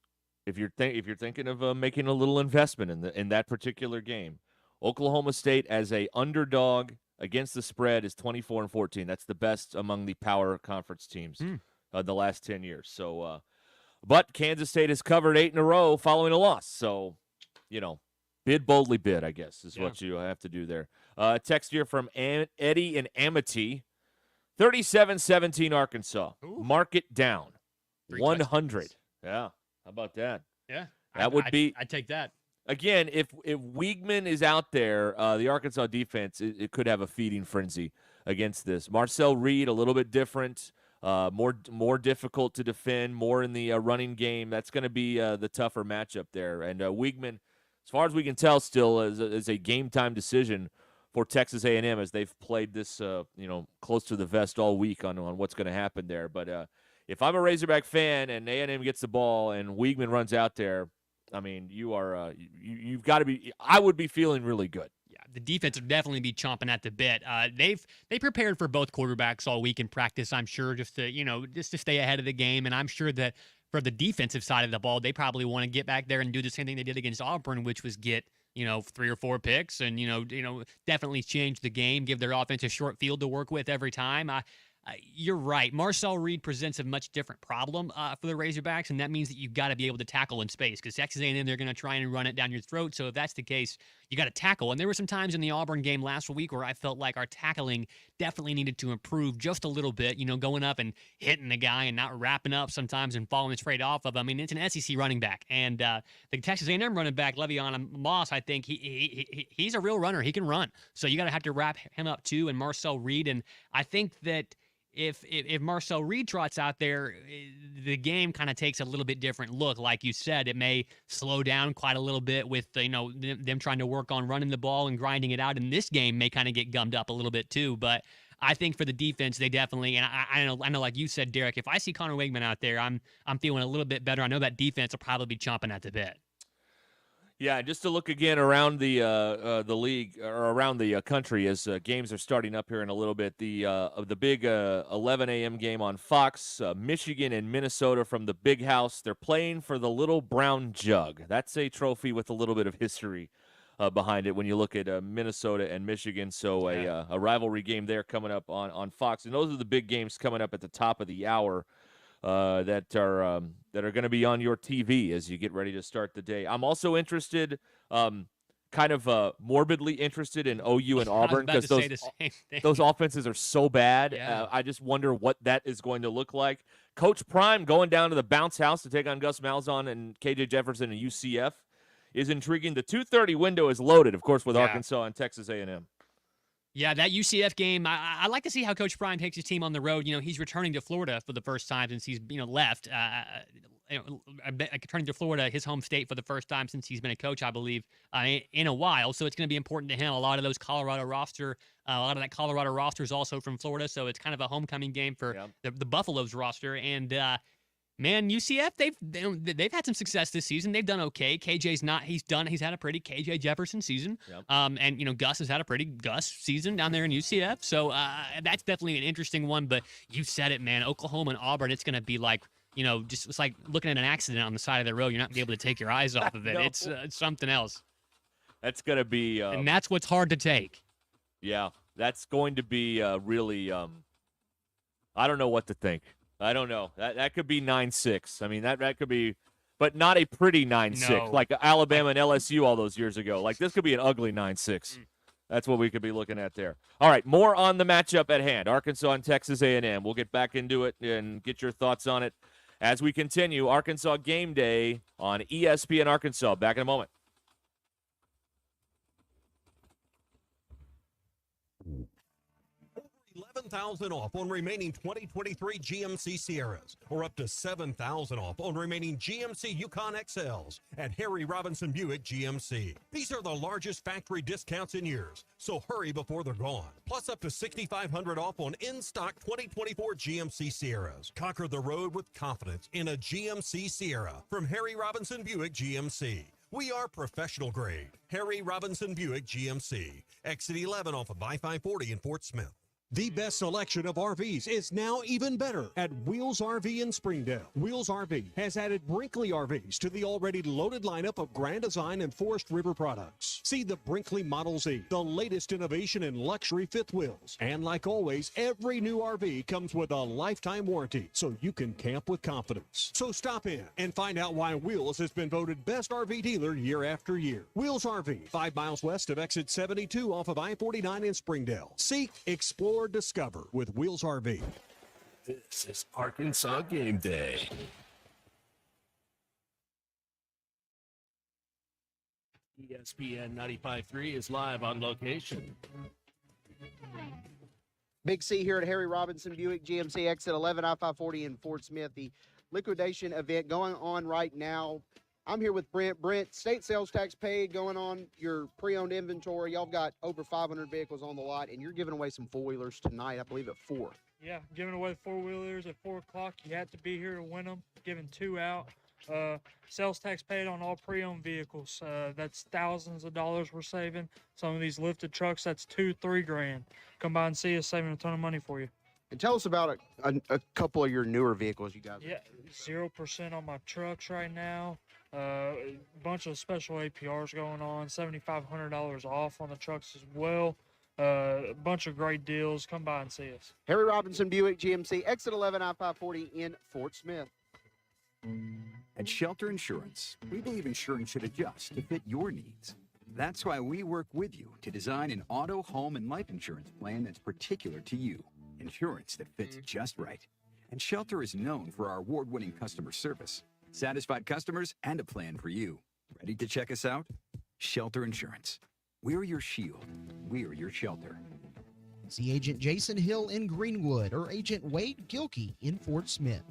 if you're thinking of making a little investment in that particular game, Oklahoma State as a underdog against the spread is 24-14. That's the best among the power conference teams the last 10 years. So, but Kansas State has covered 8 in a row following a loss. So, bid boldly bid, I guess, is what you have to do there. Text here from Eddie and Amity. 37-17 Arkansas. Ooh. Mark it down. 100. Yeah. How about that? Yeah. I'd take that. Again, if Weigman is out there, the Arkansas defense, it could have a feeding frenzy against this. Marcel Reed, a little bit different, more difficult to defend, more in the running game. That's going to be the tougher matchup there. And Weigman, as far as we can tell, still is a game-time decision for Texas A&M as they've played this, close to the vest all week on what's going to happen there. But if I'm a Razorback fan and A&M gets the ball and Weigman runs out there, I mean, you are you've got to be. I would be feeling really good. Yeah, the defense would definitely be chomping at the bit. They prepared for both quarterbacks all week in practice. I'm sure just to stay ahead of the game, and I'm sure that for the defensive side of the ball, they probably want to get back there and do the same thing they did against Auburn, which was get 3 or 4 picks and definitely change the game, give their offense a short field to work with every time. You're right. Marcel Reed presents a much different problem for the Razorbacks, and that means that you've got to be able to tackle in space because Texas A&M, they're going to try and run it down your throat. So if that's the case, you got to tackle. And there were some times in the Auburn game last week where I felt like our tackling definitely needed to improve just a little bit, going up and hitting the guy and not wrapping up sometimes and falling straight off of him. I mean, it's an SEC running back. And the Texas A&M running back, Le'Veon Moss, I think he's a real runner. He can run. So you got to have to wrap him up too, and Marcel Reed. And I think that if Marcel Reed trots out there, the game kind of takes a little bit different look. Like you said, it may slow down quite a little bit with them trying to work on running the ball and grinding it out. And this game may kind of get gummed up a little bit too. But I think for the defense, they definitely, and I know, like you said, Derek, if I see Connor Weigman out there, I'm feeling a little bit better. I know that defense will probably be chomping at the bit. Yeah, just to look again around the league or around the country as games are starting up here in a little bit. The big 11 a.m. game on Fox, Michigan and Minnesota from the Big House. They're playing for the Little Brown Jug. That's a trophy with a little bit of history behind it when you look at Minnesota and Michigan. So a rivalry game there coming up on Fox. And those are the big games coming up at the top of the hour. That are going to be on your TV as you get ready to start the day. I'm also interested. kind of morbidly interested in OU and Auburn because those offenses are so bad. Yeah. I just wonder what that is going to look like. Coach Prime going down to the bounce house to take on Gus Malzahn and KJ Jefferson and UCF is intriguing. The 2:30 window is loaded, of course, with Arkansas and Texas A&M. Yeah, that UCF game, I like to see how Coach Prime takes his team on the road. He's returning to Florida for the first time since he's left. Returning to Florida, his home state, for the first time since he's been a coach, I believe, in a while. So it's going to be important to him. A lot of that Colorado roster is also from Florida, so it's kind of a homecoming game for the Buffaloes roster. And man, UCF, they've had some success this season. They've done okay. KJ's not. He's had a pretty KJ Jefferson season. Yep. And Gus has had a pretty Gus season down there in UCF. So that's definitely an interesting one. But you said it, man. Oklahoma and Auburn. It's going to be like it's like looking at an accident on the side of the road. You're not going to be able to take your eyes off of it. It's something else. That's going to be, and that's what's hard to take. Yeah, that's going to be really. I don't know what to think. I don't know. That could be 9-6. I mean, that could be, but not a pretty 9-6 like Alabama and LSU all those years ago. Like, this could be an ugly 9-6. That's what we could be looking at there. All right, more on the matchup at hand, Arkansas and Texas A&M. We'll get back into it and get your thoughts on it as we continue. Arkansas Game Day on ESPN Arkansas. Back in a moment. 11,000 off on remaining 2023 GMC Sierras, or up to $7,000 off on remaining GMC Yukon XLs at Harry Robinson Buick GMC. These are the largest factory discounts in years, so hurry before they're gone. Plus up to $6,500 off on in-stock 2024 GMC Sierras. Conquer the road with confidence in a GMC Sierra from Harry Robinson Buick GMC. We are professional grade. Harry Robinson Buick GMC. Exit 11 off of I-540 in Fort Smith. The best selection of RVs is now even better at Wheels RV in Springdale. Wheels RV has added Brinkley RVs to the already loaded lineup of Grand Design and Forest River products. See the Brinkley Model Z, the latest innovation in luxury fifth wheels. And like always, every new RV comes with a lifetime warranty, so you can camp with confidence. So stop in and find out why Wheels has been voted best RV dealer year after year. Wheels RV, 5 miles west of exit 72 off of I-49 in Springdale. Seek, explore, discover with Wheels RV. This is Arkansas Game Day. ESPN 95.3 is live on location. Big C here at Harry Robinson Buick GMC, exit 11 I-540 in Fort Smith. The liquidation event going on right now. I'm here with Brent. Brent, state sales tax paid going on your pre-owned inventory. Y'all got over 500 vehicles on the lot, and you're giving away some four-wheelers tonight, I believe, at 4. Yeah, giving away four-wheelers at 4 o'clock. You have to be here to win them. Giving 2 out. Sales tax paid on all pre-owned vehicles. That's thousands of dollars we're saving. Some of these lifted trucks, that's $2-3 grand. Come by and see us, saving a ton of money for you. And tell us about a couple of your newer vehicles you guys. Yeah, 0% on my trucks right now. A bunch of special APRs going on, $7,500 off on the trucks as well. A bunch of great deals. Come by and see us. Harry Robinson Buick GMC, exit 11 I-540 in Fort Smith. At Shelter Insurance, we believe insurance should adjust to fit your needs. That's why we work with you to design an auto, home, and life insurance plan that's particular to you. Insurance that fits just right. And Shelter is known for our award-winning customer service. Satisfied customers and a plan for you. Ready to check us out? Shelter Insurance. We're your shield. We're your shelter. See Agent Jason Hill in Greenwood or Agent Wade Gilkey in Fort Smith.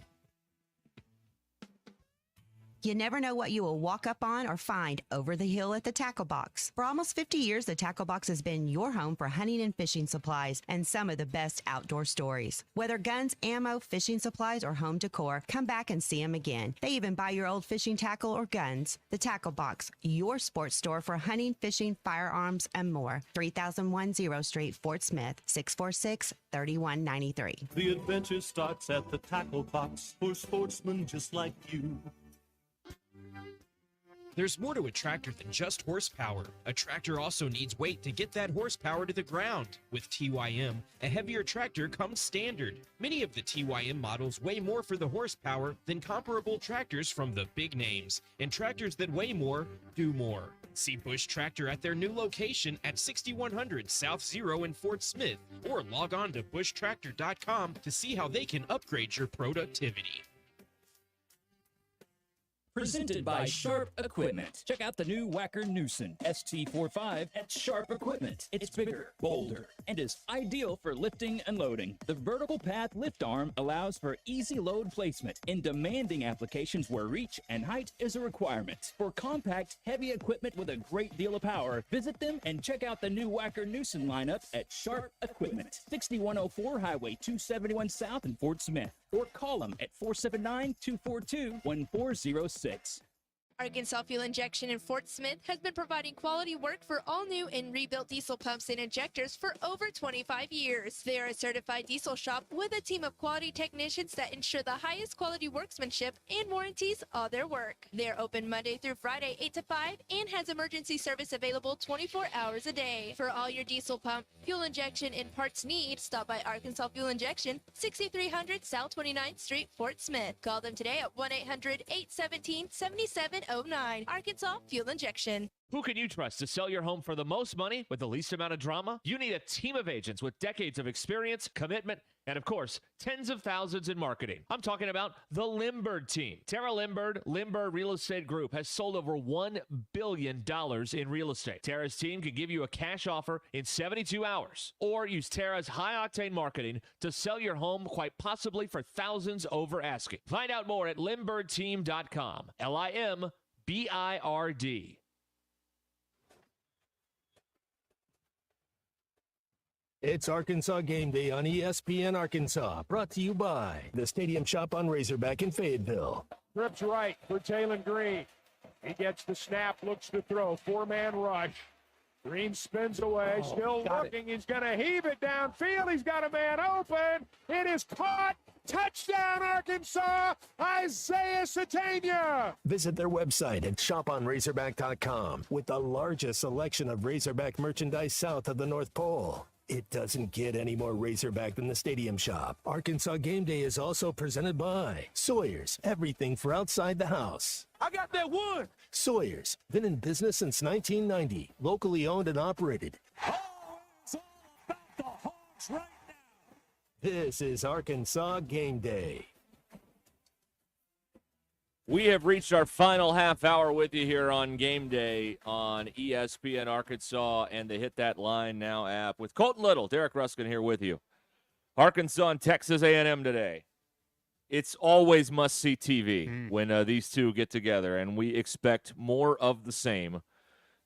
You never know what you will walk up on or find over the hill at the Tackle Box. For almost 50 years, the Tackle Box has been your home for hunting and fishing supplies and some of the best outdoor stories. Whether guns, ammo, fishing supplies, or home decor, come back and see them again. They even buy your old fishing tackle or guns. The Tackle Box, your sports store for hunting, fishing, firearms, and more. 3010 Street, Fort Smith, 646-3193. The adventure starts at the Tackle Box for sportsmen just like you. There's more to a tractor than just horsepower. A tractor also needs weight to get that horsepower to the ground. With TYM, a heavier tractor comes standard. Many of the TYM models weigh more for the horsepower than comparable tractors from the big names, and tractors that weigh more do more. See Bush Tractor at their new location at 6100 South Zero in Fort Smith, or log on to bushtractor.com to see how they can upgrade your productivity. Presented by Sharp Equipment. Check out the new Wacker Newson ST45 at Sharp Equipment. It's bigger, bolder, and is ideal for lifting and loading. The vertical path lift arm allows for easy load placement in demanding applications where reach and height is a requirement. For compact, heavy equipment with a great deal of power, visit them and check out the new Wacker Newson lineup at Sharp Equipment. 6104 Highway 271 South in Fort Smith. Or call them at 479-242-1406. Arkansas Fuel Injection in Fort Smith has been providing quality work for all new and rebuilt diesel pumps and injectors for over 25 years. They are a certified diesel shop with a team of quality technicians that ensure the highest quality workmanship and warranties all their work. They're open Monday through Friday 8 to 5 and has emergency service available 24 hours a day. For all your diesel pump, fuel injection, and parts needs, stop by Arkansas Fuel Injection, 6300 South 29th Street, Fort Smith. Call them today at 1-800-817-7709. Arkansas Fuel Injection. Who can you trust to sell your home for the most money with the least amount of drama? You need a team of agents with decades of experience, commitment, and of course, tens of thousands in marketing. I'm talking about the Limbird team. Tara Limbird Real Estate Group has sold over $1 billion in real estate. Tara's team can give you a cash offer in 72 hours, or use Tara's high-octane marketing to sell your home quite possibly for thousands over asking. Find out more at LimbirdTeam.com. LIMBIRD. It's Arkansas Game Day on ESPN Arkansas, brought to you by the Stadium Shop on Razorback in Fayetteville. Trips right for Jalen Green. He gets the snap, looks to throw. Four-man rush. Green spins away, still looking. He's going to heave it downfield. He's got a man open. It is caught. Touchdown, Arkansas. Isaiah Satania. Visit their website at shoponrazorback.com with the largest selection of Razorback merchandise south of the North Pole. It doesn't get any more Razorback than the Stadium Shop. Arkansas Game Day is also presented by Sawyer's, everything for outside the house. I got that one. Sawyer's, been in business since 1990, locally owned and operated. This is Arkansas Game Day. We have reached our final half hour with you here on Game Day on ESPN Arkansas and the Hit That Line Now app with Colton Little, Derek Ruskin here with you. Arkansas and Texas A&M today. It's always must-see TV when these two get together, and we expect more of the same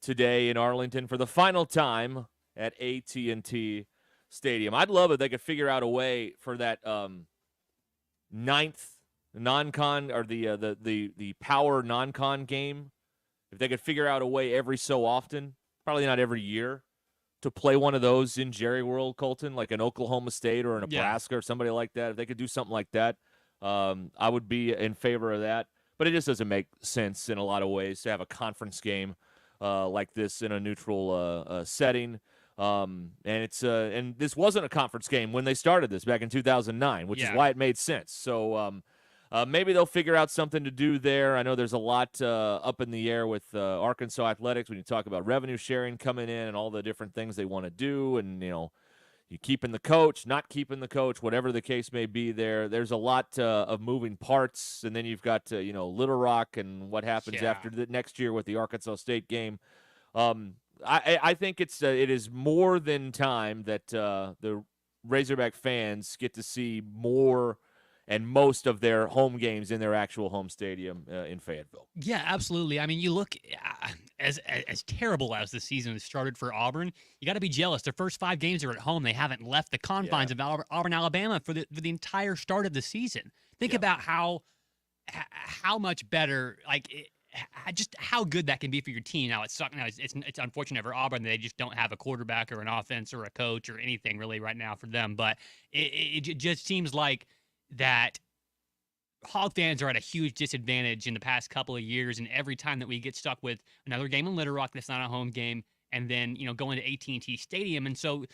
today in Arlington for the final time at AT&T Stadium. I'd love if they could figure out a way for that ninth non-con or the power non-con game, if they could figure out a way every so often, probably not every year, to play one of those in Jerry World, Colton, like an Oklahoma State or a Nebraska or somebody like that. If they could do something like that, I would be in favor of that. But it just doesn't make sense in a lot of ways to have a conference game like this in a neutral setting. And this wasn't a conference game when they started this back in 2009, which is why it made sense. So maybe they'll figure out something to do there. I know there's a lot up in the air with Arkansas athletics when you talk about revenue sharing coming in and all the different things they want to do, and you keeping the coach, not keeping the coach, whatever the case may be. There's a lot of moving parts, and then you've got Little Rock and what happens after the next year with the Arkansas State game. I think it is more than time that the Razorback fans get to see more and most of their home games in their actual home stadium in Fayetteville. Yeah, absolutely. I mean, you look as terrible as the season has started for Auburn, you got to be jealous. Their first 5 games are at home. They haven't left the confines of Auburn, Alabama for the entire start of the season. Think about how much better, just how good that can be for your team. Now it's unfortunate for Auburn that they just don't have a quarterback or an offense or a coach or anything really right now for them. But it just seems like that Hog fans are at a huge disadvantage in the past couple of years, and every time that we get stuck with another game in Little Rock that's not a home game, and then going to AT&T Stadium, and so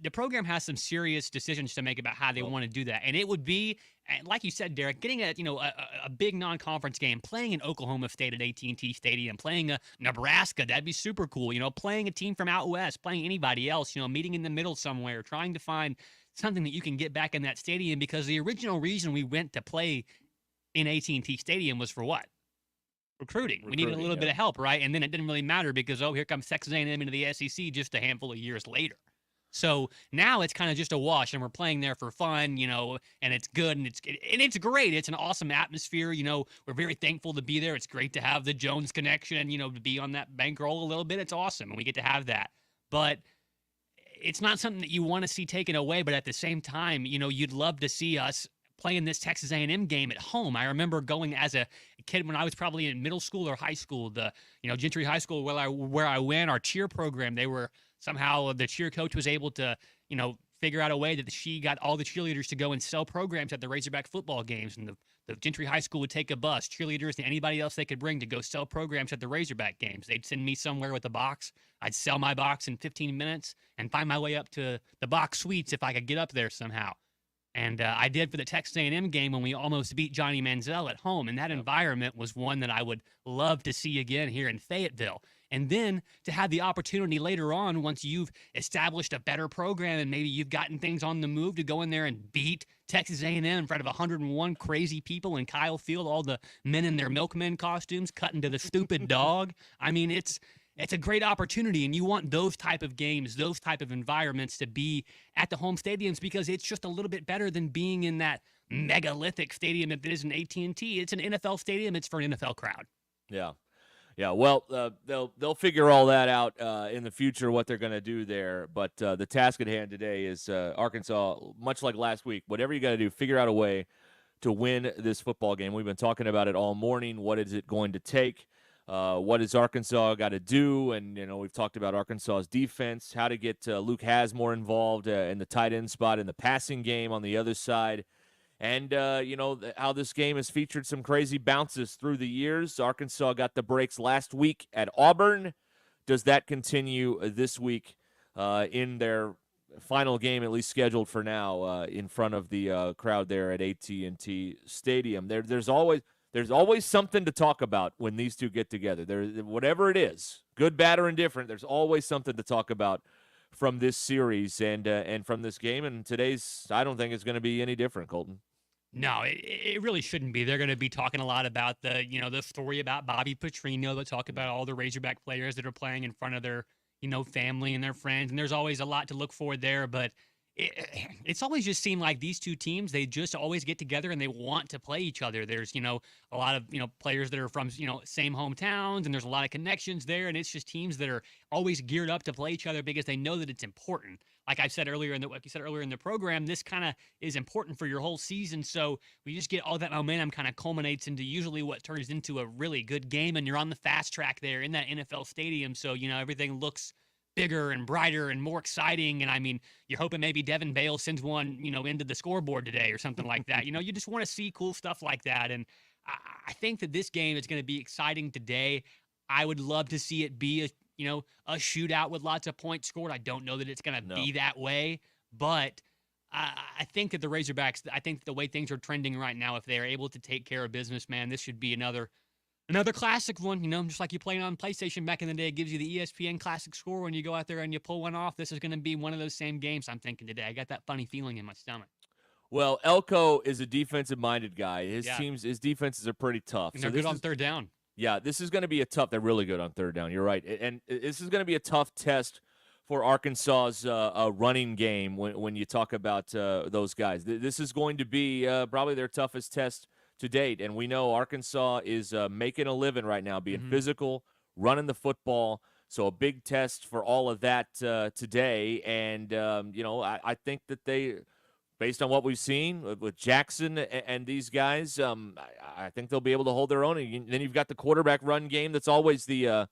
the program has some serious decisions to make about how they want to do that, and it would be, like you said, Derek, getting a big non-conference game, playing in Oklahoma State at AT&T Stadium, playing a Nebraska, that'd be super cool. Playing a team from out west, playing anybody else, meeting in the middle somewhere, trying to find something that you can get back in that stadium, because the original reason we went to play in AT&T Stadium was for what? Recruiting. We needed a little bit of help, right? And then it didn't really matter because, here comes Texas A&M into the SEC just a handful of years later. So now it's kind of just a wash, and we're playing there for fun, and it's good, and it's great. It's an awesome atmosphere. We're very thankful to be there. It's great to have the Jones connection, to be on that bankroll a little bit. It's awesome, and we get to have that. But it's not something that you want to see taken away, but at the same time, you'd love to see us playing this Texas A&M game at home. I remember going as a kid when I was probably in middle school or high school, the Gentry High School where I went, our cheer program, they were somehow the cheer coach was able to, figure out a way that she got all the cheerleaders to go and sell programs at the Razorback football games, and the Gentry High School would take a bus, cheerleaders, and anybody else they could bring to go sell programs at the Razorback games. They'd send me somewhere with a box. I'd sell my box in 15 minutes and find my way up to the box suites if I could get up there somehow. And I did for the Texas A&M game when we almost beat Johnny Manziel at home. And that environment was one that I would love to see again here in Fayetteville. And then to have the opportunity later on, once you've established a better program and maybe you've gotten things on the move, to go in there and beat Texas A&M in front of 101 crazy people in Kyle Field, all the men in their milkmen costumes cutting to the stupid dog. I mean, it's a great opportunity, and you want those type of games, those type of environments to be at the home stadiums, because it's just a little bit better than being in that megalithic stadium that is an AT&T. It's an NFL stadium. It's for an NFL crowd. Yeah. Yeah, well, they'll figure all that out in the future, what they're going to do there. But the task at hand today is Arkansas, much like last week, whatever you got to do, figure out a way to win this football game. We've been talking about it all morning. What is it going to take? What does Arkansas got to do? And, we've talked about Arkansas's defense, how to get Luke Hasmore involved in the tight end spot in the passing game on the other side. And, how this game has featured some crazy bounces through the years. Arkansas got the breaks last week at Auburn. Does that continue this week in their final game, at least scheduled for now, in front of the crowd there at AT&T Stadium? There's always something to talk about when these two get together. Whatever it is, good, bad, or indifferent, there's always something to talk about from this series and from this game. And today's, I don't think it's going to be any different, Colton. No, it really shouldn't be. They're going to be talking a lot about the story about Bobby Petrino. They'll talk about all the Razorback players that are playing in front of their, family and their friends. And there's always a lot to look for there. But it's always just seemed like these two teams, they just always get together and they want to play each other. There's, a lot of, players that are from, same hometowns, and there's a lot of connections there. And it's just teams that are always geared up to play each other because they know that it's important. Like you said earlier in the program, this kind of is important for your whole season. So we just get all that momentum kind of culminates into usually what turns into a really good game. And you're on the fast track there in that NFL stadium. So, everything looks bigger and brighter and more exciting. And I mean, you're hoping maybe Devin Bale sends one, into the scoreboard today or something like that. You just want to see cool stuff like that. And I think that this game is going to be exciting today. I would love to see it be a shootout with lots of points scored. I don't know that it's going to be that way, but I think that the Razorbacks, I think the way things are trending right now, if they're able to take care of business, man, this should be another classic one, just like you played on PlayStation back in the day. It gives you the ESPN classic score when you go out there and you pull one off. This is going to be one of those same games, I'm thinking, today. I got that funny feeling in my stomach. Well, Elko is a defensive-minded guy. His defenses are pretty tough. And they're good on third down. Yeah, this is going to be they're really good on third down. You're right. And this is going to be a tough test for Arkansas's running game when you talk about those guys. This is going to be probably their toughest test to date. And we know Arkansas is making a living right now, being physical, running the football. So a big test for all of that today. And, I think that they – based on what we've seen with Jackson and these guys, I think they'll be able to hold their own. And then you've got the quarterback run game. That's always the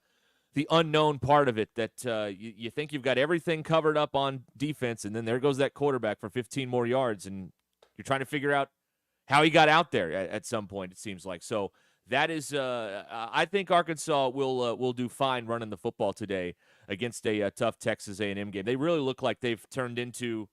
unknown part of it, that you think you've got everything covered up on defense, and then there goes that quarterback for 15 more yards, and you're trying to figure out how he got out there at some point, it seems like. So that is, I think Arkansas will do fine running the football today against a tough Texas A&M game. They really look like they've turned into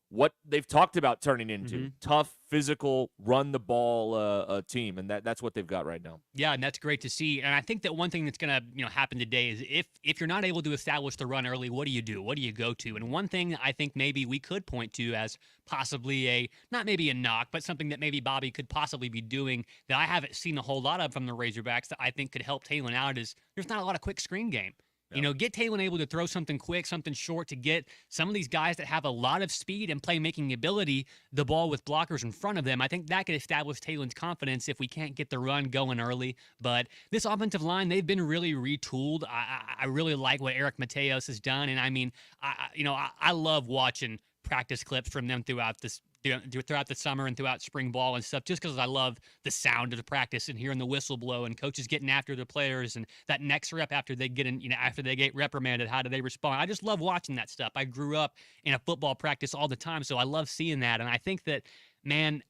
what they've talked about turning into. Tough, physical, run the ball team, and that's what they've got right now. Yeah, and that's great to see. And I think that one thing that's going to happen today is if you're not able to establish the run early, what do you do? What do you go to? And one thing I think maybe we could point to as possibly not maybe a knock, but something that maybe Bobby could possibly be doing that I haven't seen a whole lot of from the Razorbacks that I think could help Talon out is there's not a lot of quick screen game. Get Talon able to throw something quick, something short to get some of these guys that have a lot of speed and playmaking ability the ball with blockers in front of them. I think that could establish Talon's confidence if we can't get the run going early. But this offensive line, they've been really retooled. I really like what Eric Mateos has done. And I mean, I love watching practice clips from them throughout the summer and throughout spring ball and stuff, just because I love the sound of the practice and hearing the whistle blow and coaches getting after the players and that next rep after they get reprimanded, how do they respond? I just love watching that stuff. I grew up in a football practice all the time, so I love seeing that. And I think that, man,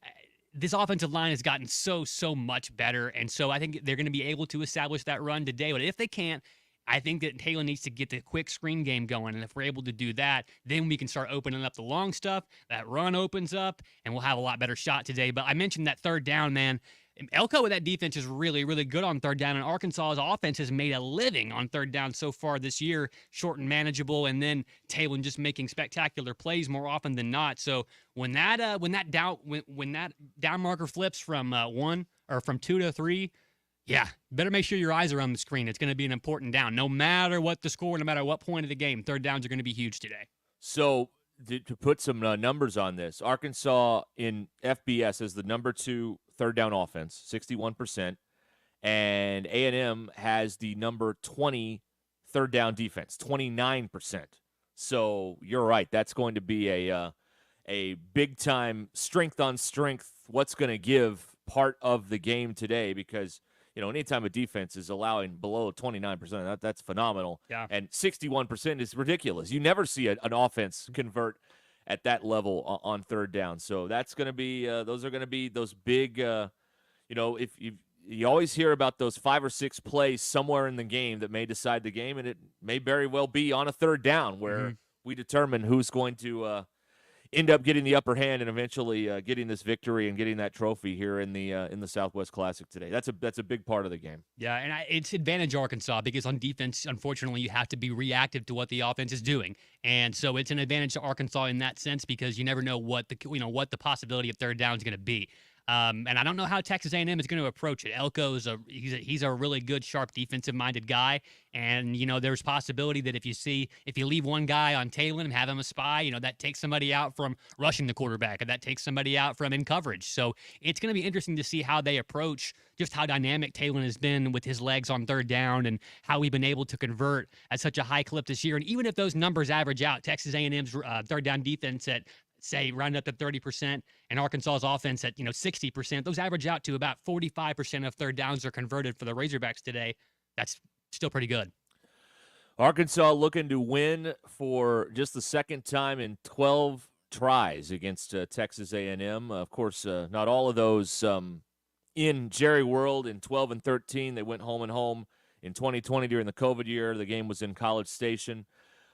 this offensive line has gotten so much better, and so I think they're going to be able to establish that run today. But if they can't, I think that Talon needs to get the quick screen game going, and if we're able to do that, then we can start opening up the long stuff. That run opens up, and we'll have a lot better shot today. But I mentioned that third down, man. Elko with that defense is really, really good on third down, and Arkansas's offense has made a living on third down so far this year, short and manageable, and then Talon just making spectacular plays more often than not. So when that down marker flips from 2 to 3. Yeah, better make sure your eyes are on the screen. It's going to be an important down. No matter what the score, no matter what point of the game, third downs are going to be huge today. So to put some numbers on this, Arkansas in FBS is the number 2 third down offense, 61%, and A&M has the number 20 third down defense, 29%. So you're right. That's going to be a big-time strength on strength, what's going to give part of the game today because – anytime a defense is allowing below 29%, that's phenomenal. Yeah. And 61% is ridiculous. You never see an offense convert at that level on third down. So that's going to be those are going to be those big if you always hear about those 5 or 6 plays somewhere in the game that may decide the game, and it may very well be on a third down where we determine who's going to end up getting the upper hand and eventually getting this victory and getting that trophy here in the Southwest Classic today. That's a big part of the game. Yeah, and it's advantage Arkansas because on defense, unfortunately, you have to be reactive to what the offense is doing, and so it's an advantage to Arkansas in that sense because you never know what the possibility of third down is going to be. And I don't know how Texas A&M is going to approach it. Elko he's a really good, sharp, defensive-minded guy, and there's possibility that if you leave one guy on Talon and have him a spy, that takes somebody out from rushing the quarterback, and that takes somebody out from in coverage. So it's going to be interesting to see how they approach just how dynamic Talon has been with his legs on third down and how we've been able to convert at such a high clip this year. And even if those numbers average out, Texas A&M's third down defense at say round up to 30% and Arkansas's offense at 60%, those average out to about 45% of third downs are converted for the Razorbacks today. That's still pretty good. Arkansas looking to win for just the second time in 12 tries against Texas A&M. Of course, not all of those in Jerry World in 12 and 13. They went home and home in 2020 during the COVID year. The game was in College Station.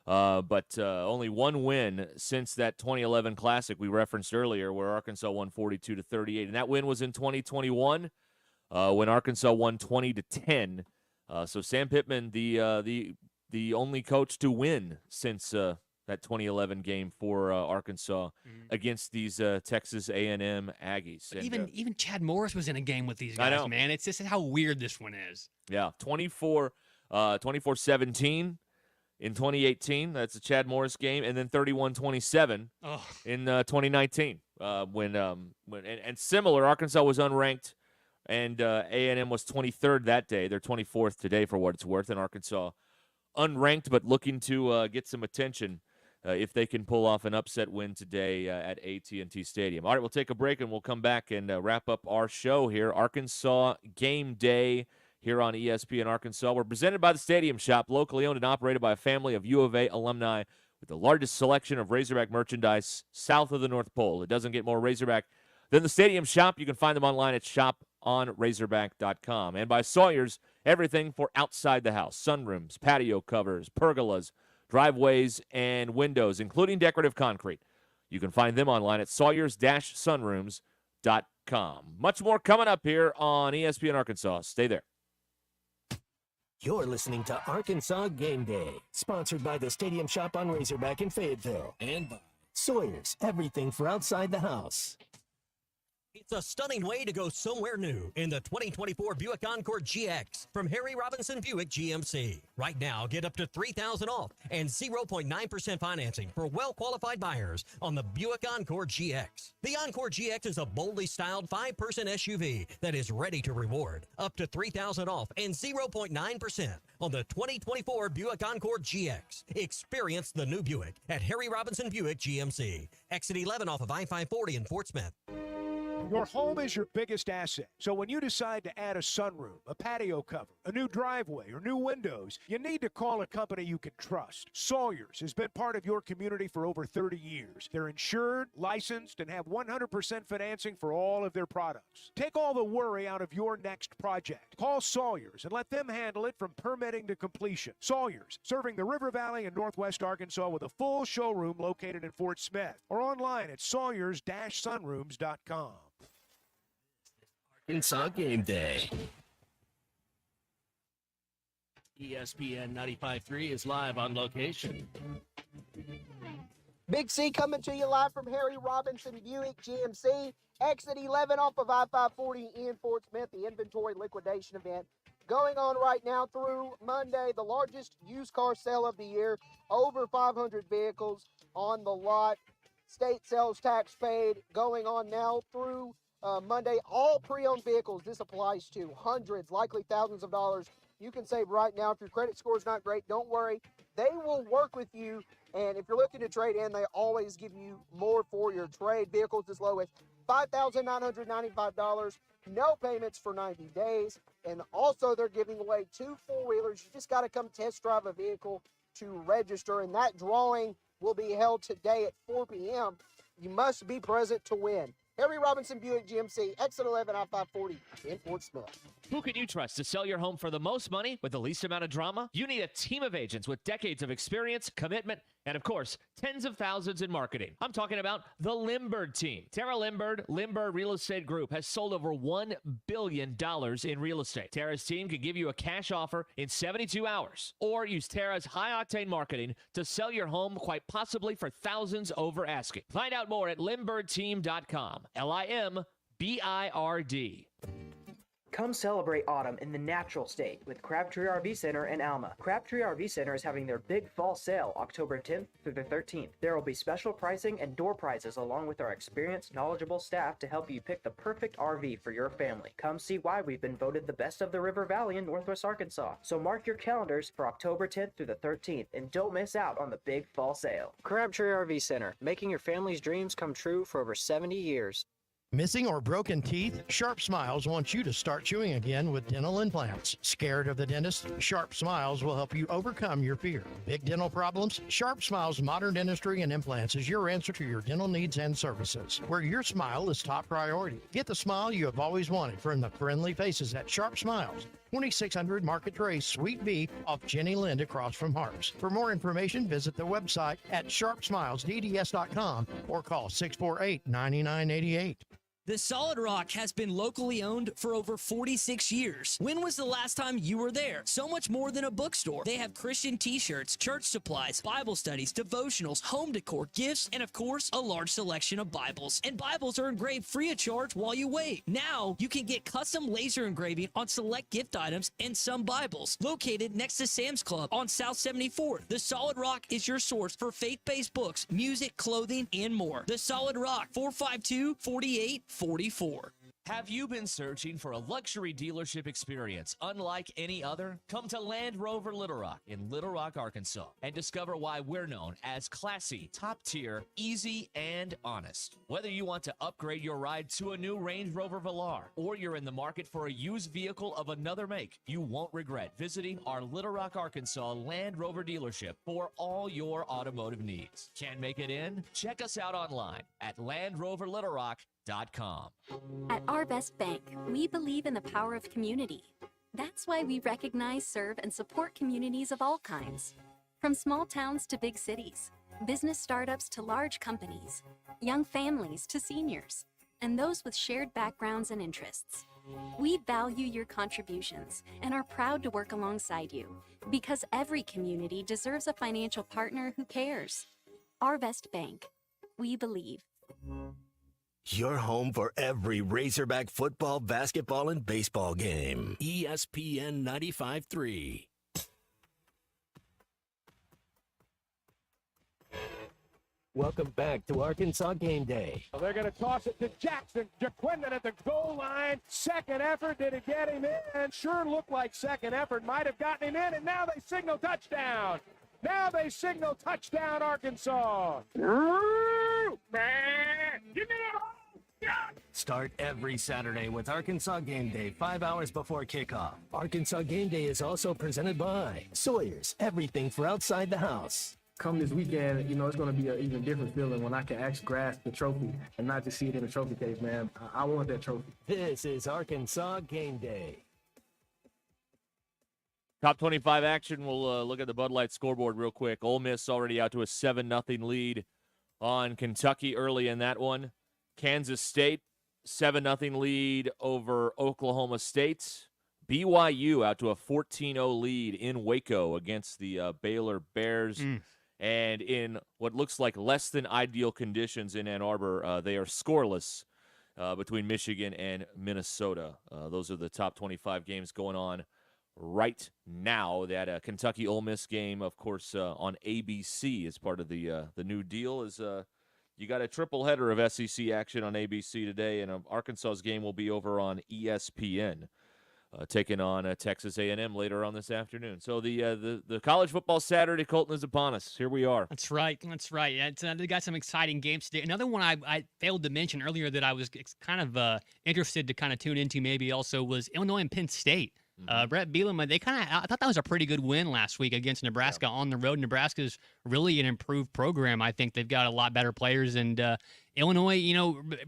But only one win since that 2011 Classic we referenced earlier where Arkansas won 42-38. And that win was in 2021 when Arkansas won 20-10. So Sam Pittman, the only coach to win since that 2011 game for Arkansas against these Texas A&M Aggies. And, even Chad Morris was in a game with these guys, man. It's just how weird this one is. Yeah, 24-17. In 2018, that's a Chad Morris game, and then 31-27 in 2019. And similar, Arkansas was unranked, and A&M was 23rd that day. They're 24th today for what it's worth, and Arkansas unranked but looking to get some attention if they can pull off an upset win today at AT&T Stadium. All right, we'll take a break, and we'll come back and wrap up our show here. Arkansas Game Day here on ESPN Arkansas. We're presented by the Stadium Shop, locally owned and operated by a family of U of A alumni with the largest selection of Razorback merchandise south of the North Pole. It doesn't get more Razorback Then the Stadium Shop, you can find them online at shoponrazorback.com. And by Sawyer's, everything for outside the house: sunrooms, patio covers, pergolas, driveways, and windows, including decorative concrete. You can find them online at sawyers-sunrooms.com. Much more coming up here on ESPN Arkansas. Stay there. You're listening to Arkansas Game Day, sponsored by the Stadium Shop on Razorback in Fayetteville and by Sawyer's, everything for outside the house. It's a stunning way to go somewhere new in the 2024 Buick Encore GX from Harry Robinson Buick GMC. Right now, get up to $3,000 off and 0.9% financing for well-qualified buyers on the Buick Encore GX. The Encore GX is a boldly styled 5-person SUV that is ready to reward. Up to $3,000 off and 0.9% on the 2024 Buick Encore GX. Experience the new Buick at Harry Robinson Buick GMC. Exit 11 off of I-540 in Fort Smith. Your home is your biggest asset. So when you decide to add a sunroom, a patio cover, a new driveway, or new windows, you need to call a company you can trust. Sawyer's has been part of your community for over 30 years. They're insured, licensed, and have 100% financing for all of their products. Take all the worry out of your next project. Call Sawyer's and let them handle it from permitting to completion. Sawyer's, serving the River Valley and Northwest Arkansas with a full showroom located in Fort Smith or online at sawyers-sunrooms.com. Arkansas Game Day. ESPN 95.3 is live on location. Big C coming to you live from Harry Robinson Buick GMC. Exit 11 off of I-540 in Fort Smith, the inventory liquidation event going on right now through Monday, the largest used car sale of the year. Over 500 vehicles on the lot. State sales tax paid going on now through Monday. All pre-owned vehicles this applies to. Hundreds, likely thousands of dollars you can save right now. If your credit score is not great, don't worry. They will work with you. And if you're looking to trade in, they always give you more for your trade. Vehicles as low as $5,995. No payments for 90 days. And also they're giving away 2 4-wheelers. You just got to come test drive a vehicle to register. And that drawing will be held today at 4 p.m. You must be present to win. Harry Robinson Buick GMC, exit 11 I-540 in Fort Smith. Who can you trust to sell your home for the most money with the least amount of drama? You need a team of agents with decades of experience, commitment, and of course, tens of thousands in marketing. I'm talking about the Limbird team. Tara Limbird Real Estate Group has sold over $1 billion in real estate. Tara's team can give you a cash offer in 72 hours or use Tara's high-octane marketing to sell your home quite possibly for thousands over asking. Find out more at limbirdteam.com. LIMBIRD. Come celebrate autumn in the natural state with Crabtree RV Center in Alma. Crabtree RV Center is having their big fall sale October 10th through the 13th. There will be special pricing and door prizes along with our experienced, knowledgeable staff to help you pick the perfect RV for your family. Come see why we've been voted the best of the River Valley in Northwest Arkansas. So mark your calendars for October 10th through the 13th and don't miss out on the big fall sale. Crabtree RV Center, making your family's dreams come true for over 70 years. Missing or broken teeth? Sharp Smiles wants you to start chewing again with dental implants. Scared of the dentist? Sharp Smiles will help you overcome your fear. Big dental problems? Sharp Smiles Modern Dentistry and Implants is your answer to your dental needs and services, where your smile is top priority. Get the smile you have always wanted from the friendly faces at Sharp Smiles. 2600 Market Trace, Suite B, off Jenny Lind across from Harps. For more information, visit the website at sharpsmilesdds.com or call 648-9988. The Solid Rock has been locally owned for over 46 years. When was the last time you were there? So much more than a bookstore. They have Christian t-shirts, church supplies, Bible studies, devotionals, home decor, gifts, and of course, a large selection of Bibles. And Bibles are engraved free of charge while you wait. Now, you can get custom laser engraving on select gift items and some Bibles. Located next to Sam's Club on South 74th, The Solid Rock is your source for faith-based books, music, clothing, and more. The Solid Rock, 452-4844. Have you been searching for a luxury dealership experience unlike any other? Come to Land Rover Little Rock in Little Rock, Arkansas, and discover why we're known as classy, top-tier, easy, and honest. Whether you want to upgrade your ride to a new Range Rover Velar or you're in the market for a used vehicle of another make, you won't regret visiting our Little Rock, Arkansas Land Rover dealership for all your automotive needs. Can't make it in? Check us out online at LandRoverLittleRock.com. RacerBack.com. At Our Best Bank, we believe in the power of community. That's why we recognize, serve, and support communities of all kinds. From small towns to big cities, business startups to large companies, young families to seniors, and those with shared backgrounds and interests. We value your contributions and are proud to work alongside you because every community deserves a financial partner who cares. Our Best Bank. We believe. Your home for every Razorback football, basketball, and baseball game. ESPN 95.3. Welcome back to Arkansas Game Day. They're going to toss it to Jackson. Jaquindon at the goal line. Second effort. Did it get him in? Sure looked like second effort. Might have gotten him in, and now they signal touchdown. Now they signal touchdown, Arkansas. Give me that. Start every Saturday with Arkansas Game Day 5 hours before kickoff. Arkansas Game Day is also presented by Sawyer's, everything for outside the house. Come this weekend, it's going to be an even different feeling when I can actually grasp the trophy and not just see it in the trophy case, man. I want that trophy. This is Arkansas Game Day. Top 25 action. We'll look at the Bud Light scoreboard real quick. Ole Miss already out to a 7-0 lead on Kentucky early in that one. Kansas State, 7-0 lead over Oklahoma State. BYU out to a 14-0 lead in Waco against the Baylor Bears. And in what looks like less than ideal conditions in Ann Arbor, they are scoreless between Michigan and Minnesota. Those are the top 25 games going on right now. That Kentucky-Ole Miss game, of course, on ABC is part of the new deal. Is you got a triple header of SEC action on ABC today, and Arkansas's game will be over on ESPN. Taking on Texas A&M later on this afternoon. So the college football Saturday, Colton, is upon us. Here we are. That's right. They got some exciting games today. Another one I failed to mention earlier that I was kind of interested to kind of tune into maybe also was Illinois and Penn State. Brett Bielema, I thought that was a pretty good win last week against Nebraska on the road. Nebraska's really an improved program. I think they've got a lot better players, and Illinois,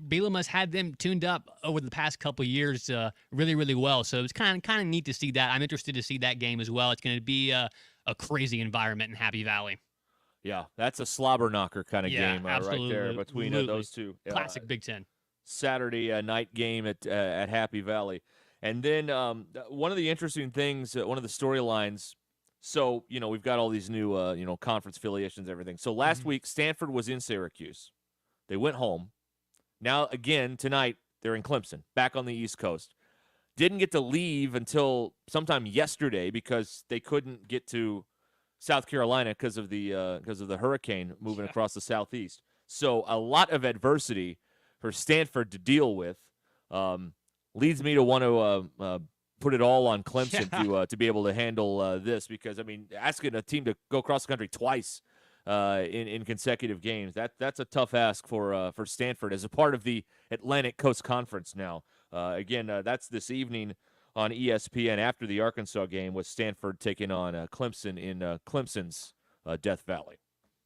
Bielema's had them tuned up over the past couple of years really, really well. So it's kind of neat to see that. I'm interested to see that game as well. It's going to be a crazy environment in Happy Valley. Yeah, that's a slobber knocker kind of game right there between those two. Classic Big Ten. Saturday night game at Happy Valley. And then one of the interesting things, one of the storylines, so, we've got all these new, conference affiliations and everything. So last week, Stanford was in Syracuse. They went home. Now, again, tonight, they're in Clemson, back on the East Coast. Didn't get to leave until sometime yesterday because they couldn't get to South Carolina because of the hurricane moving across the Southeast. So a lot of adversity for Stanford to deal with. Leads me to want to put it all on Clemson to be able to handle this because, asking a team to go across the country twice in consecutive games, that's a tough ask for Stanford as a part of the Atlantic Coast Conference now. Again, that's this evening on ESPN after the Arkansas game with Stanford taking on Clemson in Clemson's Death Valley.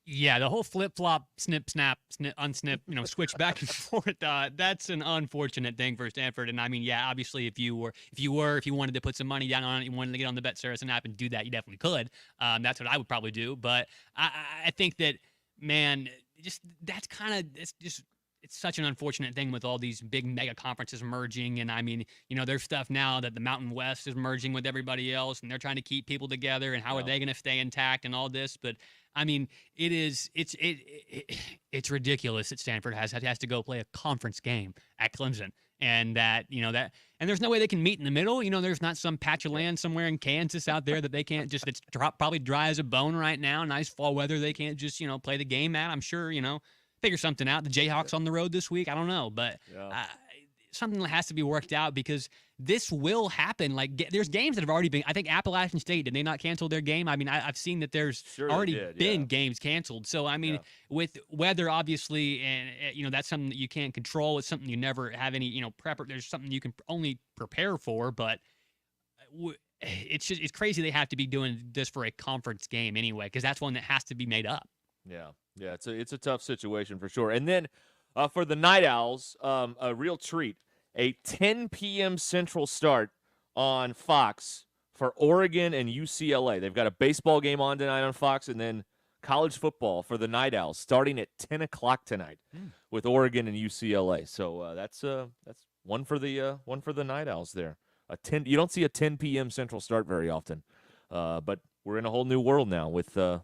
Yeah, the whole flip-flop, snip, snap, unsnip, switch back and forth. That's an unfortunate thing for Stanford. And obviously, if you wanted to put some money down on it, you wanted to get on the Bet Saracen app and do that, you definitely could. That's what I would probably do. But I think that, man, it's such an unfortunate thing with all these big mega conferences merging. And there's stuff now that the Mountain West is merging with everybody else, and they're trying to keep people together. And how are they going to stay intact and all this? But it's ridiculous that Stanford has to go play a conference game at Clemson, and and there's no way they can meet in the middle. There's not some patch of land somewhere in Kansas out there that they can't just, it's probably dry as a bone right now. Nice fall weather. They can't just, play the game at, I'm sure, figure something out. The Jayhawks on the road this week. I don't know, but something has to be worked out because this will happen. Like, there's games that have already been, I think Appalachian State, did they not cancel their game? I've seen that there's already been games canceled. So, with weather, obviously, and, that's something that you can't control. It's something you never have any, there's something you can only prepare for, but it's crazy they have to be doing this for a conference game anyway, because that's one that has to be made up. Yeah, it's a tough situation for sure. And then For the Night Owls, a real treat. A 10 p.m. Central start on Fox for Oregon and UCLA. They've got a baseball game on tonight on Fox, and then college football for the Night Owls starting at 10 o'clock tonight with Oregon and UCLA. So that's one for the Night Owls there. You don't see a 10 p.m. Central start very often, but we're in a whole new world now with the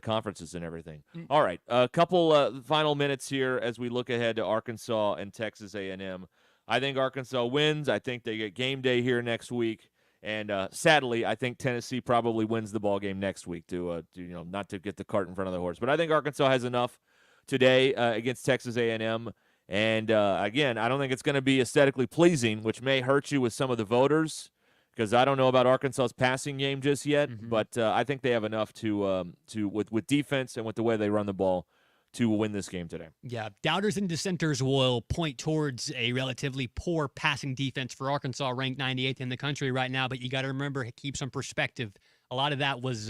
conferences and everything. All right, a couple final minutes here as we look ahead to Arkansas and Texas A&M. I think Arkansas wins. I think they get game day here next week. And sadly, I think Tennessee probably wins the ball game next week to not to get the cart in front of the horse. But I think Arkansas has enough today against Texas A&M. And again, I don't think it's going to be aesthetically pleasing, which may hurt you with some of the voters, because I don't know about Arkansas's passing game just yet. But I think they have enough to with defense and with the way they run the ball to win this game today. Yeah, doubters and dissenters will point towards a relatively poor passing defense for Arkansas, ranked 98th in the country right now, but you got to remember, keep some perspective. A lot of that was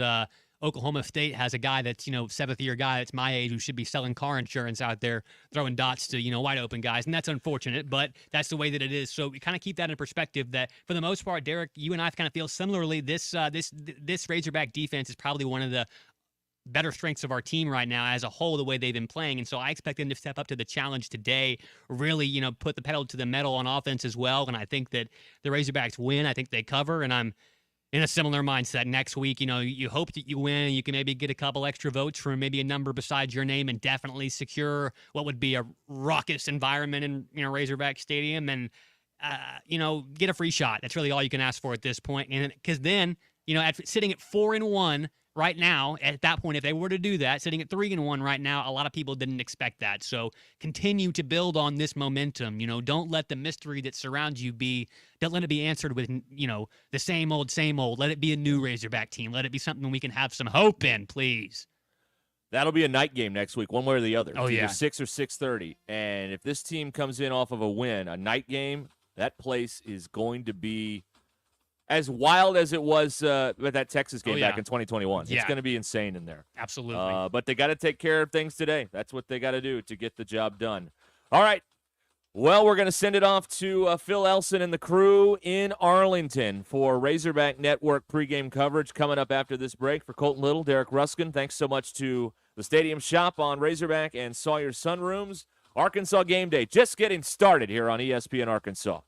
Oklahoma State has a guy that's, seventh-year guy that's my age who should be selling car insurance out there, throwing dots to, wide-open guys, and that's unfortunate, but that's the way that it is. So we kind of keep that in perspective that, for the most part, Derek, you and I kind of feel similarly. This Razorback defense is probably one of the better strengths of our team right now as a whole, the way they've been playing. And so I expect them to step up to the challenge today, really, put the pedal to the metal on offense as well. And I think that the Razorbacks win. I think they cover, and I'm in a similar mindset next week. You hope that you win, and you can maybe get a couple extra votes from maybe a number besides your name and definitely secure what would be a raucous environment in, Razorback Stadium, and, get a free shot. That's really all you can ask for at this point. And because then, sitting at 4-1, right now, at that point, if they were to do that, sitting at 3-1 right now, a lot of people didn't expect that. So continue to build on this momentum. Don't let the mystery that surrounds you don't let it be answered with, the same old, same old. Let it be a new Razorback team. Let it be something we can have some hope in, please. That'll be a night game next week, one way or the other. Oh, yeah. Either 6 or 6:30. And if this team comes in off of a win, a night game, that place is going to be as wild as it was with that Texas game back in 2021. Yeah. It's going to be insane in there. Absolutely. But they got to take care of things today. That's what they got to do to get the job done. All right. Well, we're going to send it off to Phil Elson and the crew in Arlington for Razorback Network pregame coverage coming up after this break. For Colton Little, Derek Ruskin, thanks so much to the Stadium Shop on Razorback and Sawyer Sunrooms. Arkansas Game Day just getting started here on ESPN Arkansas.